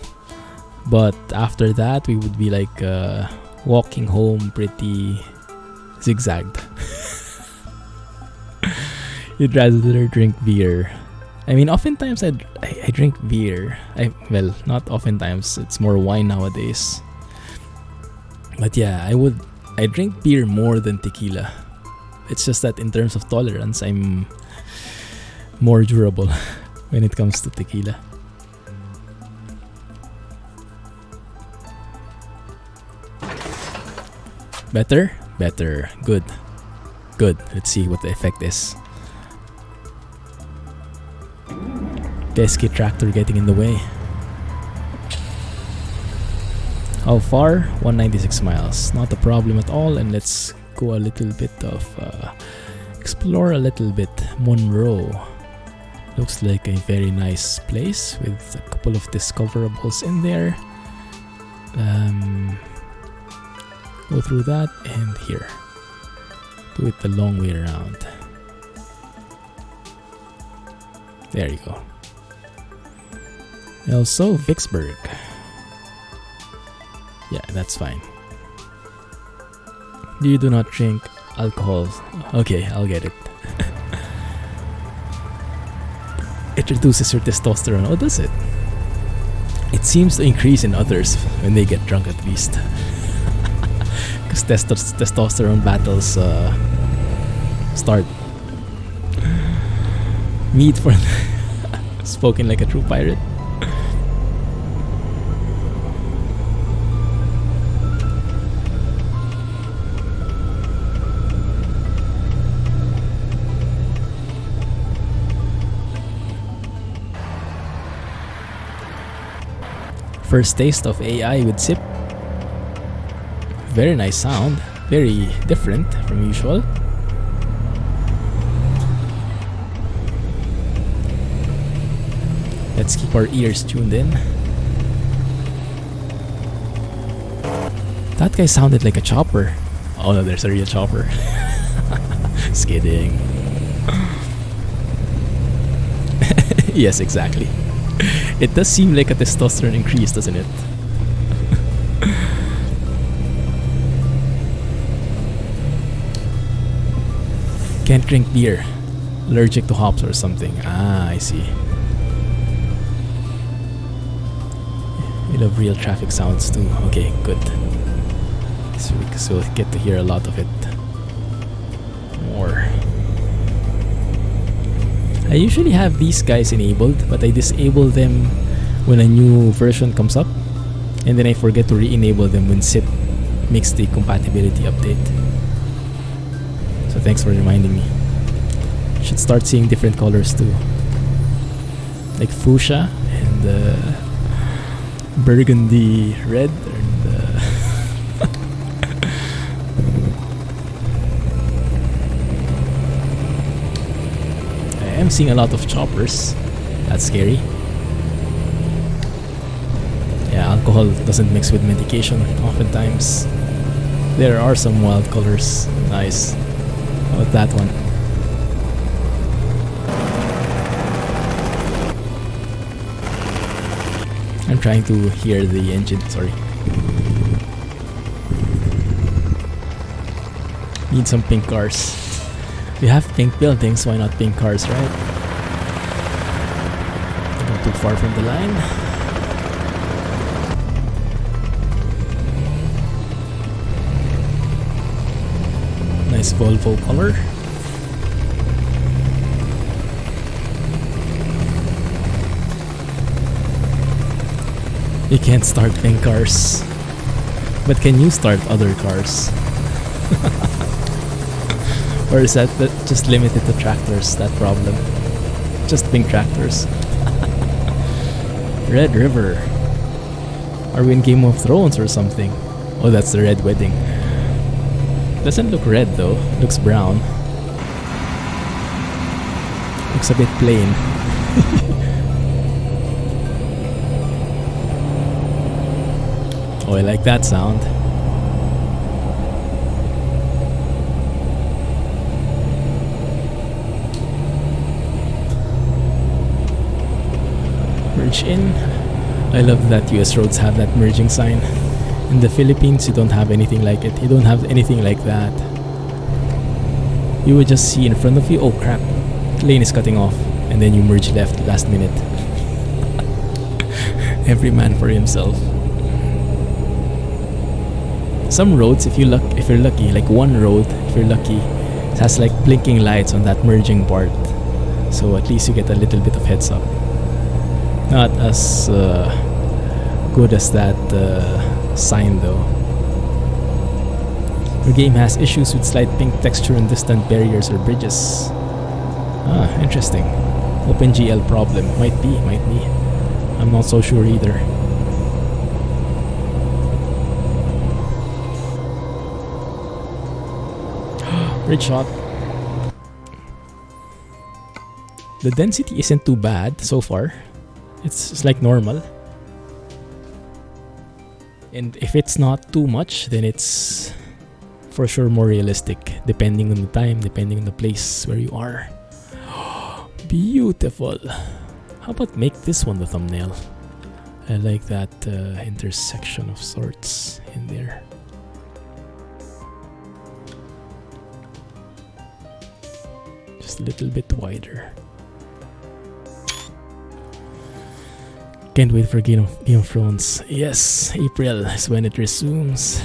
but after that we would be like walking home pretty zigzagged. You'd rather drink beer. I mean, oftentimes I drink beer. Well, not oftentimes. It's more wine nowadays. But yeah, I drink beer more than tequila. It's just that in terms of tolerance, I'm more durable when it comes to tequila. Better? Better. Good. Good. Let's see what the effect is. Pesky tractor getting in the way. How far? 196 miles. Not a problem at all. And let's go a little bit of explore a little bit. Monroe looks like a very nice place with a couple of discoverables in there. Go through that and here. Do it the long way around. There you go. Also, Vicksburg. Yeah, that's fine. You do not drink alcohol. Okay, I'll get it. It reduces your testosterone. Oh, does it? It seems to increase in others when they get drunk, at least. Because testosterone battles start. Meat for spoken like a true pirate. First taste of AI with SIP. Very nice sound. Very different from usual. Let's keep our ears tuned in. That guy sounded like a chopper. Oh no, there's a real chopper. Just kidding. Yes, exactly. It does seem like a testosterone increase, doesn't it? Can't drink beer. Allergic to hops or something. Ah, I see. We love real traffic sounds too. Okay, good. So we'll get to hear a lot of it more. I usually have these guys enabled, but I disable them when a new version comes up, and then I forget to re-enable them when SIP makes the compatibility update. So thanks for reminding me. Should start seeing different colors too, like fuchsia and burgundy red, and I'm seeing a lot of choppers. That's scary. Yeah, alcohol doesn't mix with medication oftentimes. There are some wild colors. Nice. How about that one? I'm trying to hear the engine, sorry. Need some pink cars. We have pink buildings, why not pink cars, right? Not too far from the line. Nice Volvo color. You can't start pink cars. But can you start other cars? Or is that just limited to tractors, that problem? Just pink tractors. Red River. Are we in Game of Thrones or something? Oh, that's the Red Wedding. Doesn't look red though, looks brown. Looks a bit plain. Oh, I like that sound. Merge in. I love that US roads have that merging sign. In the Philippines, you don't have anything like it. You don't have anything like that. You would just see in front of you, oh crap, lane is cutting off, and then you merge left last minute. Every man for himself. Some roads, if you're lucky, like one road, if you're lucky, it has like blinking lights on that merging part. So at least you get a little bit of heads up. Not as good as that sign though. Your game has issues with slight pink texture and distant barriers or bridges. Ah, interesting. OpenGL problem. Might be. I'm not so sure either. Bridge shot. The density isn't too bad so far. It's like normal. And if it's not too much, then it's for sure more realistic, depending on the time, depending on the place where you are. Beautiful. How about make this one the thumbnail? I like that intersection of sorts in there. Just a little bit wider. Can't wait for Game of Thrones. Yes, April is when it resumes.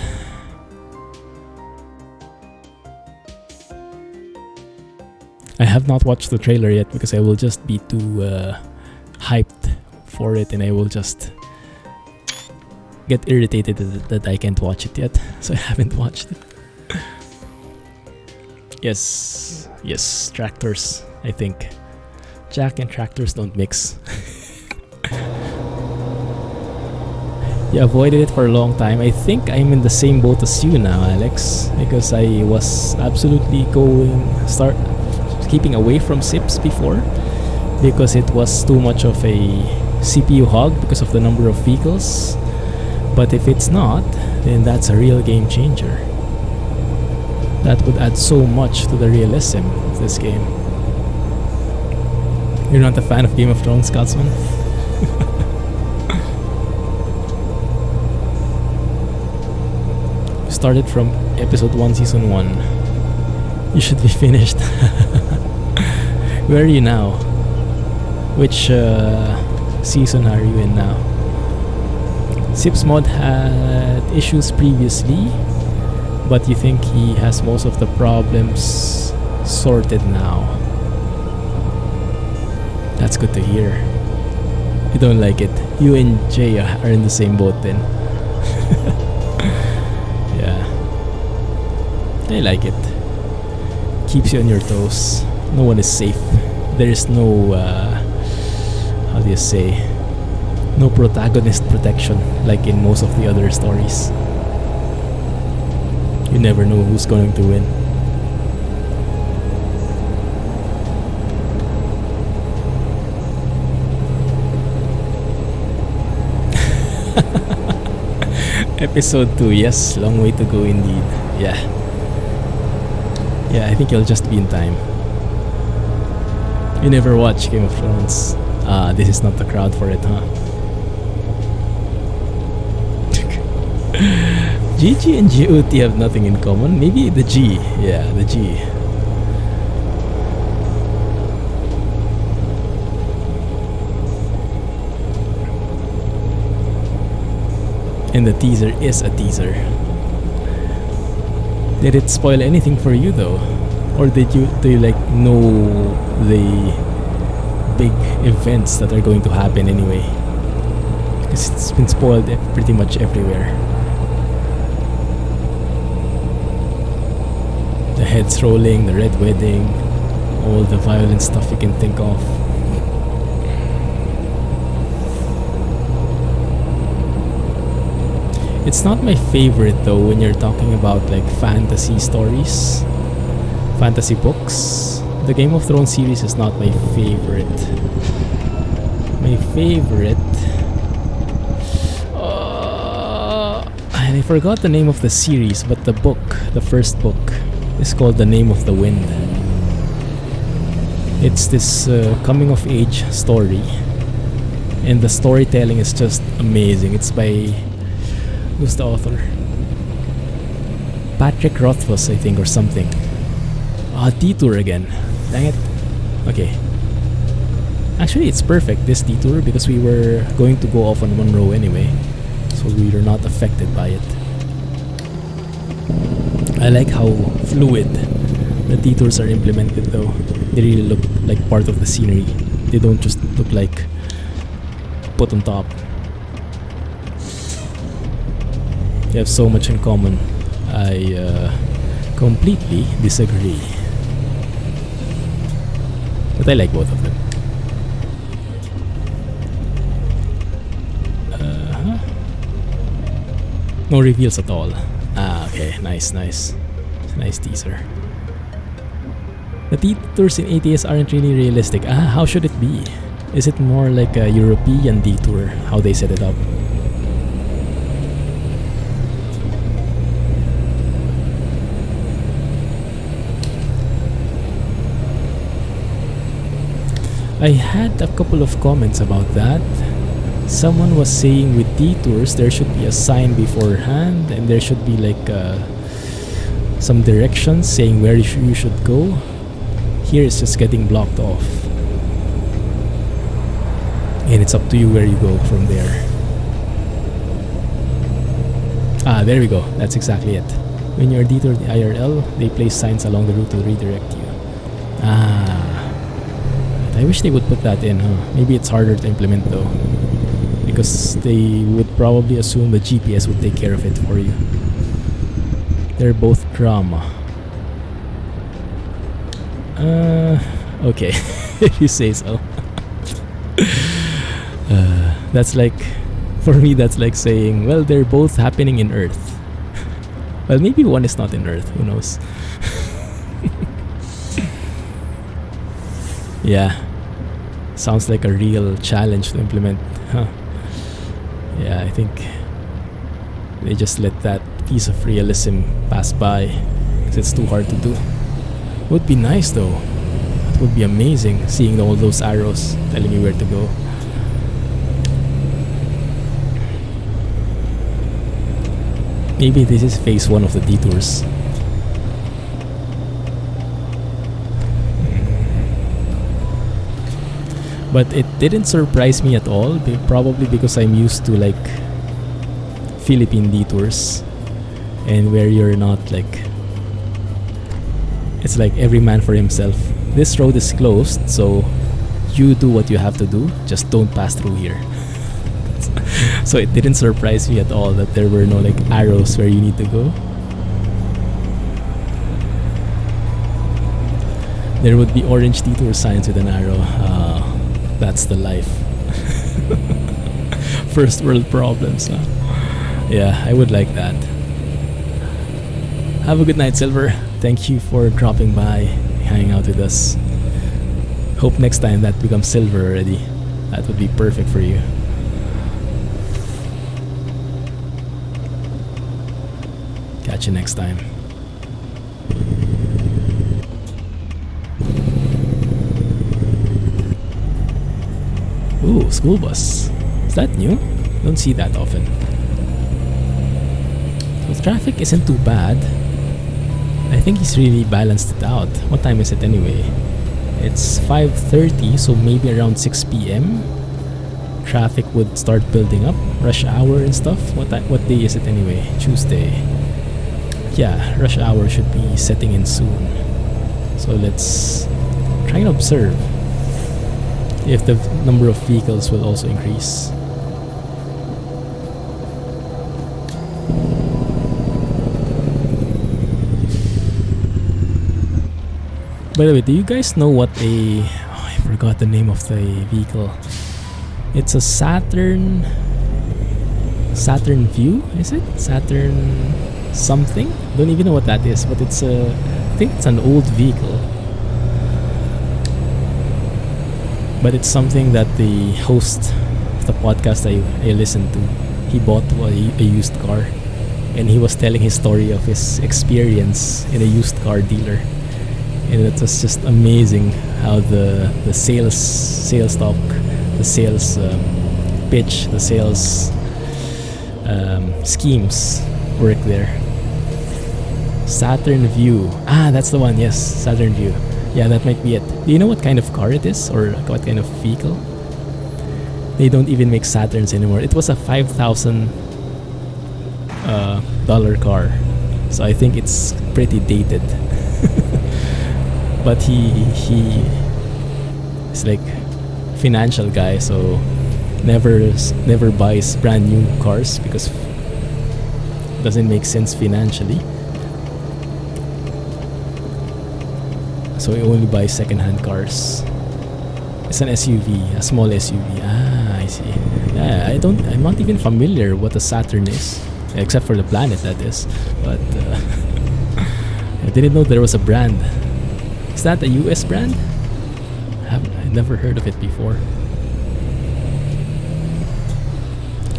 I have not watched the trailer yet because I will just be too hyped for it, and I will just get irritated that I can't watch it yet. So I haven't watched it. Yes, tractors. I think Jack and tractors don't mix. You avoided it for a long time. I think I'm in the same boat as you now, Alex, because I was absolutely keeping away from SIPs before because it was too much of a CPU hog because of the number of vehicles. But if it's not, then that's a real game changer. That would add so much to the realism of this game. You're not a fan of Game of Thrones, Scotsman? Started from episode 1, season 1. You should be finished. Where are you now? Which season are you in now? Sips Mod had issues previously, but you think he has most of the problems sorted now. That's good to hear. You don't like it. You and Jay are in the same boat then. Yeah. I like it. Keeps you on your toes. No one is safe. There is no, how do you say, no protagonist protection like in most of the other stories. You never know who's going to win. Episode 2, yes, long way to go indeed. Yeah, I think you'll just be in time. You never watch Game of Thrones. This is not the crowd for it, huh? GG and GOT have nothing in common. Maybe the G. Yeah, the G. And the teaser is a teaser. Did it spoil anything for you though? Or do you like know the big events that are going to happen anyway? Because it's been spoiled pretty much everywhere. The heads rolling, the red wedding, all the violent stuff you can think of. It's not my favorite though when you're talking about like fantasy stories, fantasy books. The Game of Thrones series is not my favorite. My favorite... and I forgot the name of the series, but the book, the first book, is called The Name of the Wind. It's this coming of age story, and the storytelling is just amazing. It's by... who's the author? Patrick Rothfuss, I think, or something. Detour again. Dang it. Okay. Actually, it's perfect, this detour, because we were going to go off on one row anyway. So we are not affected by it. I like how fluid the detours are implemented though. They really look like part of the scenery. They don't just look like put on top. They have so much in common. I completely disagree. But I like both of them. No reveals at all. Okay, nice. It's a nice teaser. The detours in ATS aren't really realistic. How should it be? Is it more like a European detour, how they set it up? I had a couple of comments about that. Someone was saying with detours there should be a sign beforehand, and there should be like some directions saying where you should go. Here it's just getting blocked off, and it's up to you where you go from there. There we go. That's exactly it. When you're detoured the IRL, they place signs along the route to redirect you. I wish they would put that in, huh? Maybe it's harder to implement though, because they would probably assume the GPS would take care of it for you. They're both drama. Okay, if you say so. That's like, for me, that's like saying, well, they're both happening in Earth. Well, maybe one is not in Earth, who knows? Yeah, sounds like a real challenge to implement, huh? Yeah, I think they just let that piece of realism pass by because it's too hard to do. Would be nice though. It would be amazing seeing all those arrows telling you where to go. Maybe this is phase 1 of the detours. But it didn't surprise me at all, probably because I'm used to like Philippine detours, and where you're not like, it's like every man for himself. This road is closed, so you do what you have to do, just don't pass through here. So it didn't surprise me at all that there were no like arrows where you need to go. There would be orange detour signs with an arrow. That's the life. First world problems, huh? Yeah, I would like that. Have a good night, Silver. Thank you for dropping by, hanging out with us. Hope next time that becomes Silver already. That would be perfect for you. Catch you next time. Ooh, school bus. Is that new? Don't see that often. So traffic isn't too bad. I think he's really balanced it out. What time is it anyway? It's 5:30, so maybe around 6 p.m. Traffic would start building up. Rush hour and stuff. What day is it anyway? Tuesday. Yeah, rush hour should be setting in soon. So let's try and observe if the number of vehicles will also increase. By the way, do you guys know what I forgot the name of the vehicle. It's a Saturn View, is it? Saturn something? Don't even know what that is, but it's I think it's an old vehicle. But it's something that the host of the podcast I listened to, he bought a used car, and he was telling his story of his experience in a used car dealer, and it was just amazing how the sales talk, the sales pitch, the sales schemes work there. Saturn View, that's the one. Yes, Saturn View. Yeah, that might be it. Do you know what kind of car it is, or what kind of vehicle? They don't even make Saturns anymore. It was a $5,000 dollar car, so I think it's pretty dated. But he is like financial guy, so never buys brand new cars because it doesn't make sense financially. So he only buys second-hand cars. It's an SUV, a small SUV. I see. Yeah, I'm not even familiar what a Saturn is, except for the planet, that is. But I didn't know there was a brand. Is that a US brand? I've never heard of it before.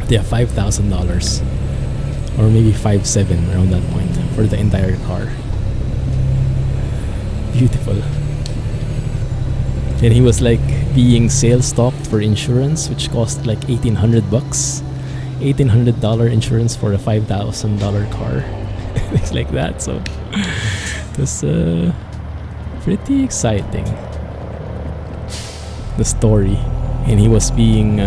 Yeah, $5,000, or maybe 5.7 around that point for the entire car. Beautiful. And he was like being sales stalked for insurance, which cost like $1,800. $1,800 insurance for a $5,000 car. It's like that. So it was pretty exciting, the story. And he was being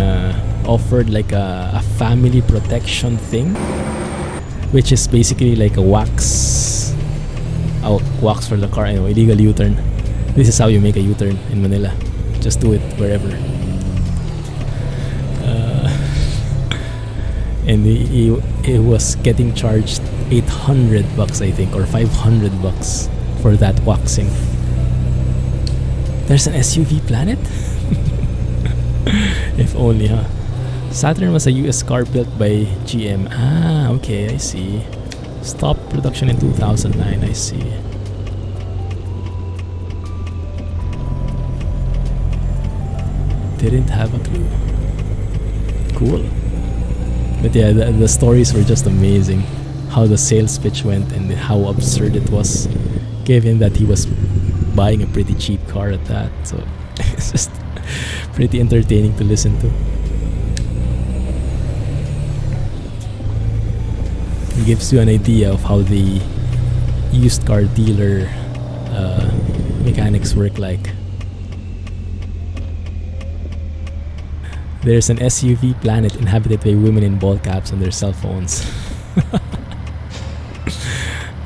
offered like a family protection thing, which is basically like a wax for the car. Anyway, illegal U-turn. This is how you make a U-turn in Manila. Just do it wherever. And he was getting charged $800, I think, or $500 for that waxing. There's an SUV Planet? If only, huh? Saturn was a US car built by GM. Ah, okay, I see. Stopped production in 2009, I see. Didn't have a clue. Cool. But yeah, the stories were just amazing. How the sales pitch went and how absurd it was, given that he was buying a pretty cheap car at that. So it's just pretty entertaining to listen to. It gives you an idea of how the used car dealer mechanics work like. There's an SUV Planet inhabited by women in ball caps on their cell phones.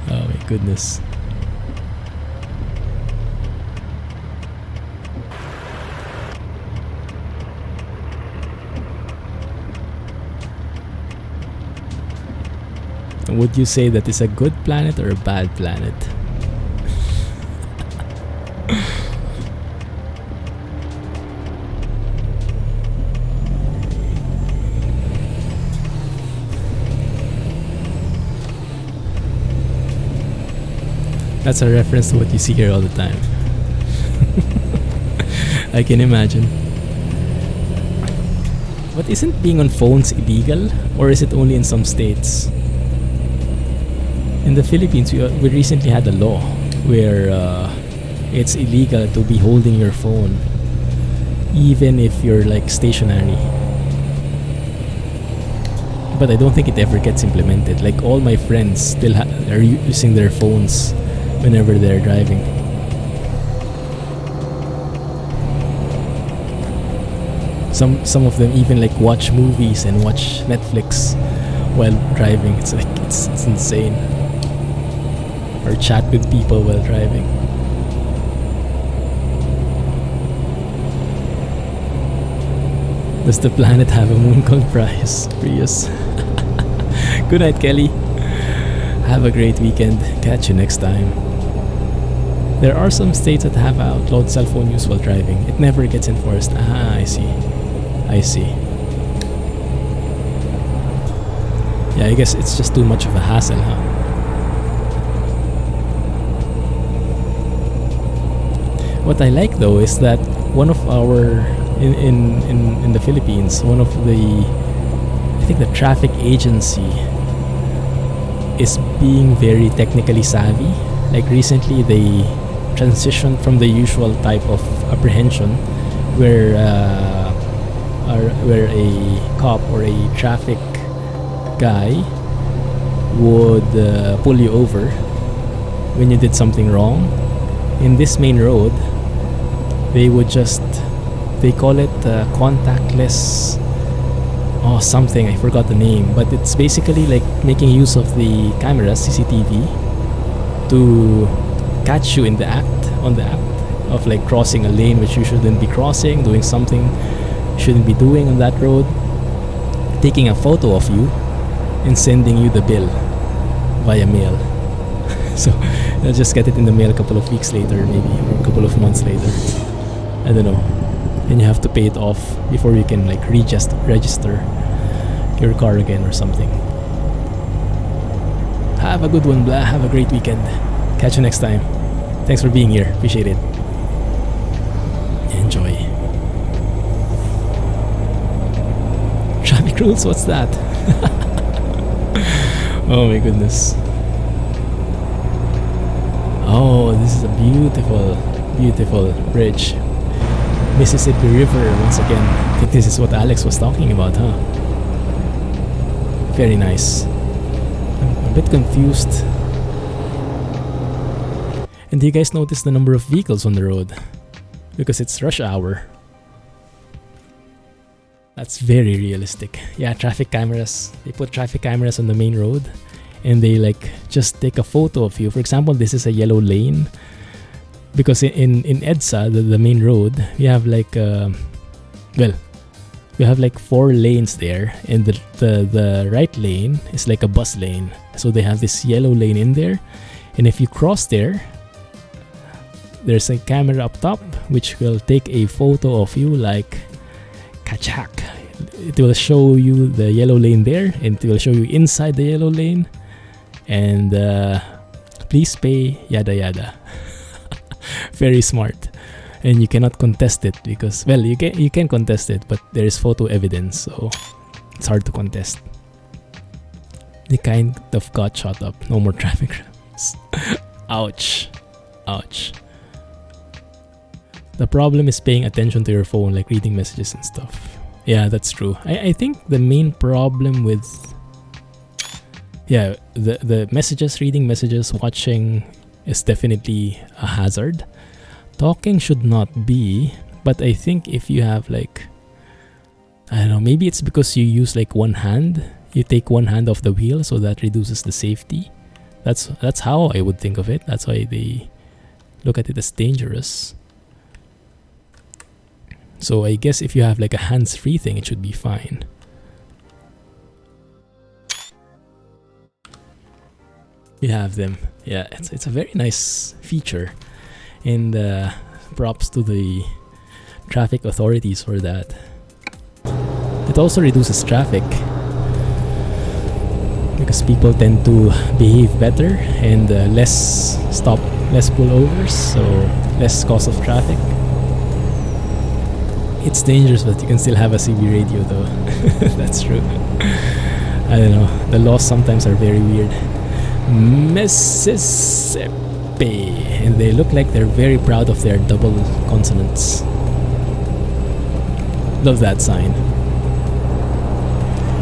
Oh my goodness. Would you say that is a good planet or a bad planet? That's a reference to what you see here all the time. I can imagine. But isn't being on phones illegal? Or is it only in some states? In the Philippines, we recently had a law where it's illegal to be holding your phone even if you're like stationary. But I don't think it ever gets implemented. Like all my friends still are using their phones whenever they're driving. Some of them even like watch movies and watch Netflix while driving. It's like it's insane. Or chat with people while driving. Does the planet have a moon called Prius? Good night, Kelly. Have a great weekend. Catch you next time. There are some states that have outlawed cell phone use while driving. It never gets enforced. Ah, I see. Yeah, I guess it's just too much of a hassle, huh? What I like though is that one of our in the Philippines, one of I think the traffic agency is being very technically savvy. Like recently they transitioned from the usual type of apprehension where a cop or a traffic guy would pull you over when you did something wrong. In this main road, they call it contactless something, I forgot the name, but it's basically like making use of the cameras, CCTV, to catch you on the act of like crossing a lane which you shouldn't be crossing, doing something you shouldn't be doing on that road, taking a photo of you and sending you the bill via mail. So they'll just get it in the mail a couple of weeks later, maybe, or a couple of months later. I don't know. And you have to pay it off before you can like register your car again or something. Have a good one, blah. Have a great weekend. Catch you next time. Thanks for being here. Appreciate it. Enjoy. Traffic rules? What's that? Oh my goodness. Oh, this is a beautiful, beautiful bridge. Mississippi River once again. I think this is what Alex was talking about, huh? Very nice. I'm a bit confused. And do you guys notice the number of vehicles on the road? Because it's rush hour. That's very realistic. Yeah, traffic cameras. They put traffic cameras on the main road and they like just take a photo of you. For example, this is a yellow lane. Because in EDSA, the main road, we have like we have like 4 lanes there, and the right lane is like a bus lane. So they have this yellow lane in there, and if you cross there, there's a camera up top which will take a photo of you like kachak. It will show you the yellow lane there, and it will show you inside the yellow lane, and please pay yada yada. Very smart. And you cannot contest it because, well, you can contest it, but there is photo evidence, so it's hard to contest. They kind of got shot up. No more traffic jams. Ouch. Ouch. The problem is paying attention to your phone, like reading messages and stuff. Yeah, that's true. I think the main problem with the messages, reading messages, watching is definitely a hazard. Talking should not be, but I think if you have like, I don't know, maybe it's because you use like one hand. You take one hand off the wheel, so that reduces the safety. That's how I would think of it. That's why they look at it as dangerous. So I guess if you have like a hands-free thing, it should be fine. You have them. Yeah, it's a very nice feature. And props to the traffic authorities for that. It also reduces traffic because people tend to behave better and less pullovers, so less cause of traffic. It's dangerous, but you can still have a CB radio though. That's true. I don't know. The laws sometimes are very weird. Mississippi. And they look like they're very proud of their double consonants. Love that sign.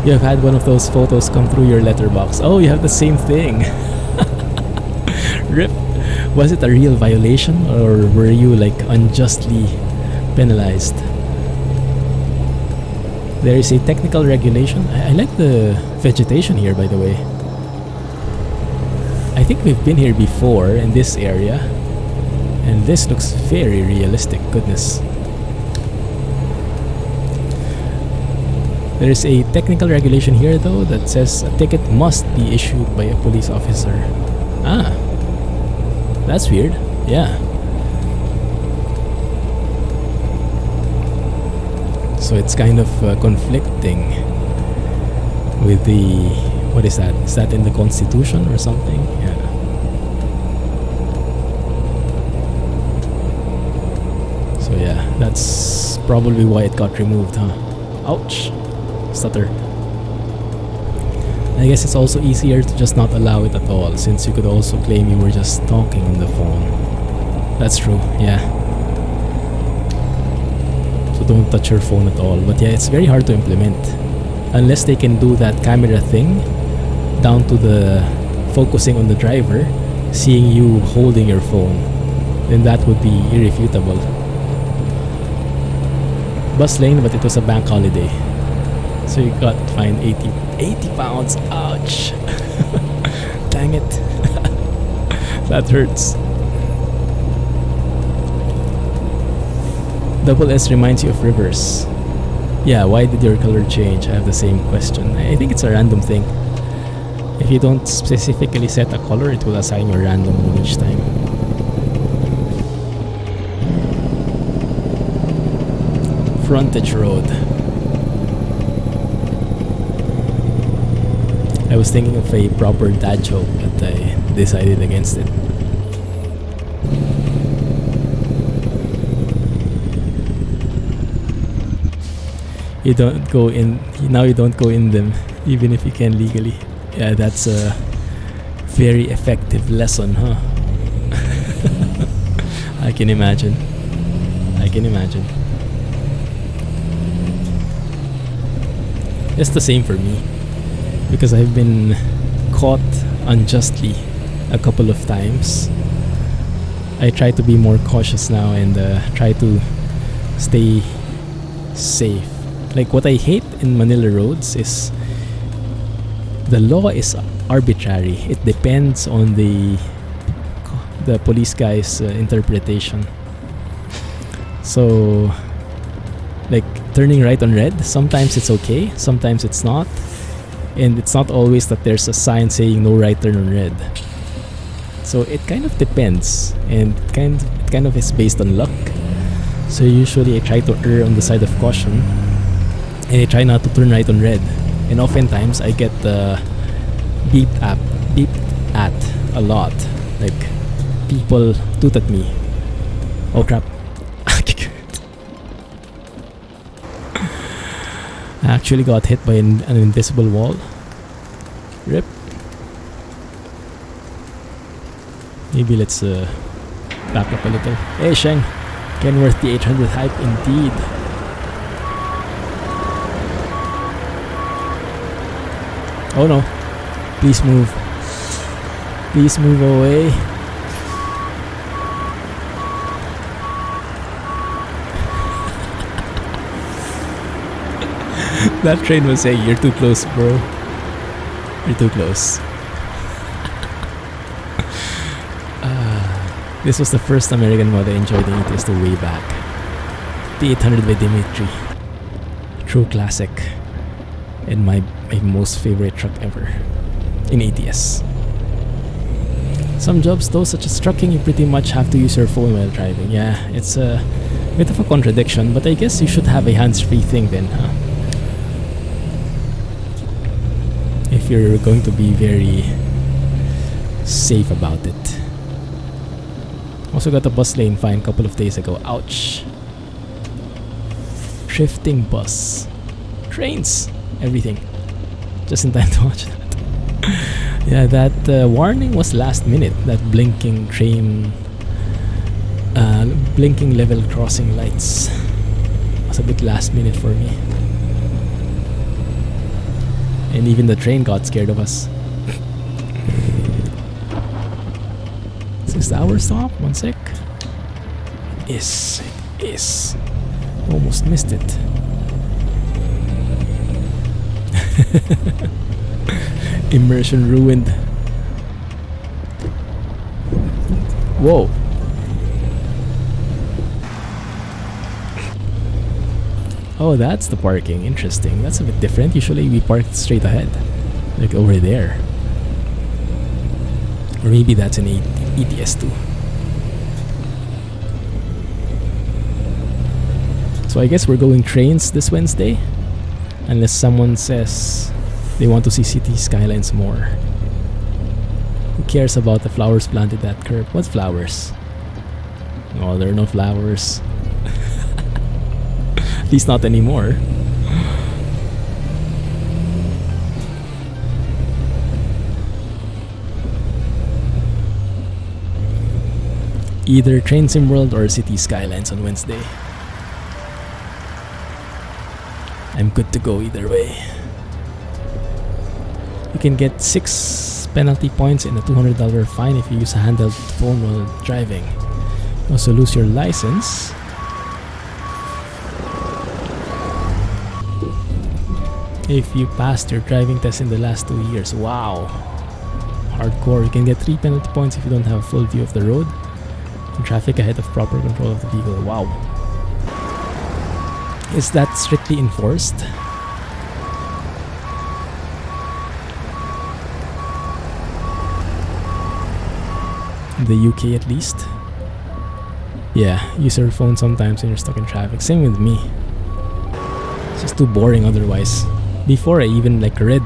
You have had one of those photos come through your letterbox. Oh, you have the same thing. RIP. Was it a real violation, or were you like unjustly penalized? There is a technical regulation. I like the vegetation here, by the way. I think we've been here before in this area, and this looks very realistic. Goodness. There is a technical regulation here though that says a ticket must be issued by a police officer. Ah, that's weird. Yeah. So it's kind of conflicting with the, what is that? Is that in the Constitution or something? Yeah. So yeah, that's probably why it got removed, huh? Ouch. Stutter. I guess it's also easier to just not allow it at all, since you could also claim you were just talking on the phone. That's true, yeah. So don't touch your phone at all. But yeah, it's very hard to implement. Unless they can do that camera thing down to the focusing on the driver, seeing you holding your phone, then that would be irrefutable. Bus lane, but it was a bank holiday, so you got fined 80 pounds. Ouch. Dang it. That hurts. Double S reminds you of rivers. Yeah, why did your color change? I have the same question. I think it's a random thing. If you don't specifically set a color, it will assign you a random one each time. Frontage road. I was thinking of a proper dad joke, but I decided against it. You don't go in, now you don't go in them, even if you can legally. Yeah, that's a very effective lesson, huh? I can imagine. It's the same for me because I've been caught unjustly a couple of times. I try to be more cautious now and try to stay safe. Like what I hate in Manila roads is the law is arbitrary. It depends on the police guy's interpretation. So like turning right on red, sometimes it's okay, sometimes it's not. And it's not always that there's a sign saying no right turn on red. So it kind of depends, and it kind of is based on luck. So usually I try to err on the side of caution, and I try not to turn right on red. And oftentimes I get beeped at a lot. Like people toot at me. Oh crap! I actually got hit by an invisible wall. Rip. Maybe let's back up a little. Hey Sheng, Kenworth the 800 hype indeed. Oh no, please move. Please move away. That train was saying, you're too close, bro. You're too close. This was the first American mod I enjoyed in ATS the way back. The 800 by Dimitri. True classic. And my most favorite truck ever. In ATS. Some jobs though, such as trucking, you pretty much have to use your phone while driving. Yeah, it's a bit of a contradiction, but I guess you should have a hands-free thing then, huh? If you're going to be very safe about it. Also got a bus lane fine a couple of days ago. Ouch. Drifting bus. Trains. Everything. Just in time to watch that. Yeah, that warning was last minute. That blinking train... blinking level crossing lights. Was a bit last minute for me. And even the train got scared of us. 6 hour stop? 1 sec. It is. Almost missed it. Immersion ruined. Whoa. Oh, that's the parking. Interesting. That's a bit different. Usually we park straight ahead. Like over there. Or maybe that's an ETS too. So I guess we're going trains this Wednesday. Unless someone says they want to see city skylines more. Who cares about the flowers planted at curb? What flowers? Oh, there are no flowers. At least not anymore. Either Train Sim World or City Skylines on Wednesday. I'm good to go either way. You can get 6 penalty points and a $200 fine if you use a handheld phone while driving. You also lose your license. If you passed your driving test in the last 2 years. Wow. Hardcore. You can get 3 penalty points if you don't have a full view of the road and traffic ahead of proper control of the vehicle. Wow. Is that strictly enforced? In the UK at least? Yeah, use your phone sometimes when you're stuck in traffic. Same with me. It's just too boring otherwise. Before I even read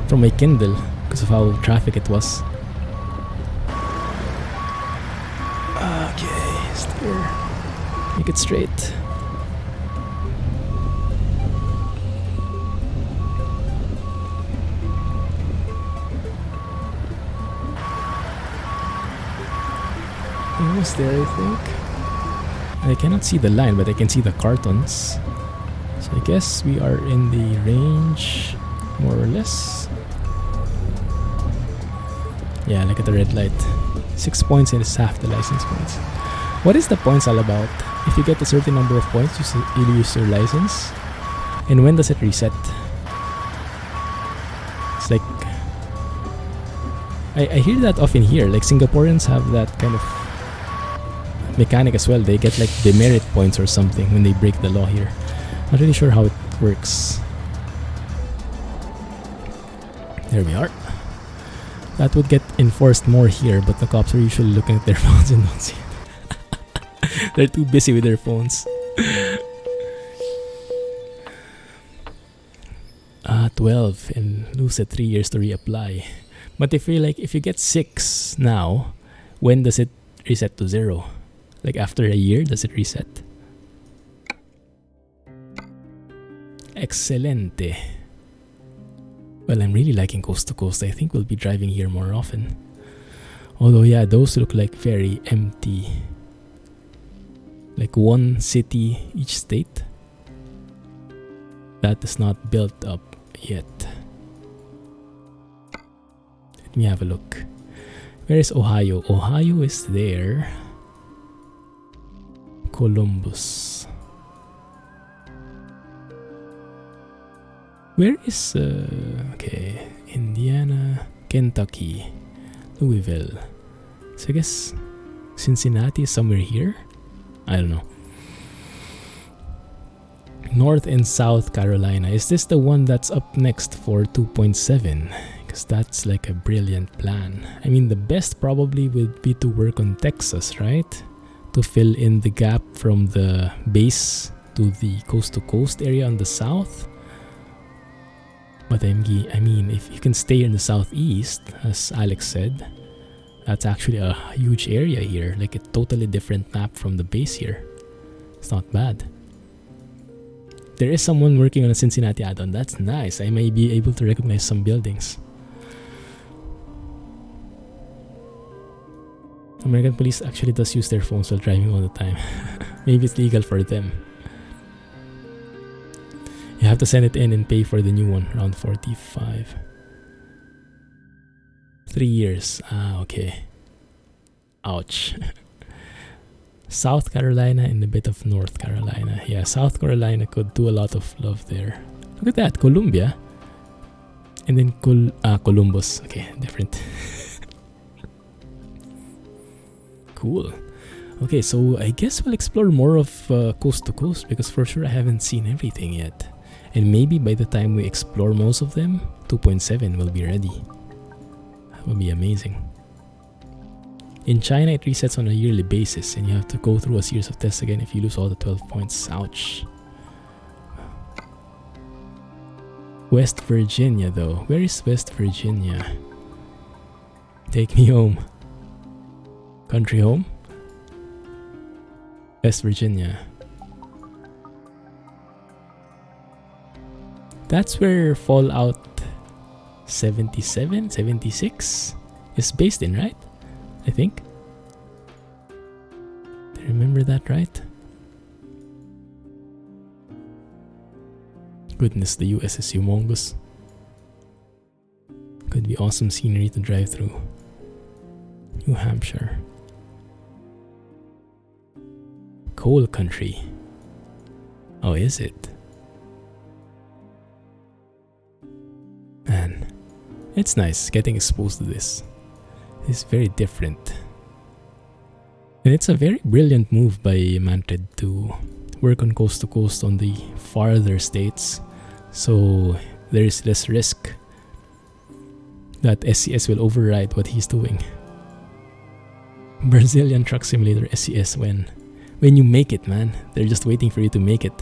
from my Kindle because of how traffic it was. Okay, steer. Make it straight. Almost there, I think. I cannot see the line, but I can see the cartons. So I guess we are in the range, more or less. Yeah, look at the red light. 6 points and it's half the license points. What is the points all about? If you get a certain number of points, you lose your license. And when does it reset? It's like... I hear that often here. Like Singaporeans have that kind of mechanic as well. They get like demerit points or something when they break the law here. Not really sure how it works. There we are. That would get enforced more here, but the cops are usually looking at their phones and don't see it. They're too busy with their phones. 12 and lose it 3 years to reapply. But if you get 6 now, when does it reset to 0? Like after a year, does it reset? Excelente. Well, I'm really liking Coast to Coast. I think we'll be driving here more often. Although, yeah, those look like very empty. Like one city each state. That is not built up yet. Let me have a look. Where is Ohio? Ohio is there. Columbus. Where is okay, Indiana, Kentucky, Louisville. So I guess Cincinnati is somewhere here. I don't know. North and South Carolina. Is this the one that's up next for 2.7? Because that's like a brilliant plan. I mean, the best probably would be to work on Texas, right? To fill in the gap from the base to the coast to coast area on the south. But I mean, if you can stay in the southeast, as Alex said, that's actually a huge area here. Like a totally different map from the base here. It's not bad. There is someone working on a Cincinnati add-on. That's nice. I may be able to recognize some buildings. American police actually does use their phones while driving all the time. Maybe it's legal for them. You have to send it in and pay for the new one. Around 45. 3 years. Ah, okay. Ouch. South Carolina and a bit of North Carolina. Yeah, South Carolina could do a lot of love there. Look at that, Columbia. And then Columbus. Okay, different. Cool. Okay, so I guess we'll explore more of coast to coast because for sure I haven't seen everything yet. And maybe by the time we explore most of them, 2.7 will be ready. That would be amazing. In China, it resets on a yearly basis and you have to go through a series of tests again if you lose all the 12 points. Ouch. West Virginia though. Where is West Virginia? Take me home. Country home? West Virginia. That's where Fallout 77, 76 is based in, right? I think. I remember that right? Goodness, the US is humongous. Could be awesome scenery to drive through. New Hampshire. Coal country. Oh, is it? Man, it's nice getting exposed to this. It's very different. And it's a very brilliant move by Manted to work on coast to coast on the farther states. So there is less risk that SCS will override what he's doing. Brazilian Truck Simulator SCS when you make it, man. They're just waiting for you to make it.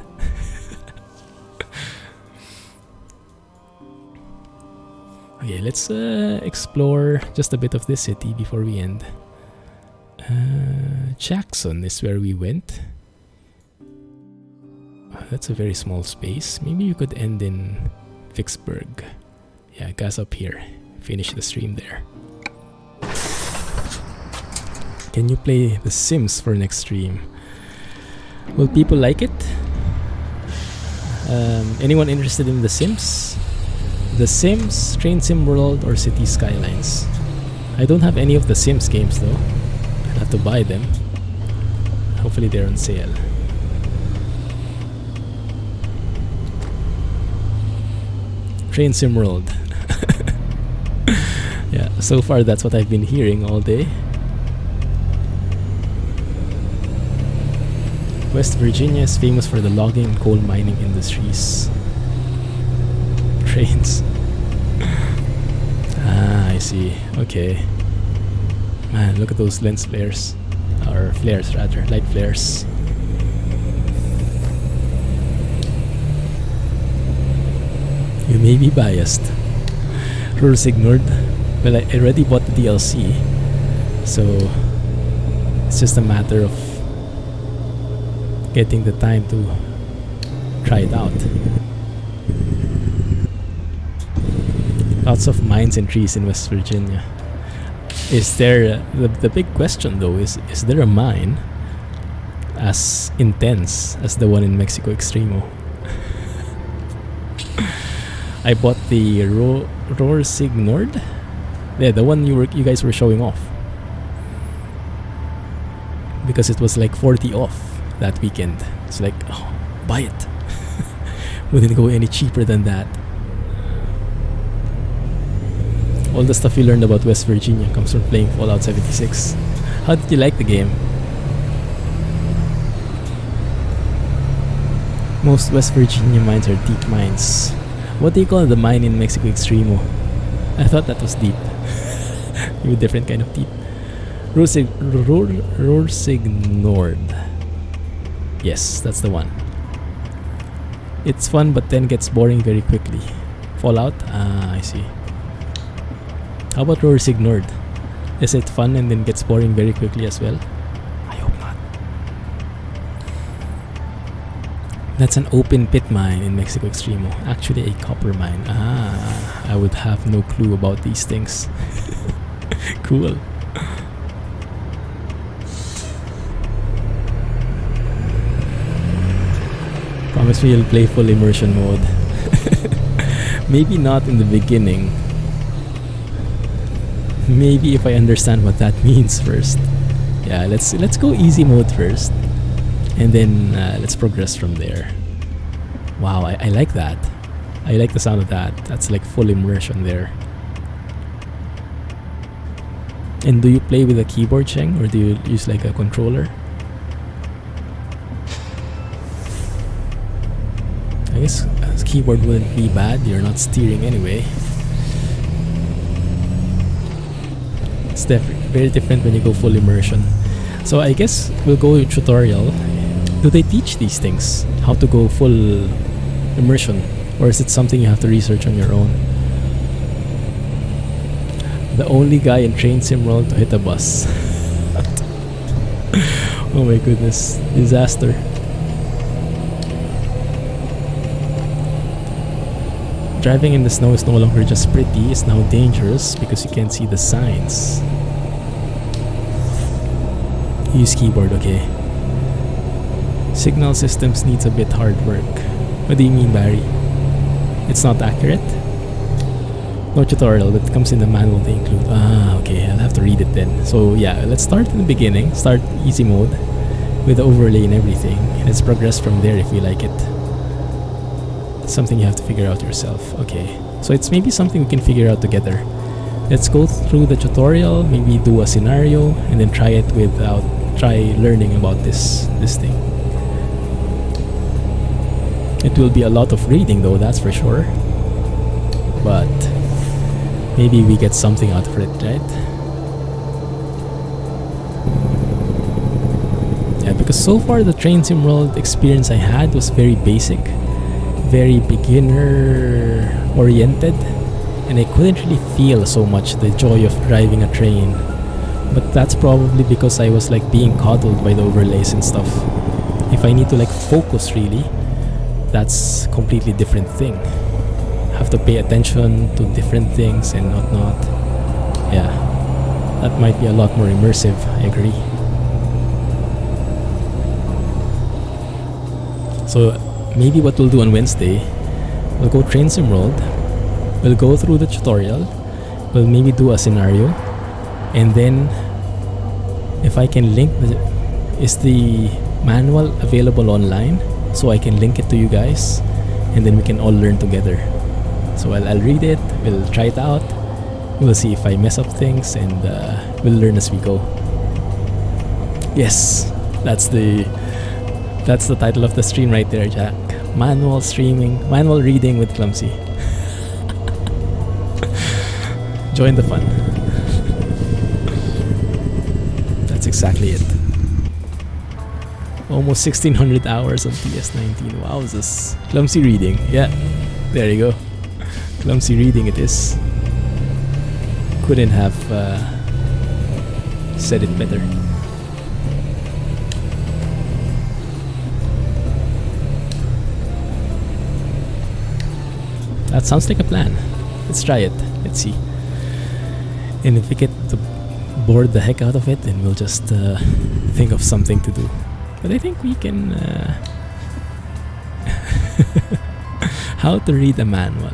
Okay, let's explore just a bit of this city before we end. Jackson is where we went. That's a very small space. Maybe you could end in Vicksburg. Yeah, gas up here. Finish the stream there. Can you play The Sims for next stream? Will people like it? Anyone interested in The Sims? The Sims, Train Sim World, or City Skylines? I don't have any of the Sims games though. I'll have to buy them. Hopefully they're on sale. Train Sim World. Yeah, so far that's what I've been hearing all day. West Virginia is famous for the logging and coal mining industries. Trains. Ah, I see. Okay. Man, look at those lens flares. Or flares rather, light flares. You may be biased. Rules ignored. Well, I already bought the DLC, so it's just a matter of getting the time to try it out. Lots of mines and trees in West Virginia. Is there the big question though is there a mine as intense as the one in Mexico Extremo? I bought the Rorsig Nord. Yeah, the one you guys were showing off, because it was like 40 off that weekend. It's like, oh, buy it. Wouldn't go any cheaper than that. All the stuff you learned about West Virginia comes from playing Fallout 76. How did you like the game? Most West Virginia mines are deep mines. What do you call the mine in Mexico Extremo? I thought that was deep. Maybe a different kind of deep. Rorsig Nord. Yes, that's the one. It's fun but then gets boring very quickly. Fallout? Ah, I see. How about Rorsig Nord? Is it fun and then gets boring very quickly as well? I hope not. That's an open pit mine in Mexico Extremo. Actually a copper mine. Ah, I would have no clue about these things. Cool. Promise me you'll play full immersion mode. Maybe not in the beginning. Maybe if I understand what that means first. Yeah, let's go easy mode first, and then let's progress from there. Wow, I like that. I like the sound of that. That's like full immersion there. And do you play with a keyboard, Cheng, or do you use like a controller? I guess a keyboard wouldn't be bad. You're not steering anyway. It's very different when you go full immersion. So I guess we'll go with tutorial. Do they teach these things? How to go full immersion? Or is it something you have to research on your own? The only guy in Train Sim World to hit a bus. Oh my goodness. Disaster. Driving in the snow is no longer just pretty, it's now dangerous because you can't see the signs. Use keyboard, okay. Signal systems needs a bit hard work. What do you mean, Barry? It's not accurate? No tutorial, but it comes in the manual they include. Ah, okay, I'll have to read it then. So yeah, let's start in the beginning. Start easy mode with the overlay and everything. And let's progress from there if you like it. Something you have to figure out yourself. Okay, so it's maybe something we can figure out together. Let's go through the tutorial, maybe do a scenario, and then try learning about this thing. It will be a lot of reading though, that's for sure. But maybe we get something out of it, right? Yeah, because so far the Train Sim World experience I had was very basic, very beginner oriented, and I couldn't really feel so much the joy of driving a train. But that's probably because I was like being coddled by the overlays and stuff. If I need to like focus really, that's completely different thing. Have to pay attention to different things and whatnot. Yeah, that might be a lot more immersive, I agree. So maybe what we'll do on Wednesday, we'll go train sim world, we'll go through the tutorial, we'll maybe do a scenario, and then if I can link is the manual available online, so I can link it to you guys, and then we can all learn together. So I'll read it, we'll try it out, we'll see if I mess up things, and we'll learn as we go. Yes, that's the title of the stream right there, Jack. Manual reading with Clumsy. Join the fun. That's exactly it. Almost 1600 hours on PS19. Wowzers. Clumsy reading. Yeah, there you go. Clumsy reading it is. Couldn't have said it better. That sounds like a plan. Let's try it. Let's see. And if we get bored the heck out of it, then we'll just think of something to do. But I think we can... how to read a manual.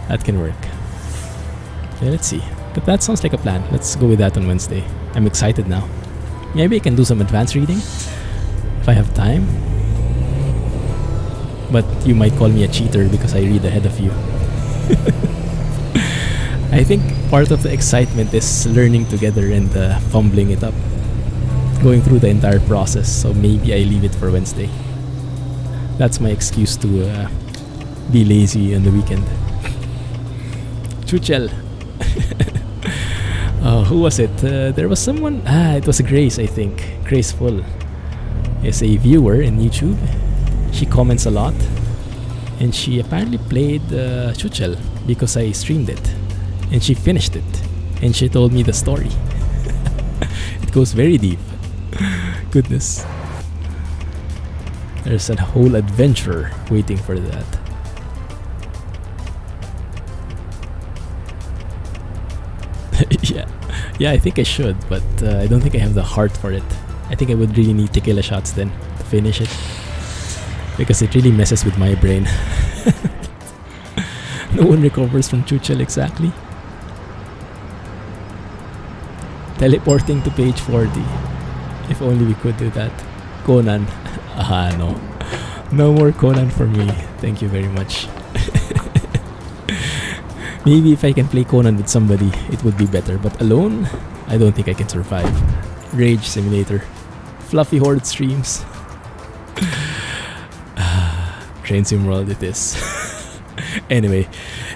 That can work. Yeah, let's see. But that sounds like a plan. Let's go with that on Wednesday. I'm excited now. Maybe I can do some advanced reading if I have time. But you might call me a cheater because I read ahead of you. I think part of the excitement is learning together and fumbling it up. Going through the entire process, so maybe I leave it for Wednesday. That's my excuse to be lazy on the weekend. Chuchel. Who was it? There was someone. It was Grace, I think. Graceful is a viewer in YouTube. She comments a lot, and she apparently played Chuchel because I streamed it, and she finished it, and she told me the story. It goes very deep. Goodness. There's a whole adventure waiting for that. Yeah, I think I should, but I don't think I have the heart for it. I think I would really need tequila shots then to finish it, because it really messes with my brain. No one recovers from Chuchel exactly. Teleporting to page 40. If only we could do that. Conan. No. No more Conan for me. Thank you very much. Maybe if I can play Conan with somebody, it would be better. But alone, I don't think I can survive. Rage Simulator. Fluffy Horde streams. Train Sim World it is. Anyway,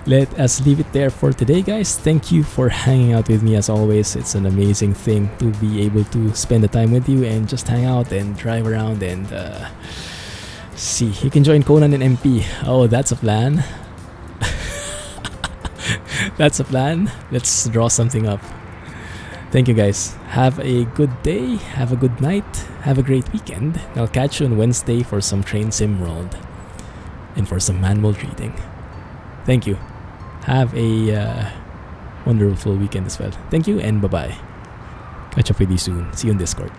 let us leave it there for today, guys. Thank you for hanging out with me as always. It's an amazing thing to be able to spend the time with you and just hang out and drive around and see. You can join Conan and MP. Oh, that's a plan. That's a plan. Let's draw something up. Thank you, guys. Have a good day. Have a good night. Have a great weekend. I'll catch you on Wednesday for some Train Sim World and for some manual reading. Thank you. Have a wonderful weekend as well. Thank you and bye-bye. Catch up with you soon. See you on Discord.